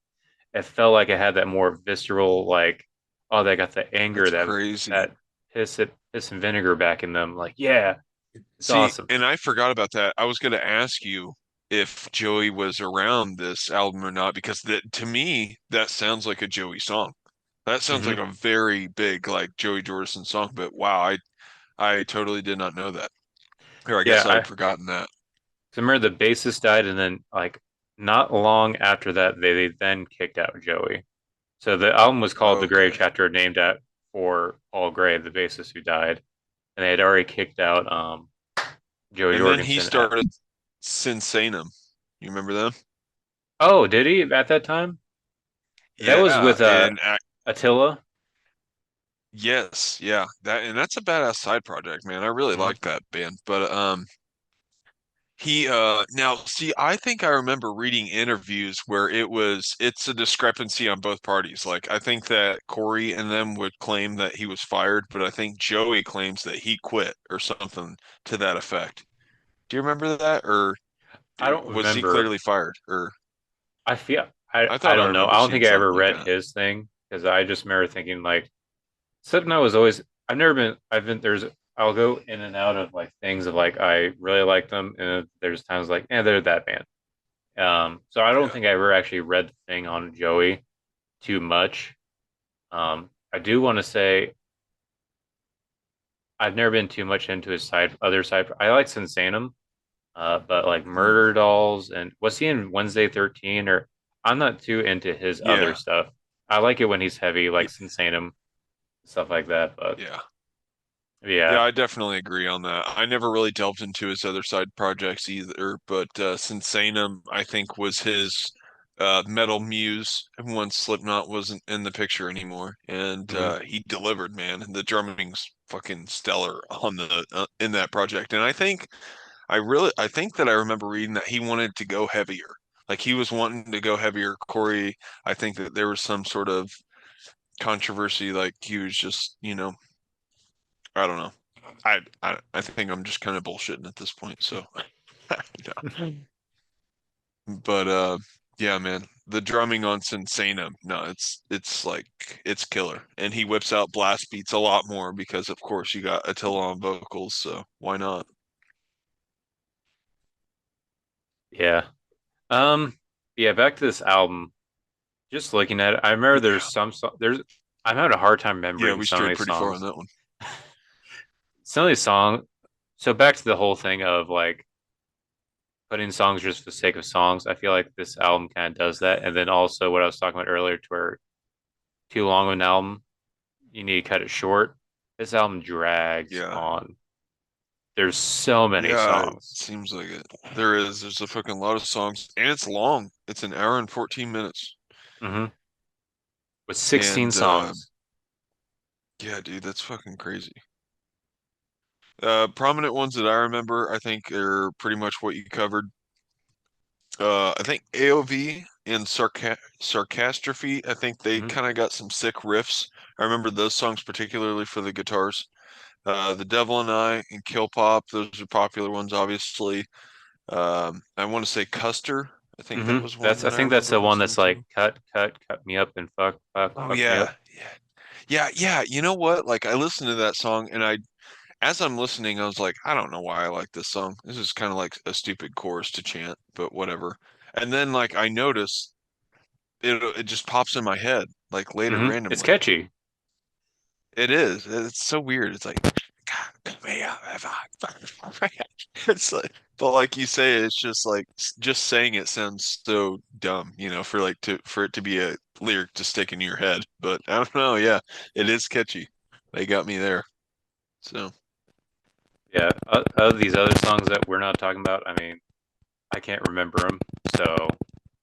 it felt like it had that more visceral, like, oh, they got the anger, That's that crazy. that piss and vinegar back in them. Like, yeah, it's See, awesome. and I forgot about that. I was going to ask you if Joey was around this album or not, because that to me, that sounds like a Joey song. That sounds like Hmm. a very big like Joey Jordison song, but wow, I totally did not know that. Or I Yeah, guess I'd forgotten that. I remember the bassist died, and then like not long after that, they then kicked out Joey. So the album was called The Gray Okay. Chapter, named for Paul Gray, the bassist who died, and they had already kicked out Joey And then he Jorgensen. started Sinsanum. You remember them? Oh, did he at that time? That was Yeah, with and Attila. yes, yeah. That's a badass side project, man. I really Hmm. like that band. But he now see, I think I remember reading interviews where it's a discrepancy on both parties. Like I think that Corey and them would claim that he was fired, but I think Joey claims that he quit or something to that effect. Do you remember that or I don't was he remember. clearly fired or I feel I I I thought I don't know. remember I don't seeing think I something ever like read that. his thing because I just remember thinking like Slipknot was always. I've never been. I've been. I'll go in and out of like things of like I really like them, and there's times like, they're that band. So I don't Yeah. think I ever actually read the thing on Joey too much. I do want to say I've never been too much into his other side. I like Sensanum, but like Mm. Murder Dolls and was he in Wednesday 13 or I'm not too into his other Yeah. stuff. I like it when he's heavy, like Sensanum, stuff like that. But Yeah. Yeah, yeah, I definitely agree on that. I never really delved into his other side projects either, but Sinsanum, I think, was his Metal Muse once Slipknot wasn't in the picture anymore, and Hmm. he delivered, man. The drumming's fucking stellar on the in that project, and I think that I remember reading that he wanted to go heavier. Like he was wanting to go heavier. Corey, I think that there was some sort of controversy, like he was just, I don't know. I think I'm just kind of bullshitting at this point, so yeah. But yeah, man, the drumming on Sensana, no, it's like it's killer. And he whips out blast beats a lot more because of course you got Attila on vocals, so why not? Yeah. Um, yeah, back to this album. Just looking at it, I remember Yeah. there's there's I'm having a hard time Yeah, remembering we some of strayed these pretty far on songs. that one. Some of these songs. So back to the whole thing of like putting songs just for the sake of songs. I feel like this album kind of does that. And then also what I was talking about earlier, to where too long of an album, you need to cut it short. This album drags Yeah. on. There's so many Yeah, it songs. seems like it. There is. There's a fucking lot of songs, and it's long. It's an hour and 14 minutes. Hmm. With 16 And songs. yeah, dude, that's fucking crazy. Prominent ones that I remember, I think, are pretty much what you covered. I think AOV and Sarcastrophe, I think they Hmm. kind of got some sick riffs. I remember those songs particularly for the guitars. The Devil and I and Kill Pop, those are popular ones, obviously. I want to say Custer. I think that was one I that I think that's remember the one listening that's like to. cut me up and Oh fuck me up. yeah, yeah, yeah, yeah. You know what? Like I listened to that song, and as I'm listening, I was like, I don't know why I like this song. This is kind of like a stupid chorus to chant, but whatever. And then like I noticed it just pops in my head like later It's randomly. catchy. It is. It's so weird. It's like, God, come here. It's like, but like you say, it's just like just saying it sounds so dumb, for like to for it to be a lyric to stick in your head. But I don't know. Yeah, it is catchy. They got me there. So Yeah. Of these other songs that we're not talking about, I mean, I can't remember them. So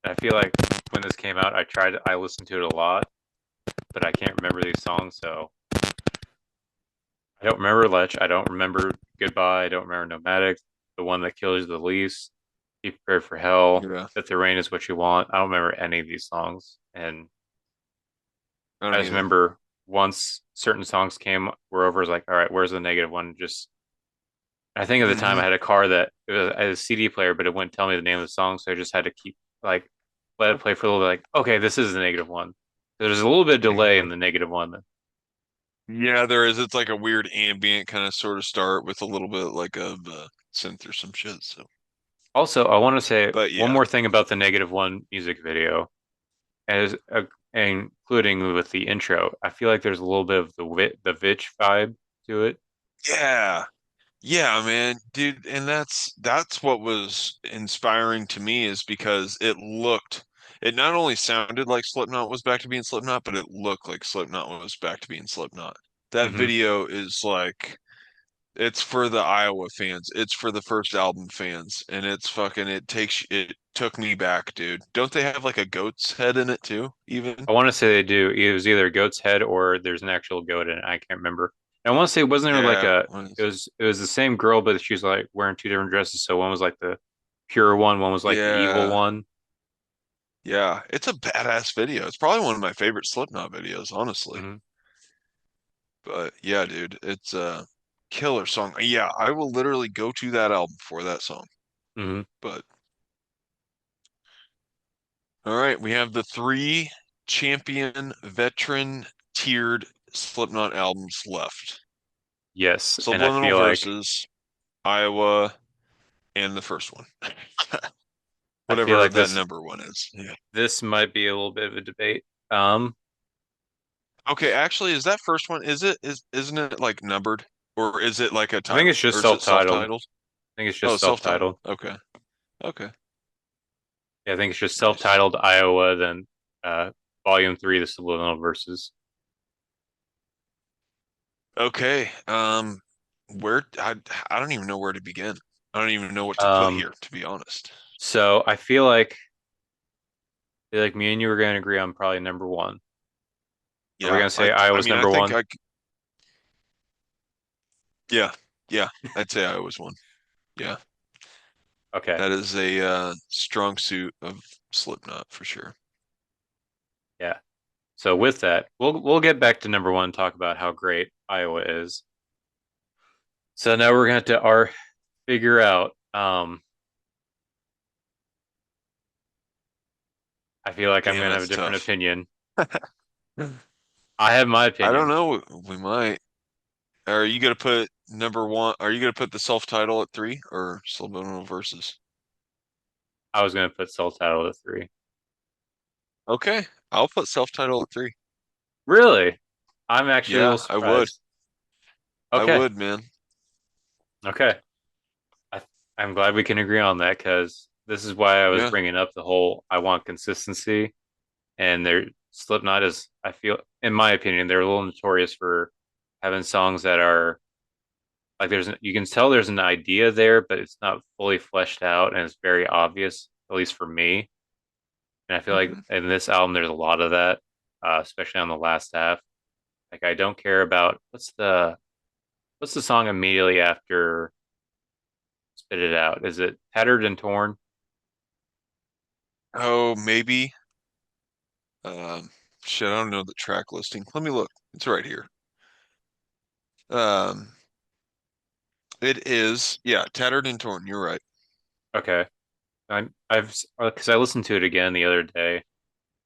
I feel like when this came out, I listened to it a lot, but I can't remember these songs. So I don't remember Lech. I don't remember Goodbye. I don't remember Nomadic. The one that kills the least. Be prepared for hell. yeah, That the rain is what you want. I don't remember any of these songs, and I I don't just either. remember once certain songs came were over. It's like, all right, where's the negative one? Just I think at the time Hmm. I had a car that I had a CD player, but it wouldn't tell me the name of the song, so I just had to keep like let it play for a little bit. Like, okay, this is the negative one. There's a little bit of delay in the negative one. Yeah, there is. It's like a weird ambient kind of sort of start with a little bit like of synth or some shit. So, Also, I want to say but one yeah, more thing about the negative one music video, as including with the intro. I feel like there's a little bit of the Vitch vibe to it. yeah. Yeah, man, dude, and that's what was inspiring to me is because it not only sounded like Slipknot was back to being Slipknot, but it looked like Slipknot was back to being Slipknot. That Hmm. video is like it's for the Iowa fans, it's for the first album fans, and it took me back, dude. Don't they have like a goat's head in it too, even? I want to say they do. It was either a goat's head or there's an actual goat in it. I can't remember. And I want to say it wasn't really like Yeah, a. It was the same girl, but she was like wearing two different dresses. So one was like the pure one was like the evil yeah, one. yeah. It's a badass video. It's probably one of my favorite Slipknot videos, honestly. Hmm. But yeah, dude, it's a killer song. Yeah, I will literally go to that album for that song. Hmm. But all right, we have the three champion veteran tiered Slipknot albums left. Yes, and I Subliminal feel like Verses, Iowa, and the first one. I feel Whatever like that number one is. Yeah. this might be a little bit of a debate. Um, Okay, actually, is that first one, isn't it like numbered? Or is it like a I think title? it's just Or is it self-titled. self-titled? I think it's Oh, just self-titled. self-titled. Okay. Okay. Yeah, I think it's just Nice. self-titled Iowa, then Volume 3, the Subliminal Verses. Okay. Where I don't even know where to begin. I don't even know what to put Um, here, to be honest. so I feel like feel like me and you are going to agree on probably number one. Are we Yeah, going to say Iowa's I number think one? yeah, yeah, I'd say I was one. Yeah, Okay. that is a strong suit of Slipknot for sure. Yeah. So with that, we'll get back to number one, talk about how great Iowa is. So now we're going to our figure out. I feel like I'm Damn, going to have a that's different tough. opinion. I have my I don't opinion. know. We might. Are you gonna put number one? Are you gonna put the self-title at three or subliminal verses? I was going to put Soul Title at three. Okay, I'll put self-title at three. Really? I'm actually a little Yeah, I would. surprised. I Okay. would, man. Okay. I, I'm glad we can agree on that because this is why I was Yeah. bringing up the whole I want consistency. And their Slipknot is, I feel, in my opinion, they're a little notorious for having songs that are like you can tell there's an idea there, but it's not fully fleshed out and it's very obvious, at least for me. And I feel like Hmm. in this album, there's a lot of that, especially on the last half. Like I don't care about what's the song immediately after Spit It Out? Is it Tattered and Torn? Oh, maybe. Um, shit, I don't know the track listing. Let me look. It's right here. Um, it is, yeah, Tattered and Torn. You're right. Okay. I've because I listened to it again the other day.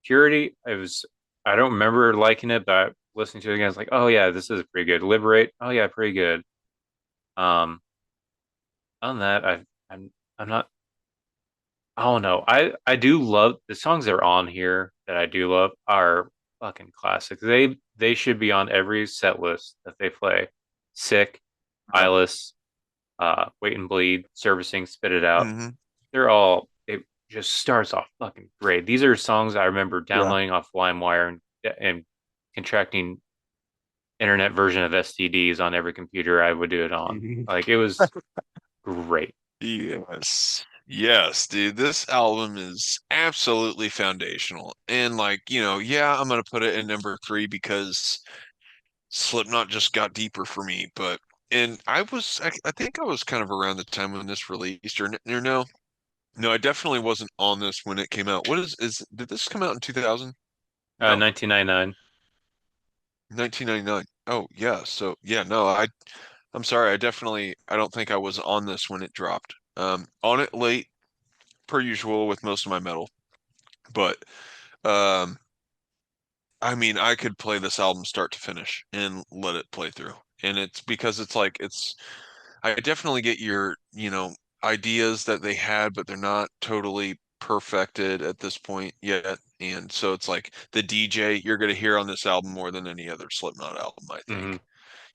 Purity, I don't remember liking it, but listening to it again, it's like, oh yeah, this is pretty good. Liberate, oh yeah, pretty good. Um, on that, I'm not. I don't know. I do love the songs that are on here that I do love are fucking classics. They should be on every set list that they play. Sick, Yeah. Eyeless, Wait and Bleed, Servicing, Spit It Out. Hmm. They're all it just starts off fucking great. These are songs I remember Yeah. downloading off LimeWire and contracting internet version of STDs on every computer I would do it on. Mhm. Like it was great. Yes. Yes, dude. This album is absolutely foundational. And like, yeah, I'm gonna put it in number three because Slipknot just got deeper for me. But and I think I was kind of around the time when this released, or no, no, I definitely wasn't on this when it came out. What did this come out in 2000? No, 1999. 1999. Oh yeah, so yeah, no, I'm sorry, I don't think I was on this when it dropped. On it late per usual with most of my metal, but um, I mean, I could play this album start to finish and let it play through. And it's because it's like I definitely get your, ideas that they had, but they're not totally perfected at this point yet. And so it's like the DJ you're going to hear on this album more than any other Slipknot album, I Hmm.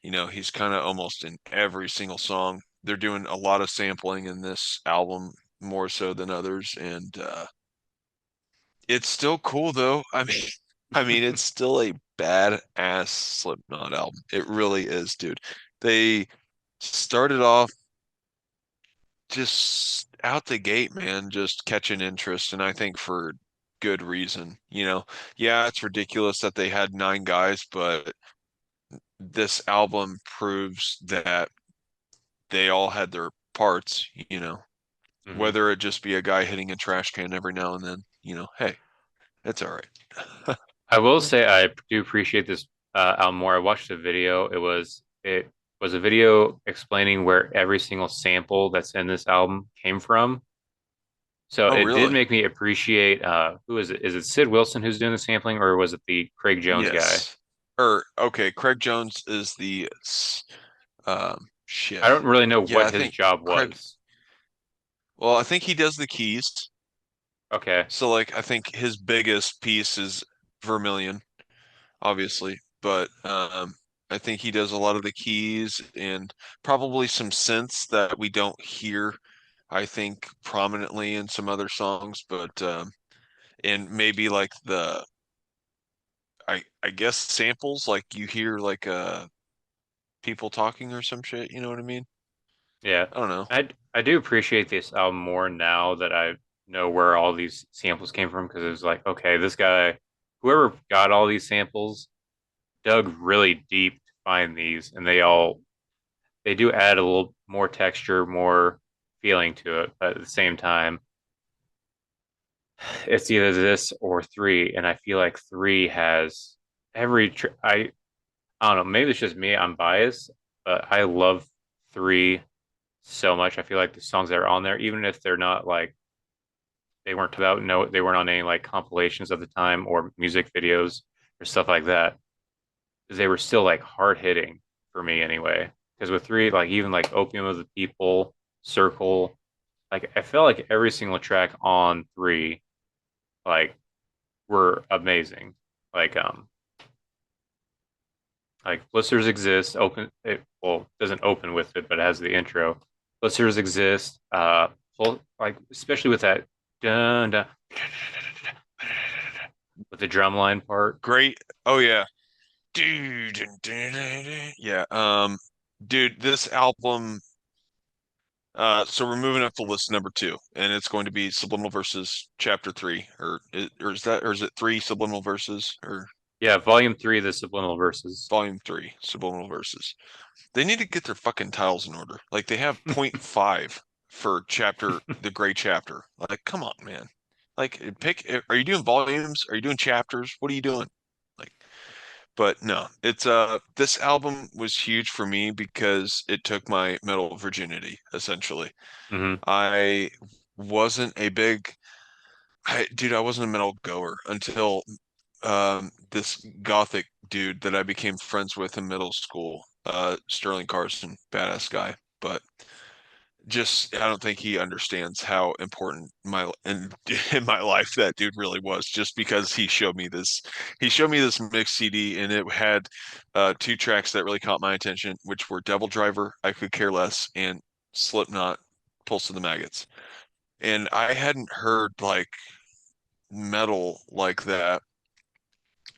think. He's kind of almost in every single song. They're doing a lot of sampling in this album more so than others, and it's still cool though. I mean, it's still a badass Slipknot album. It really is, dude. They started off just out the gate, man, just catching interest, and I think for good reason. Yeah, it's ridiculous that they had nine guys, but this album proves that they all had their parts, Hmm. whether it just be a guy hitting a trash can every now and then, hey, it's all right. I will say I do appreciate this album more. I watched a video. It was a video explaining where every single sample that's in this album came from. So Oh, it did really? make me appreciate who is it? Is it Sid Wilson who's doing the sampling, or was it the Craig Jones guy? Yes. Okay, Craig Jones is the I shit. don't really know Yeah, what I his think job Craig, was. well, I think he does the keys. Okay. So like I think his biggest piece is Vermilion, obviously, but I think he does a lot of the keys and probably some synths that we don't hear, I think, prominently in some other songs, but and maybe like I guess samples like you hear like people talking or some shit, you know what I mean? Yeah. I don't know. I do appreciate this album more now that I've know where all these samples came from because it was like, okay, this guy, whoever got all these samples, dug really deep to find these, and they do add a little more texture, more feeling to it, but at the same time, it's either this or three, and I feel like three has I don't know, maybe it's just me, I'm biased, but I love three so much. I feel like the songs that are on there, even if they're not like they weren't about no, they weren't on any like compilations of the time or music videos or stuff like that, because they were still like hard hitting for me anyway. Because with three, like even like Opium of the People, Circle, like I felt like every single track on three like were amazing. Like like Blisters Exist, open it well doesn't open with it, but it has the intro. Blisters Exist, like especially with that dun, dun, with the drum line part. Great. Oh yeah. Dude. Yeah. Dude, this album. So we're moving up the list number two, and it's going to be Subliminal Verses Chapter Three, or is it three Subliminal Verses or Yeah, volume three, the subliminal verses. Volume Three Subliminal Verses? They need to get their fucking titles in order. Like they have point 0.5 for chapter, the gray chapter. Like, come on, man. Like, are you doing volumes? Are you doing chapters? What are you doing? Like, but no, it's this album was huge for me because it took my metal virginity, essentially. Hmm. I wasn't a big dude, I wasn't a metal goer until this gothic dude that I became friends with in middle school, Sterling Carson, badass guy. But just I don't think he understands how important in my life that dude really was. Just because he showed me this mix CD, and it had two tracks that really caught my attention, which were Devil Driver, I Could Care Less, and Slipknot, Pulse of the Maggots. And I hadn't heard like metal like that.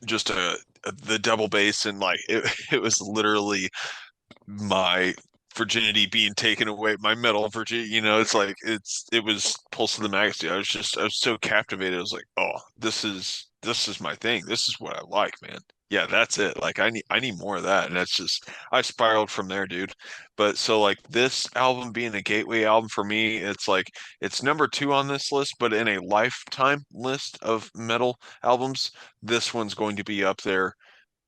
Just the double bass, and like it was literally my virginity being taken away, my metal virginity. It's like it was Pulse of the Majesty. I was so captivated. I was like, oh, this is my thing. This is what I like, man. Yeah, that's it. Like I need more of that. And that's just I spiraled from there, dude. But so like this album being a gateway album for me, it's like it's number two on this list, but in a lifetime list of metal albums, this one's going to be up there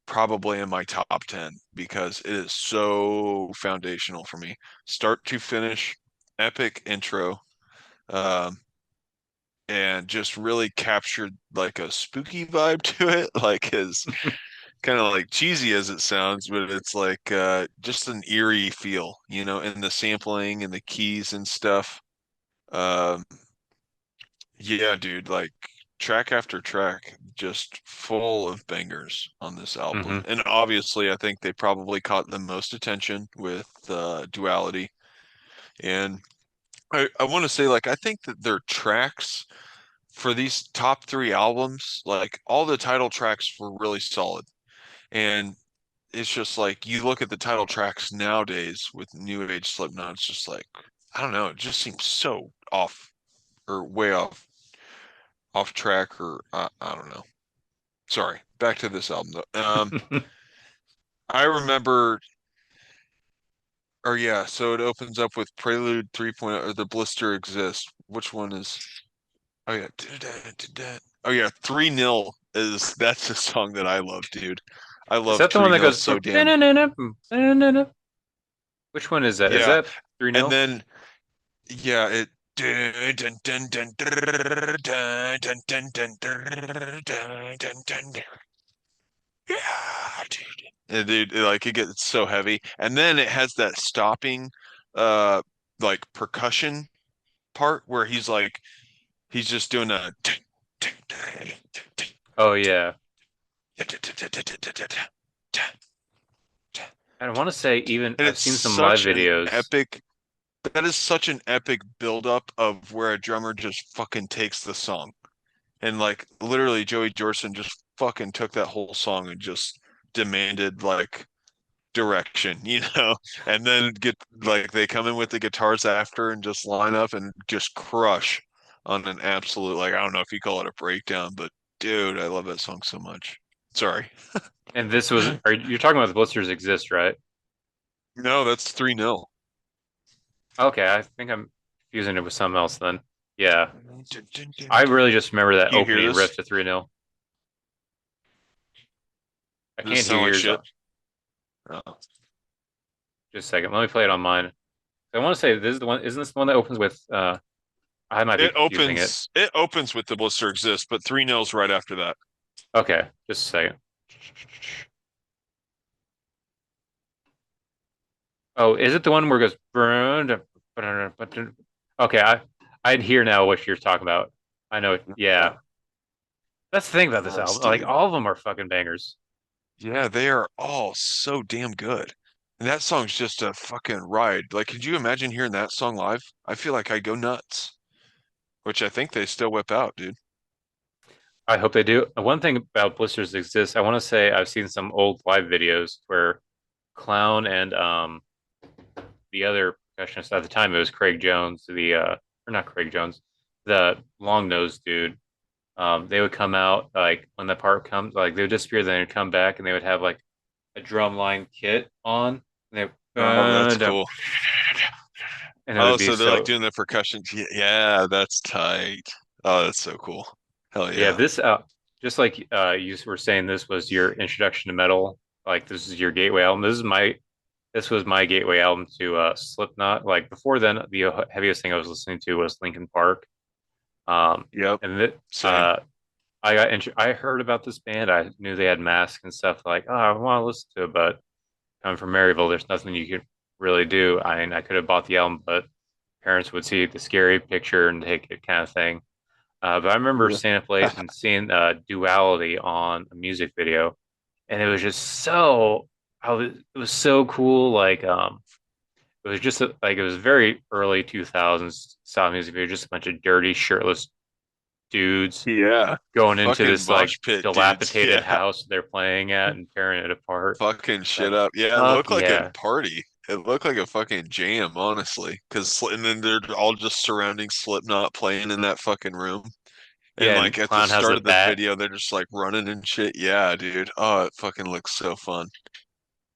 probably in my top 10 because it is so foundational for me. Start to finish, epic intro, um, and just really captured like a spooky vibe to it. Like as kind of like cheesy as it sounds, but it's like just an eerie feel, and the sampling and the keys and stuff. Um, yeah, dude, like track after track, just full of bangers on this album. Hmm. And obviously, I think they probably caught the most attention with Duality. And I want to say, like, I think that their tracks for these top three albums, like, all the title tracks were really solid. And it's just like you look at the title tracks nowadays with New Age Slipknot, it's just like, I don't know, it just seems so off or way off track, or I don't know. Sorry, back to this album though. I remember, or yeah, so it opens up with Prelude 3.0 or The Blister Exists. Which one is? Oh yeah, oh yeah, 3-0 is that's the song that I love, dude. I Is love that the one that 3-0 goes so damn. which one is that? Is Yeah, that 3 and nil? then yeah, it. Yeah, dude. And dude, like it gets so heavy. And then it has that stopping like percussion part where he's just doing a Oh yeah. I want to say even and I've it's seen some live such an videos. epic that is such an epic buildup of where a drummer just fucking takes the song. And like literally Joey Jordison just fucking took that whole song and just demanded like direction, and then get like they come in with the guitars after and just line up and just crush on an absolute, like, I don't know if you call it a breakdown, but dude, I love that song so much. Sorry. And this was, are you talking about the Blisters Exist, right? No, that's 3-0. Okay, I think I'm confusing it with something else then. Yeah, I really just remember that Do you hear opening riff this? to 3-0. I Does this can't hear sound like yours. shit? Oh. Just a second. Let me play it on mine. I want to say this is the one. Isn't this the one that opens with? I might be confusing it. It opens with the Blister Exists, but 3-0's right after that. Okay, just a second. Oh, is it the one where it goes? Okay, I hear now what you're talking about. I know. Yeah, that's the thing about this Yes, album. Like dude. all of them are fucking bangers. Yeah, they are all so damn good. And that song's just a fucking ride. Like, could you imagine hearing that song live? I feel like I'd go nuts, which I think they still whip out, dude. I hope they do. One thing about Blisters Exist, I want to say I've seen some old live videos where Clown and the other percussionist at the time, it was Craig Jones, or not Craig Jones, the long nosed dude. They would come out like when the part comes, like they would disappear, then they'd come back and they would have like a drum line kit on, and Oh, that's cool. and it Oh, would be so they're like so. doing the percussion. Yeah, that's tight. Oh, that's so cool. Hell Yeah, yeah. this just like you were saying, this was your introduction to metal. Like this is your gateway album. This was my gateway album to Slipknot. Like before then, the heaviest thing I was listening to was Linkin Park. Um, Yep, and that same. I heard about this band. I knew they had masks and stuff. Like, oh, I want to listen to it, but coming from Maryville, there's nothing you could really do. I mean, I could have bought the album, but parents would see the scary picture and take it, kind of thing. But I remember Yeah. staying up late and seeing Duality on a music video, and it was just so. It was so cool. Like, it was just like it was very early 2000s style music video, just a bunch of dirty, shirtless dudes Yeah. going into Fucking this like mosh pit dudes. dilapidated Yeah. house they're playing at and tearing it apart. Fucking shit Like, up. Yeah, it fuck looked like a yeah. party. It looked like a fucking jam, honestly. And then they're all just surrounding Slipknot playing in that fucking room. And Yeah, like and at the Clown has start a of the bat. video, they're just like running and shit. Yeah, dude. Oh, it fucking looks so fun.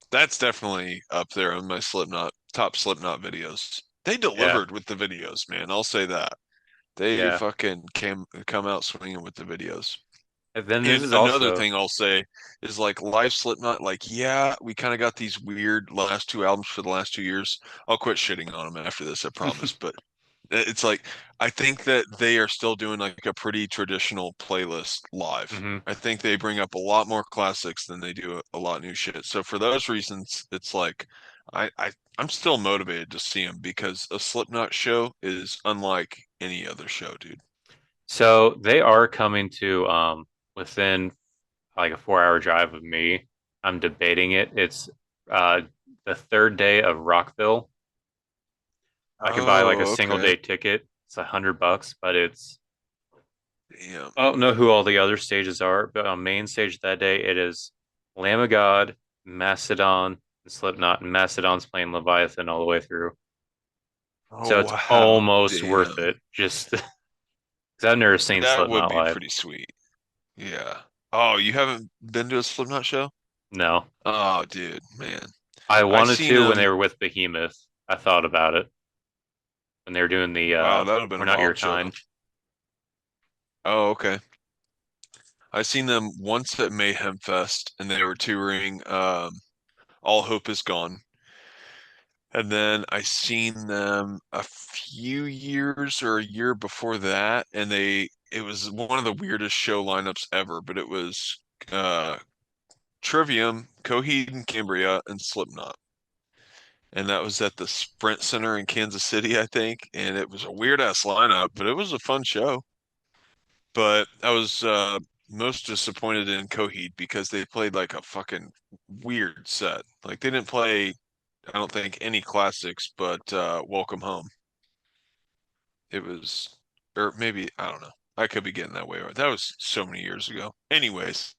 That's definitely up there on my Slipknot, top Slipknot videos. They Yeah, delivered with the videos, man. I'll say that. They yeah. fucking come out swinging with the videos. And then this And is another also thing I'll say is like live Slipknot, like, yeah, we kind of got these weird last two albums for the last 2 years. I'll quit shitting on them after this, I promise. But it's like I think that they are still doing like a pretty traditional playlist live. hmm. I think they bring up a lot more classics than they do a lot new shit. So for those reasons, it's like I'm still motivated to see them because a Slipknot show is unlike any other show, dude. So they are coming to within like a 4 hour drive of me. I'm debating it. It's uh the third day of Rockville. I can buy like a Oh, single okay. day ticket. It's $100, but it's Damn. I don't know who all the other stages are, but on main stage that day it is Lamb of God, Mastodon, and Slipknot, and Mastodon's playing Leviathan all the way through. Oh, So it's wow. almost worth Damn. it. Just because I've never seen That would Slipknot be live. pretty sweet. Yeah. Oh, you haven't been to a Slipknot show? No, Oh, dude, man. I I wanted seen to when they them. were with Behemoth. I thought about it when they were doing the Wow, that would have been "We're a Not Your wild show then. Kind." Oh, okay. I seen them once at Mayhem Fest and they were touring All Hope Is Gone. And then I seen them a few years or a year before that, and it was one of the weirdest show lineups ever, but it was uh Trivium, Coheed and Cambria, and Slipknot. And that was at the Sprint Center in Kansas City, I think. And it was a weird ass lineup, but it was a fun show. But I was most disappointed in Coheed because they played like a fucking weird set. Like they didn't play, I don't think, any classics, but Welcome Home. It was, or maybe, I don't know. I could be getting that way. That was so many years ago. Anyways,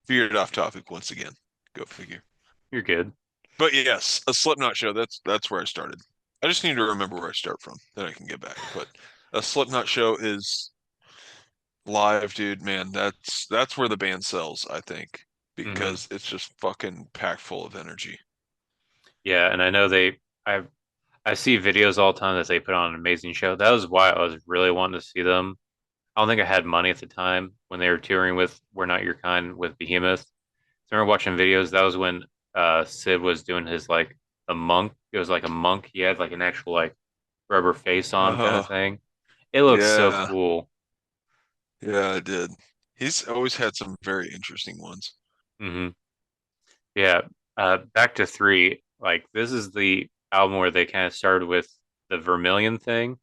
veered off topic once again. Go figure. You're good. But yes, a Slipknot show. That's where I started. I just need to remember where I start from. Then I can get back. But A Slipknot show is live, dude, man. That's where the band sells, I think, Hmm. because it's just fucking packed full of energy. Yeah, and I know I see videos all the time that they put on an amazing show. That was why I was really wanting to see them. I don't think I had money at the time when they were touring with We're Not Your Kind with Behemoth. So I remember watching videos. That was when Sid was doing his like a monk. It was like a monk. He had like an actual like rubber face on him kind of Oh, thing. It looks so yeah. cool. Yeah, I did. He's always had some very interesting ones. Hmm. Yeah. Back to three. Like this is the album where they kind of started with the Vermilion thing,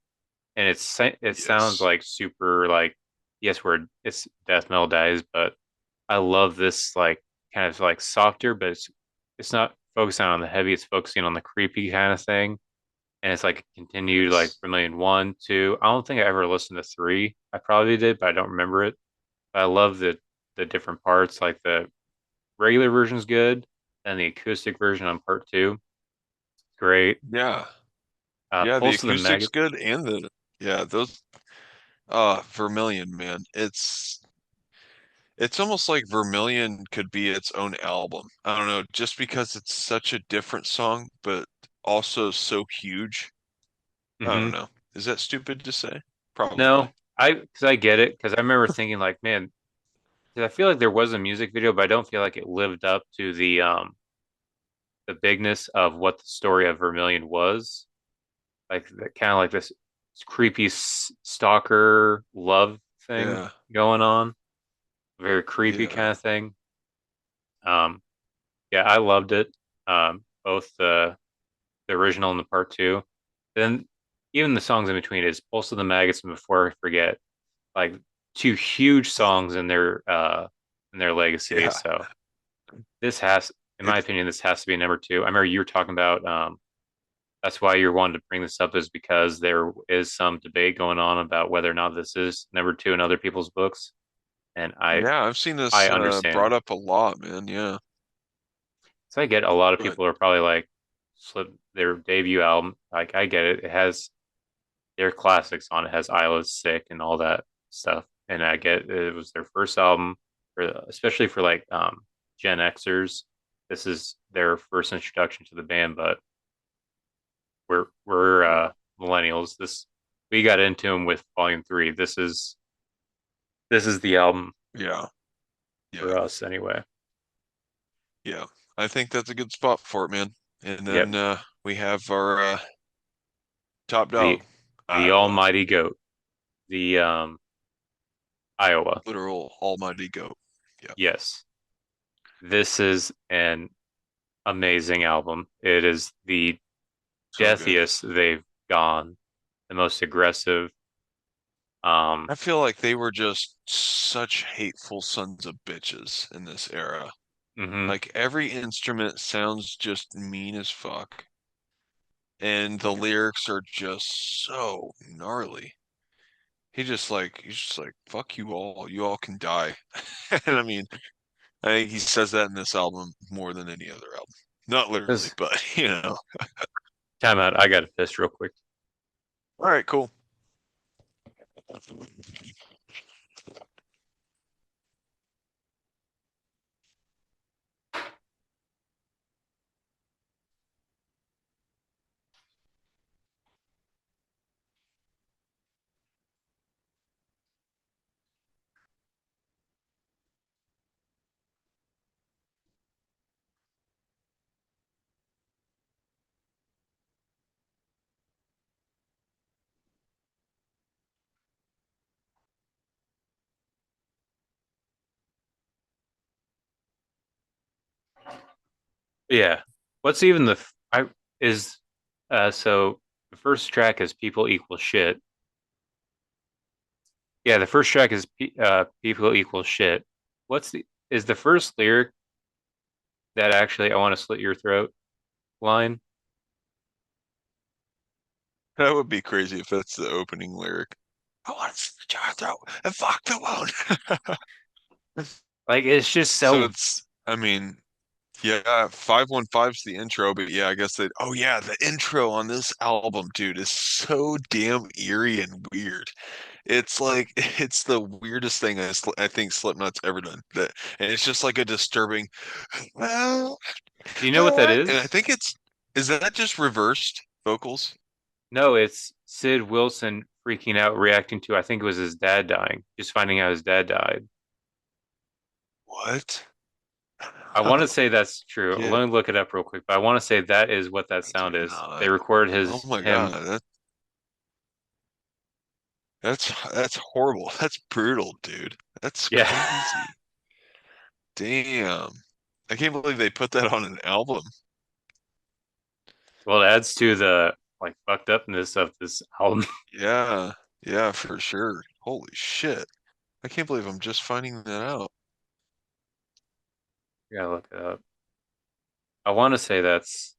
and it sounds Yes. like super like yes, it's death metal dies, but I love this like kind of like softer, but it's not focusing on the heavy, it's focusing on the creepy kind of thing. And it's like continued like Yes. Vermilion one, two. I don't think I ever listened to three. I probably did, but I don't remember it. But I love the different parts. Like the regular version's good, and the acoustic version on part two, great. Yeah. Yeah, the Pulse of the acoustic's Maggot. good and the yeah, those Vermilion, man. It's almost like Vermilion could be its own album. I don't know, just because it's such a different song, but also so huge. I don't Hmm. know. Is that stupid to say? Probably. No, because I get it because I remember thinking like, man, because I feel like there was a music video, but I don't feel like it lived up to the bigness of what the story of Vermilion was. Like kind of like this creepy stalker love thing Yeah. going on, very creepy Yeah. kind of thing. Um, yeah, I loved it. Both the original and the part two. Then even the songs in between is Pulse of the Maggots and Before I Forget, like two huge songs in their legacy. Yeah. So this has, in my It's opinion, this has to be number two. I remember you were talking about that's why you're wanting to bring this up is because there is some debate going on about whether or not this is number two in other people's books, and yeah, I've seen this I understand. brought up a lot, man. Yeah. So I get a lot of But people are probably like slip their debut album. Like I get it. It has their classics on it. Has Isla's Sick and all that stuff. And I get it was their first album for especially for like Gen Xers. This is their first introduction to the band, but we're millennials. This we got into them with Volume Three. This is the album yeah. for Yeah. us anyway. Yeah. I think that's a good spot for it, man. And Yep. then we have our top The dog, the Iowa. Almighty Goat, the Iowa. Literal almighty goat. Yeah. Yes, this is an amazing album. It is the So good. deathiest they've gone, the most aggressive. Um, I feel like they were just such hateful sons of bitches in this era. mhm. Like every instrument sounds just mean as fuck. And the lyrics are just so gnarly. He's just like, fuck you all. You all can die. And I mean, I think he says that in this album more than any other album. Not literally, This but you know. time out. I got to piss real quick. All right, cool. Yeah. What's even I is so the first track is people equal shit. Yeah, the first track is people equal shit. What's the is the first lyric that actually I want to slit your throat line? That would be crazy if that's the opening lyric. I want to slit your throat and fuck the one. Like it's just So so it's, I mean, Yeah, 515's the intro, but yeah, I guess they oh yeah, the intro on this album, dude, is so damn eerie and weird. It's like it's the weirdest thing I think Slipknot's ever done. And it's just like a disturbing well, Do you know what that and I is? think it's is that just reversed vocals? No, it's Sid Wilson freaking out, reacting to, I think it was his dad dying, just finding out his dad died. What? I want to say that's true. Get Let me look it up real quick, but I want to say that is what that I do sound is. They not. recorded Oh his my him. God, that's horrible. That's brutal, dude. That's Yeah. crazy. Damn. I can't believe they put that on an album. Well, it adds to the like fucked upness of this album. Yeah, yeah, for sure. Holy shit. I can't believe I'm just finding that out. You gotta look it up. I want to say that's.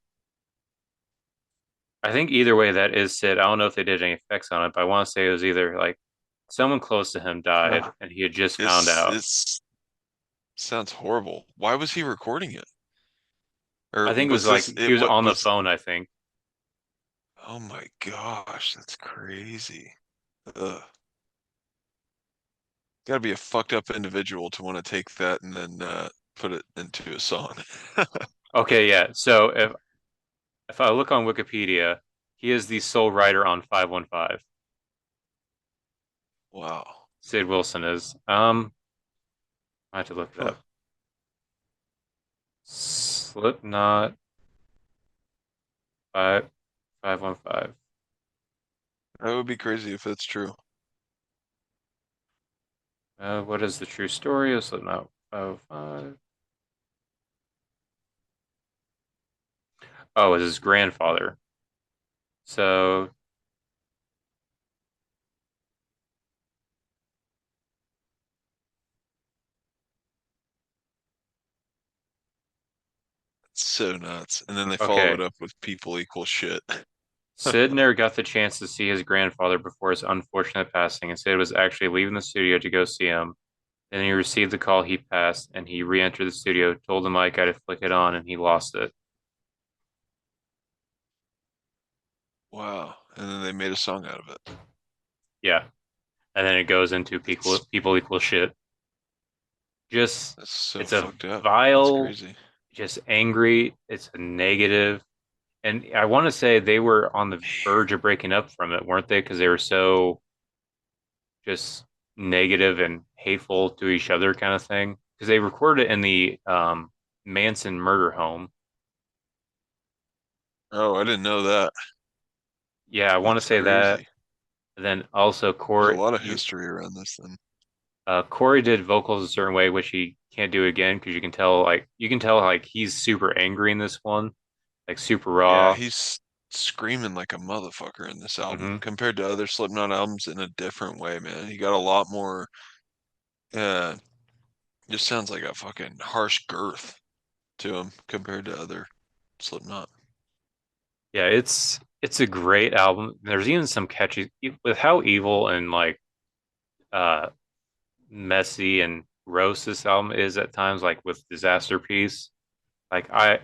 I think either way that is Sid. I don't know if they did any effects on it, but I want to say it was either like someone close to him died Ah. and he had just found It's out. it's sounds horrible. Why was he recording it? I Or think it was was like this he it was what on the was phone. I think. oh my gosh, that's crazy. Ugh. Gotta be a fucked up individual to want to take that and then put it into a song. Okay, yeah. So if I look on Wikipedia, he is the sole writer on 515. Wow. Sid Wilson is. I have to look it Huh. up. Slipknot 515. That would be crazy if it's true. What is the true story of Slipknot 515? Oh, it's his grandfather. So It's so nuts. And then they follow okay, it up with people equal shit. Sid never got the chance to see his grandfather before his unfortunate passing, and Sid was actually leaving the studio to go see him. Then he received the call he passed, and he re-entered the studio, told the mic I to flick it on, and he lost it. Wow. And then they made a song out of it. Yeah, and then it goes into That's people equal shit. Just that's so it's a fucked up. That's vile, crazy. just angry. It's a negative, and I want to say they were on the verge of breaking up from it, weren't they? Because they were so just negative and hateful to each other, kind of thing. Because they recorded it in the Manson murder home. Oh, I didn't know that. Yeah, I want to That's say that. crazy. Then also There's a Corey, lot of history around this then. Corey did vocals a certain way, which he can't do again because you can tell like he's super angry in this one, like super Yeah, raw. he's screaming like a motherfucker in this album Hmm. compared to other Slipknot albums in a different way, man. He got a lot more uh just sounds like a fucking harsh girth to him compared to other Slipknot. Yeah, it's a great album. There's even some catchy with how evil and like uh messy and gross this album is at times, like with Disaster Piece. Like I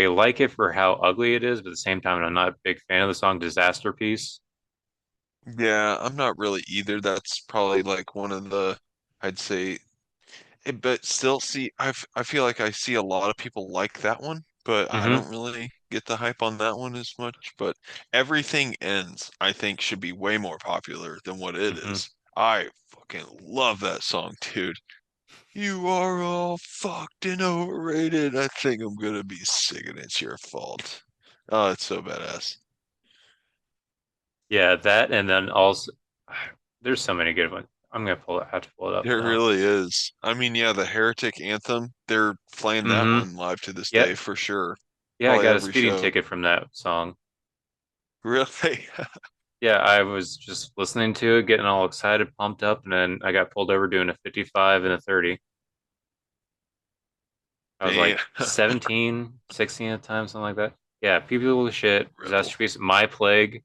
like it for how ugly it is, but at the same time, I'm not a big fan of the song Disaster Piece. Yeah, I'm not really either. That's probably like one of the I'd say but still see I feel like I see a lot of people like that one, but I Hmm. don't really get the hype on that one as much. But Everything Ends, I think should be way more popular than what it Hmm. is. I fucking love that song, dude. You are all fucked and overrated. I think I'm gonna be sick and it's your fault. Oh, it's so badass. Yeah, that and then also there's so many good ones. I'm gonna have to pull it up It though. really is. I mean, yeah, the Heretic Anthem, they're playing that Hmm. one live to this Yeah, day for sure. yeah, I Probably got a every speeding show. ticket from that song. Really? Yeah, I was just listening to it, getting all excited, pumped up, and then I got pulled over doing a 55 and a 30. I was Damn. like 17, 16 at the time, something like that. Yeah, people with shit, Rebel. Disaster Piece, My Plague,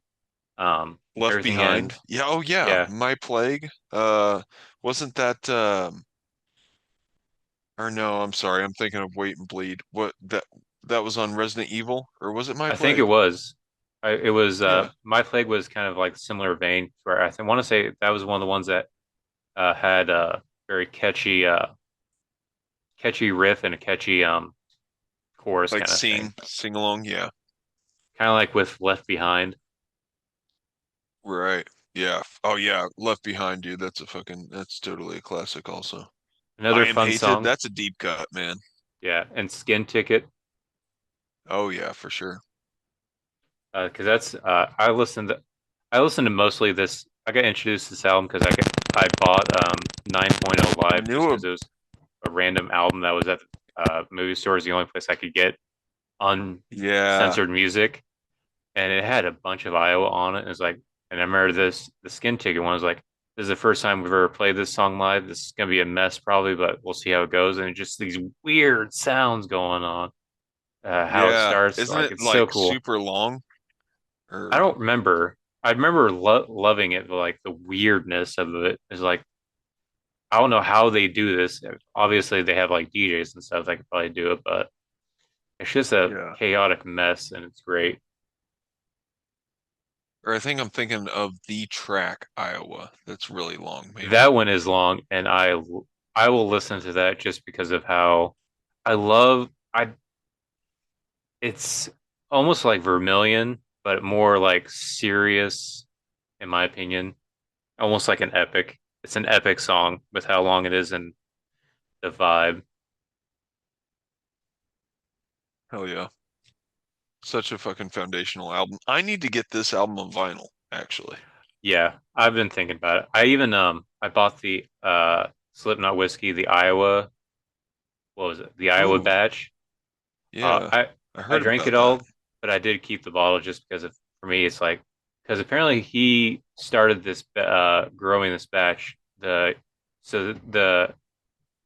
Left Everything Behind. Ends. Yeah, oh yeah. Yeah. My Plague. Wasn't that Or no, I'm sorry, I'm thinking of Wait and Bleed. What that was on Resident Evil, or was it My I think it Plague? was. It was Yeah, My Plague was kind of like similar vein where want to say that was one of the ones that had a very catchy riff and a catchy chorus like kind of thing. sing along. Yeah, Kind of like with Left Behind. right. Yeah. Oh yeah, Left Behind, dude. That's totally a classic. Also, Another I Am fun Hated. song. That's a deep cut, man. Yeah, and Skin Ticket. Oh yeah, for sure. Because that's I listened to mostly this. I got introduced to this album because I bought 9.0 I Live just knew a because it was a random album that was at movie stores, the only place I could get yeah, uncensored music, and it had a bunch of Iowa on it. And it's like, and I remember the Skin Ticket one was like, this is the first time we've ever played this song live. This is gonna be a mess probably, but we'll see how it goes. And just these weird sounds going on. How it yeah. starts, Isn't like it it's so like cool. super long? I Or don't remember. I remember loving it, but like the weirdness of it is like I don't know how they do this. Obviously, they have like DJs and stuff that can probably do it, but it's just a yeah. chaotic mess, and it's great. Or I think I'm thinking of the track Iowa. That's really long, maybe. That one is long, and I will listen to that just because of how I love I. It's almost like Vermilion, but more like serious, in my opinion. Almost like an epic. It's an epic song with how long it is and the vibe. Hell yeah. Such a fucking foundational album. I need to get this album on vinyl, actually. Yeah, I've been thinking about it. I bought the Slipknot whiskey, the Iowa, what was it? The Iowa Ooh, batch. Uh yeah. I I I heard drank about it that. all, but I did keep the bottle just because of for me it's like because apparently he started this growing this batch. The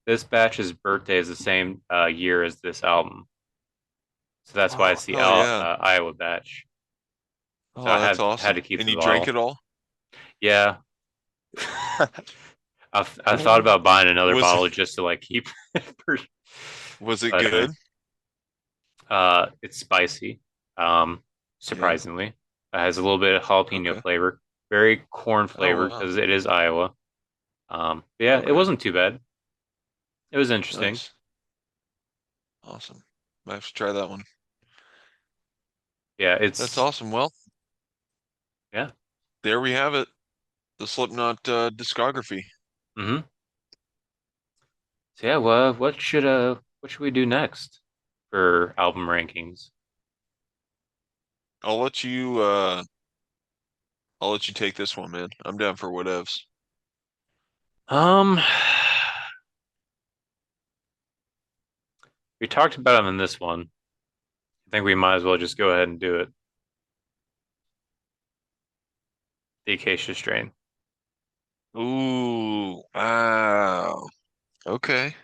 this batch's birthday is the same year as this album. So that's why Oh, it's the hell yeah. Iowa batch. So Oh, I that's have had awesome. to keep And the you drank bottle. it all? Yeah, I've thought about buying another Was it bottle just to like keep it for, was it but good? it's spicy. Yeah. Surprisingly, it has a little bit of jalapeno Okay. flavor, very corn Oh flavored wow. because it is Iowa. Yeah, All it right. wasn't too bad. It was interesting. Nice. Awesome. I have to try that one. Yeah, That's it's awesome. Well, yeah. there we have it. The Slipknot discography. Mm-hmm. So yeah, well, what should we do next for album rankings? I'll let you take this one, man. I'm down for whatevs. Um, we talked about them in this one. I think we might as well just go ahead and do it. The Acacia strain. Ooh, wow. Okay.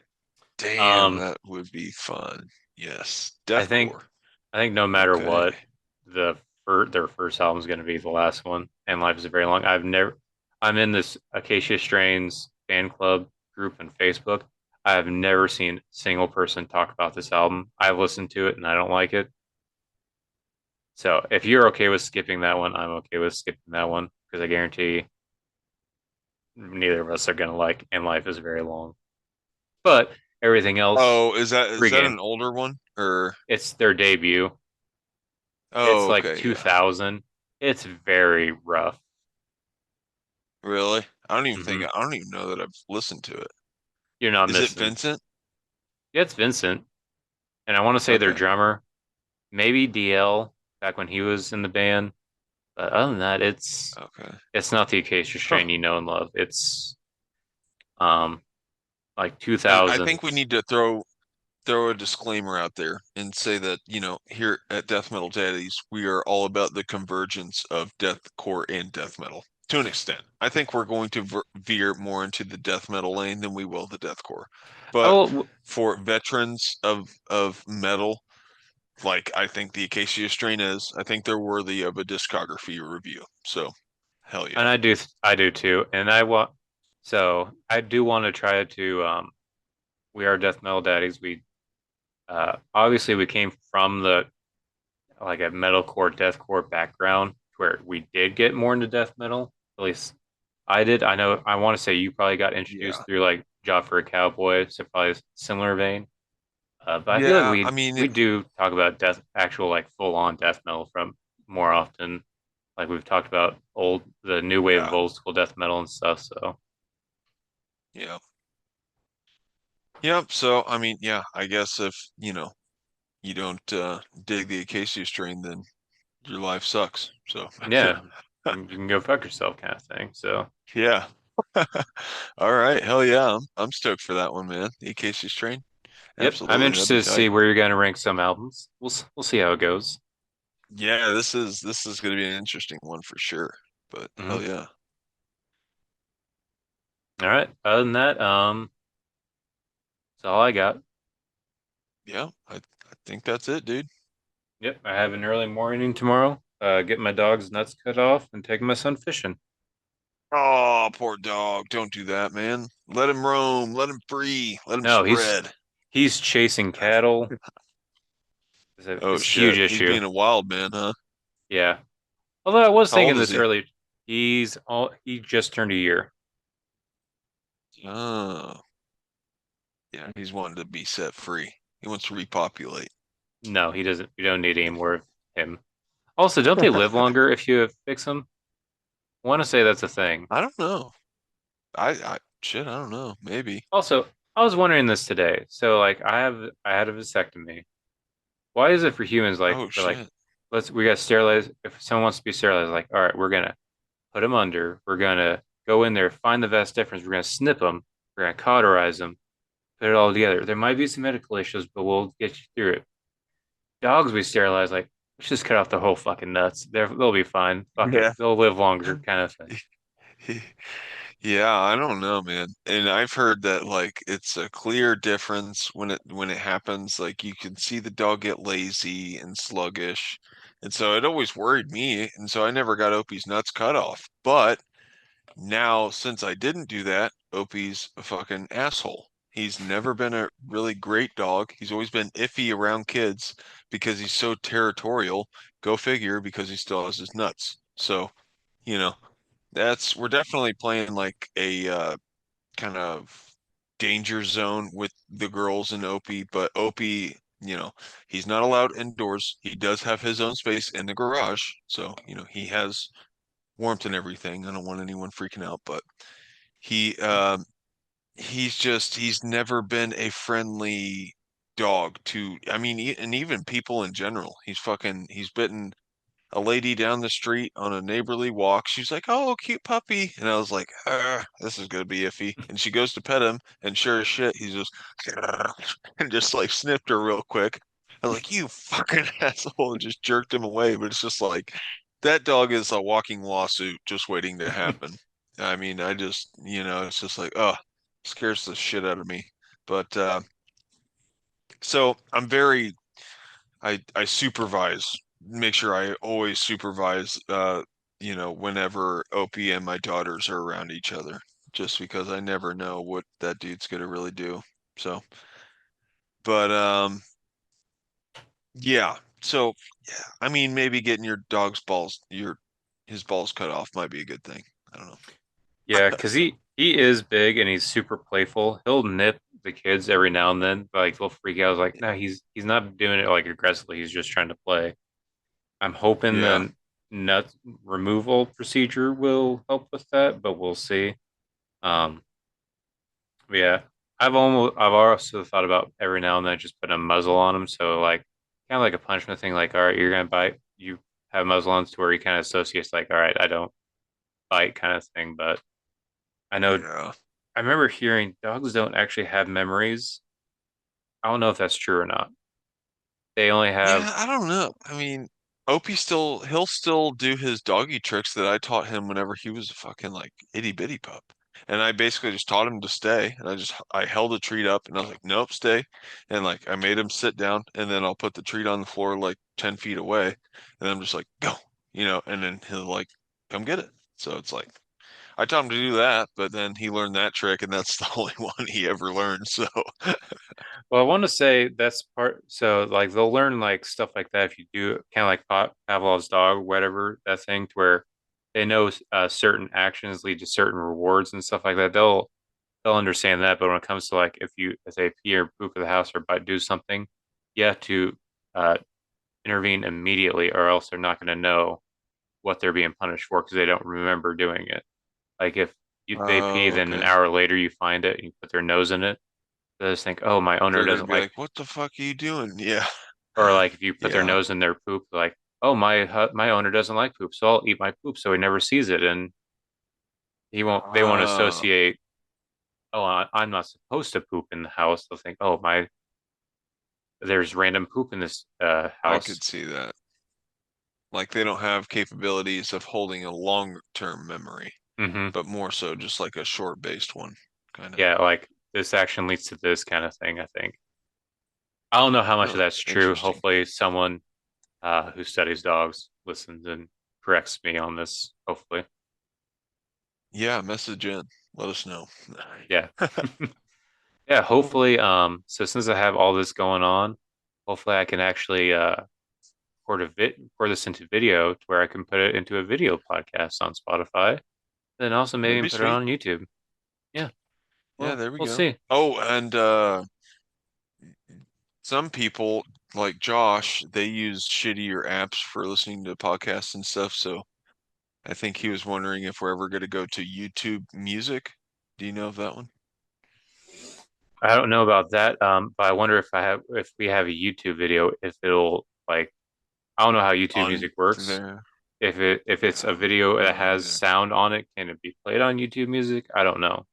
Damn, Um, that would be fun. Yes. I think Deathcore. I think no matter Okay. what, their first album is going to be the last one, and Life is very long. I'm in this Acacia Strains fan club group on Facebook. I have never seen a single person talk about this album. I've listened to it and I don't like it. So if you're okay with skipping that one, I'm okay with skipping that one because I guarantee neither of us are going to like. And Life is very long, but everything else, Oh, is free that game. an older one? Or It's their debut. It's oh, like okay, yeah. 2000. It's very rough. Really? Hmm. I don't even know that I've listened to it. You're not Is it missing. Vincent? Yeah, it's Vincent, and I want to say their Okay. drummer, maybe DL back when he was in the band. But other than that, Okay. it's not the Acacia Huh. strain you know and love. It's um like I think we 2000s. need to throw a disclaimer out there and say that, here at Death Metal Daddies, we are all about the convergence of deathcore and death metal to an extent. I think we're going to veer more into the death metal lane than we will the deathcore. I But will. for veterans of metal, like I think the Acacia Strain is, I think they're worthy of a discography review. So, hell And yeah. I do too. And I do want to try to we are death metal daddies. We obviously we came from the like a metalcore, deathcore background where we did get more into death metal. At least I did. I know. I want to say you probably got Yeah. introduced through like Job for a Cowboy, so probably similar vein. But I feel like Yeah, I we mean, do talk about death, actual like full on death metal from more often. Like we've talked about the new wave of yeah, old school death metal and stuff. So yeah. Yep. So, I mean, yeah, I guess if, you don't dig the acacia strain, then your life sucks. So, yeah, you can go fuck yourself, kind of thing. So yeah. All right. Hell yeah. I'm stoked for that one, man. The acacia strain. yep, I'm Absolutely. That'd interested be to see tight. where you're going to rank some albums. We'll see how it goes. Yeah, this is gonna be an interesting one for sure. But hell Hmm. yeah. All right. Other than that, that's all I got. Yeah, I think that's it, dude. Yep, I have an early morning tomorrow. Get my dog's nuts cut off and take my son fishing. Oh, poor dog. Don't do that, man. Let him roam. Let him free. Let him No, spread. he's chasing cattle. Oh It's a huge shit. He's issue. being a wild man, huh? Yeah. Although I was How thinking old is this he? earlier, he just turned a year. Oh, yeah, he's wanting to be set free. He wants to repopulate. No, he doesn't. We don't need any more of him. Also, don't they live longer if you fix them? I want to say that's a thing. I don't know. I shit, I don't know. Maybe. Also, I was wondering this today. So, like, I had a vasectomy. Why is it for humans like Oh they're like, shit. we got to sterilize? If someone wants to be sterilized, like, all right, we're gonna put them under. We're gonna go in there, find the vast difference. We're gonna snip them. We're gonna cauterize them. Put it all together. There might be some medical issues, but we'll get you through it. Dogs we sterilize, like, let's just cut off their whole fucking nuts. They'll be fine. Fuck it. Yeah. They'll live longer, kind of thing. Yeah, I don't know, man. And I've heard that like it's a clear difference when it happens. Like you can see the dog get lazy and sluggish. And so it always worried me. And so I never got Opie's nuts cut off. But now since I didn't do that, Opie's a fucking asshole. He's never been a really great dog. He's always been iffy around kids because he's so territorial. Go figure, because he still has his nuts. So, you know, we're definitely playing like a kind of danger zone with the girls and Opie, but Opie, he's not allowed indoors. He does have his own space in the garage, so he has warmth and everything. I don't want anyone freaking out, but he he's never been a friendly dog to, I mean, and even people in general. He's bitten a lady down the street on a neighborly walk. She's like, "Oh, cute puppy," and I was like, "This is gonna be iffy." And she goes to pet him, and sure as shit, he's just and just like snipped her real quick. I was like, "You fucking asshole!" and just jerked him away. But it's just like that dog is a walking lawsuit just waiting to happen. I mean, I just, it's just like, oh, scares the shit out of me. But so I supervise, make sure I always supervise, whenever Opie and my daughters are around each other, just because I never know what that dude's gonna really do. So, but yeah. So, yeah, I mean, maybe getting your dog's balls, his balls cut off might be a good thing. I don't Yeah, know. because he is big and he's super playful. He'll nip the kids every now and then, but like they'll freak out. I was like, no, he's not doing it like aggressively. He's just trying to play. I'm hoping Yeah. the nut removal procedure will help with that, but we'll see. Um, yeah, I've also thought about every now and then just putting a muzzle on him, so like kind of like a punishment thing. Like, all right, you're gonna bite. You have muzzle on to where he kind of associates like, all right, I don't bite kind of thing. But I know Yeah. I remember hearing dogs don't actually have memories. I don't know if that's true or not. They only have Yeah, I don't know. I mean, he'll still do his doggy tricks that I taught him whenever he was a fucking like itty bitty pup. And I basically just taught him to stay. And I held a treat up and I was like, nope, stay. And like I made him sit down and then I'll put the treat on the floor like 10 feet away. And I'm just like, go, and then he'll like come get it. So it's like I taught him to do that, but then he learned that trick, and that's the only one he ever learned. So, Well, I want to say that's part. So, like, they'll learn like stuff like that if you do kind of like Pavlov's dog, whatever that thing, to where they know certain actions lead to certain rewards and stuff like that. They'll understand that. But when it comes to like if they pee or poop at the house or do something, you have to uh, intervene immediately, or else they're not going to know what they're being punished for because they don't remember doing it. Like if they pee, oh, then an okay. hour later you find it and you put their nose in it, they just think, oh, my owner They're gonna doesn't be like. like, "What the fuck are you doing?" Yeah, Or like if you put their yeah. nose in their poop, like, oh, my owner doesn't like poop, so I'll eat my poop so he never sees it, and they won't Oh, associate, oh, I'm not supposed to poop in the house. They'll think, oh, my there's random poop in this I house. could see that. Like they don't have capabilities of holding a long-term memory, Hmm. but more so just like a short-based one, kind of. Yeah, like this action leads to this kind of thing, I think. I don't know how much of Huh, that's true. interesting. Hopefully someone who studies dogs listens and corrects me on this, hopefully. Yeah, message in. Let us know. Yeah. Yeah, hopefully so since I have all this going on, hopefully I can actually record this into video to where I can put it into a video podcast on Spotify, then also That'd maybe be put it sweet. on YouTube. Yeah, Yeah, well, there we we'll go. see. Oh, and some people like Josh, they use shittier apps for listening to podcasts and stuff. So I think he was wondering if we're ever going to go to YouTube Music. Do you know of that one? I don't know about that, but I wonder if we have a YouTube video, if it'll like I don't know how YouTube On Music works. there? If it's a Yeah, video I that don't know has either. sound on it, can it be played on YouTube Music? I don't know.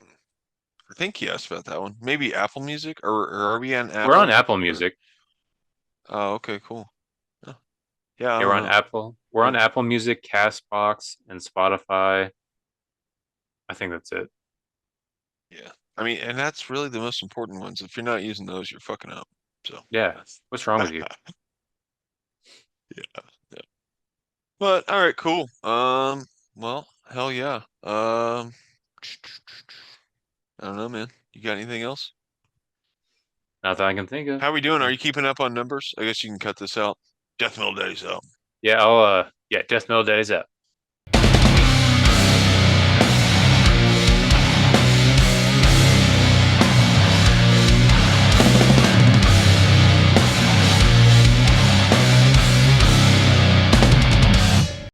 I think he asked about that one. Maybe Apple Music, or are we on We're on Apple? Apple Or Music. oh, okay, cool. Yeah, yeah, I Yeah, we're don't on know. Apple. We're on Well, Apple Music, Castbox, and Spotify. I think that's it. yeah. I mean, and that's really the most important ones. If you're not using those, you're fucking up. So, Yeah. What's wrong with you? yeah, yeah. But all right, cool. Well, hell yeah. I don't know, man. You got anything else? Not that I can think of. How we doing? Are No. you keeping up on numbers? I guess you can cut this out. Death Metal Daddy's out. Yeah, Death Metal Daddies out.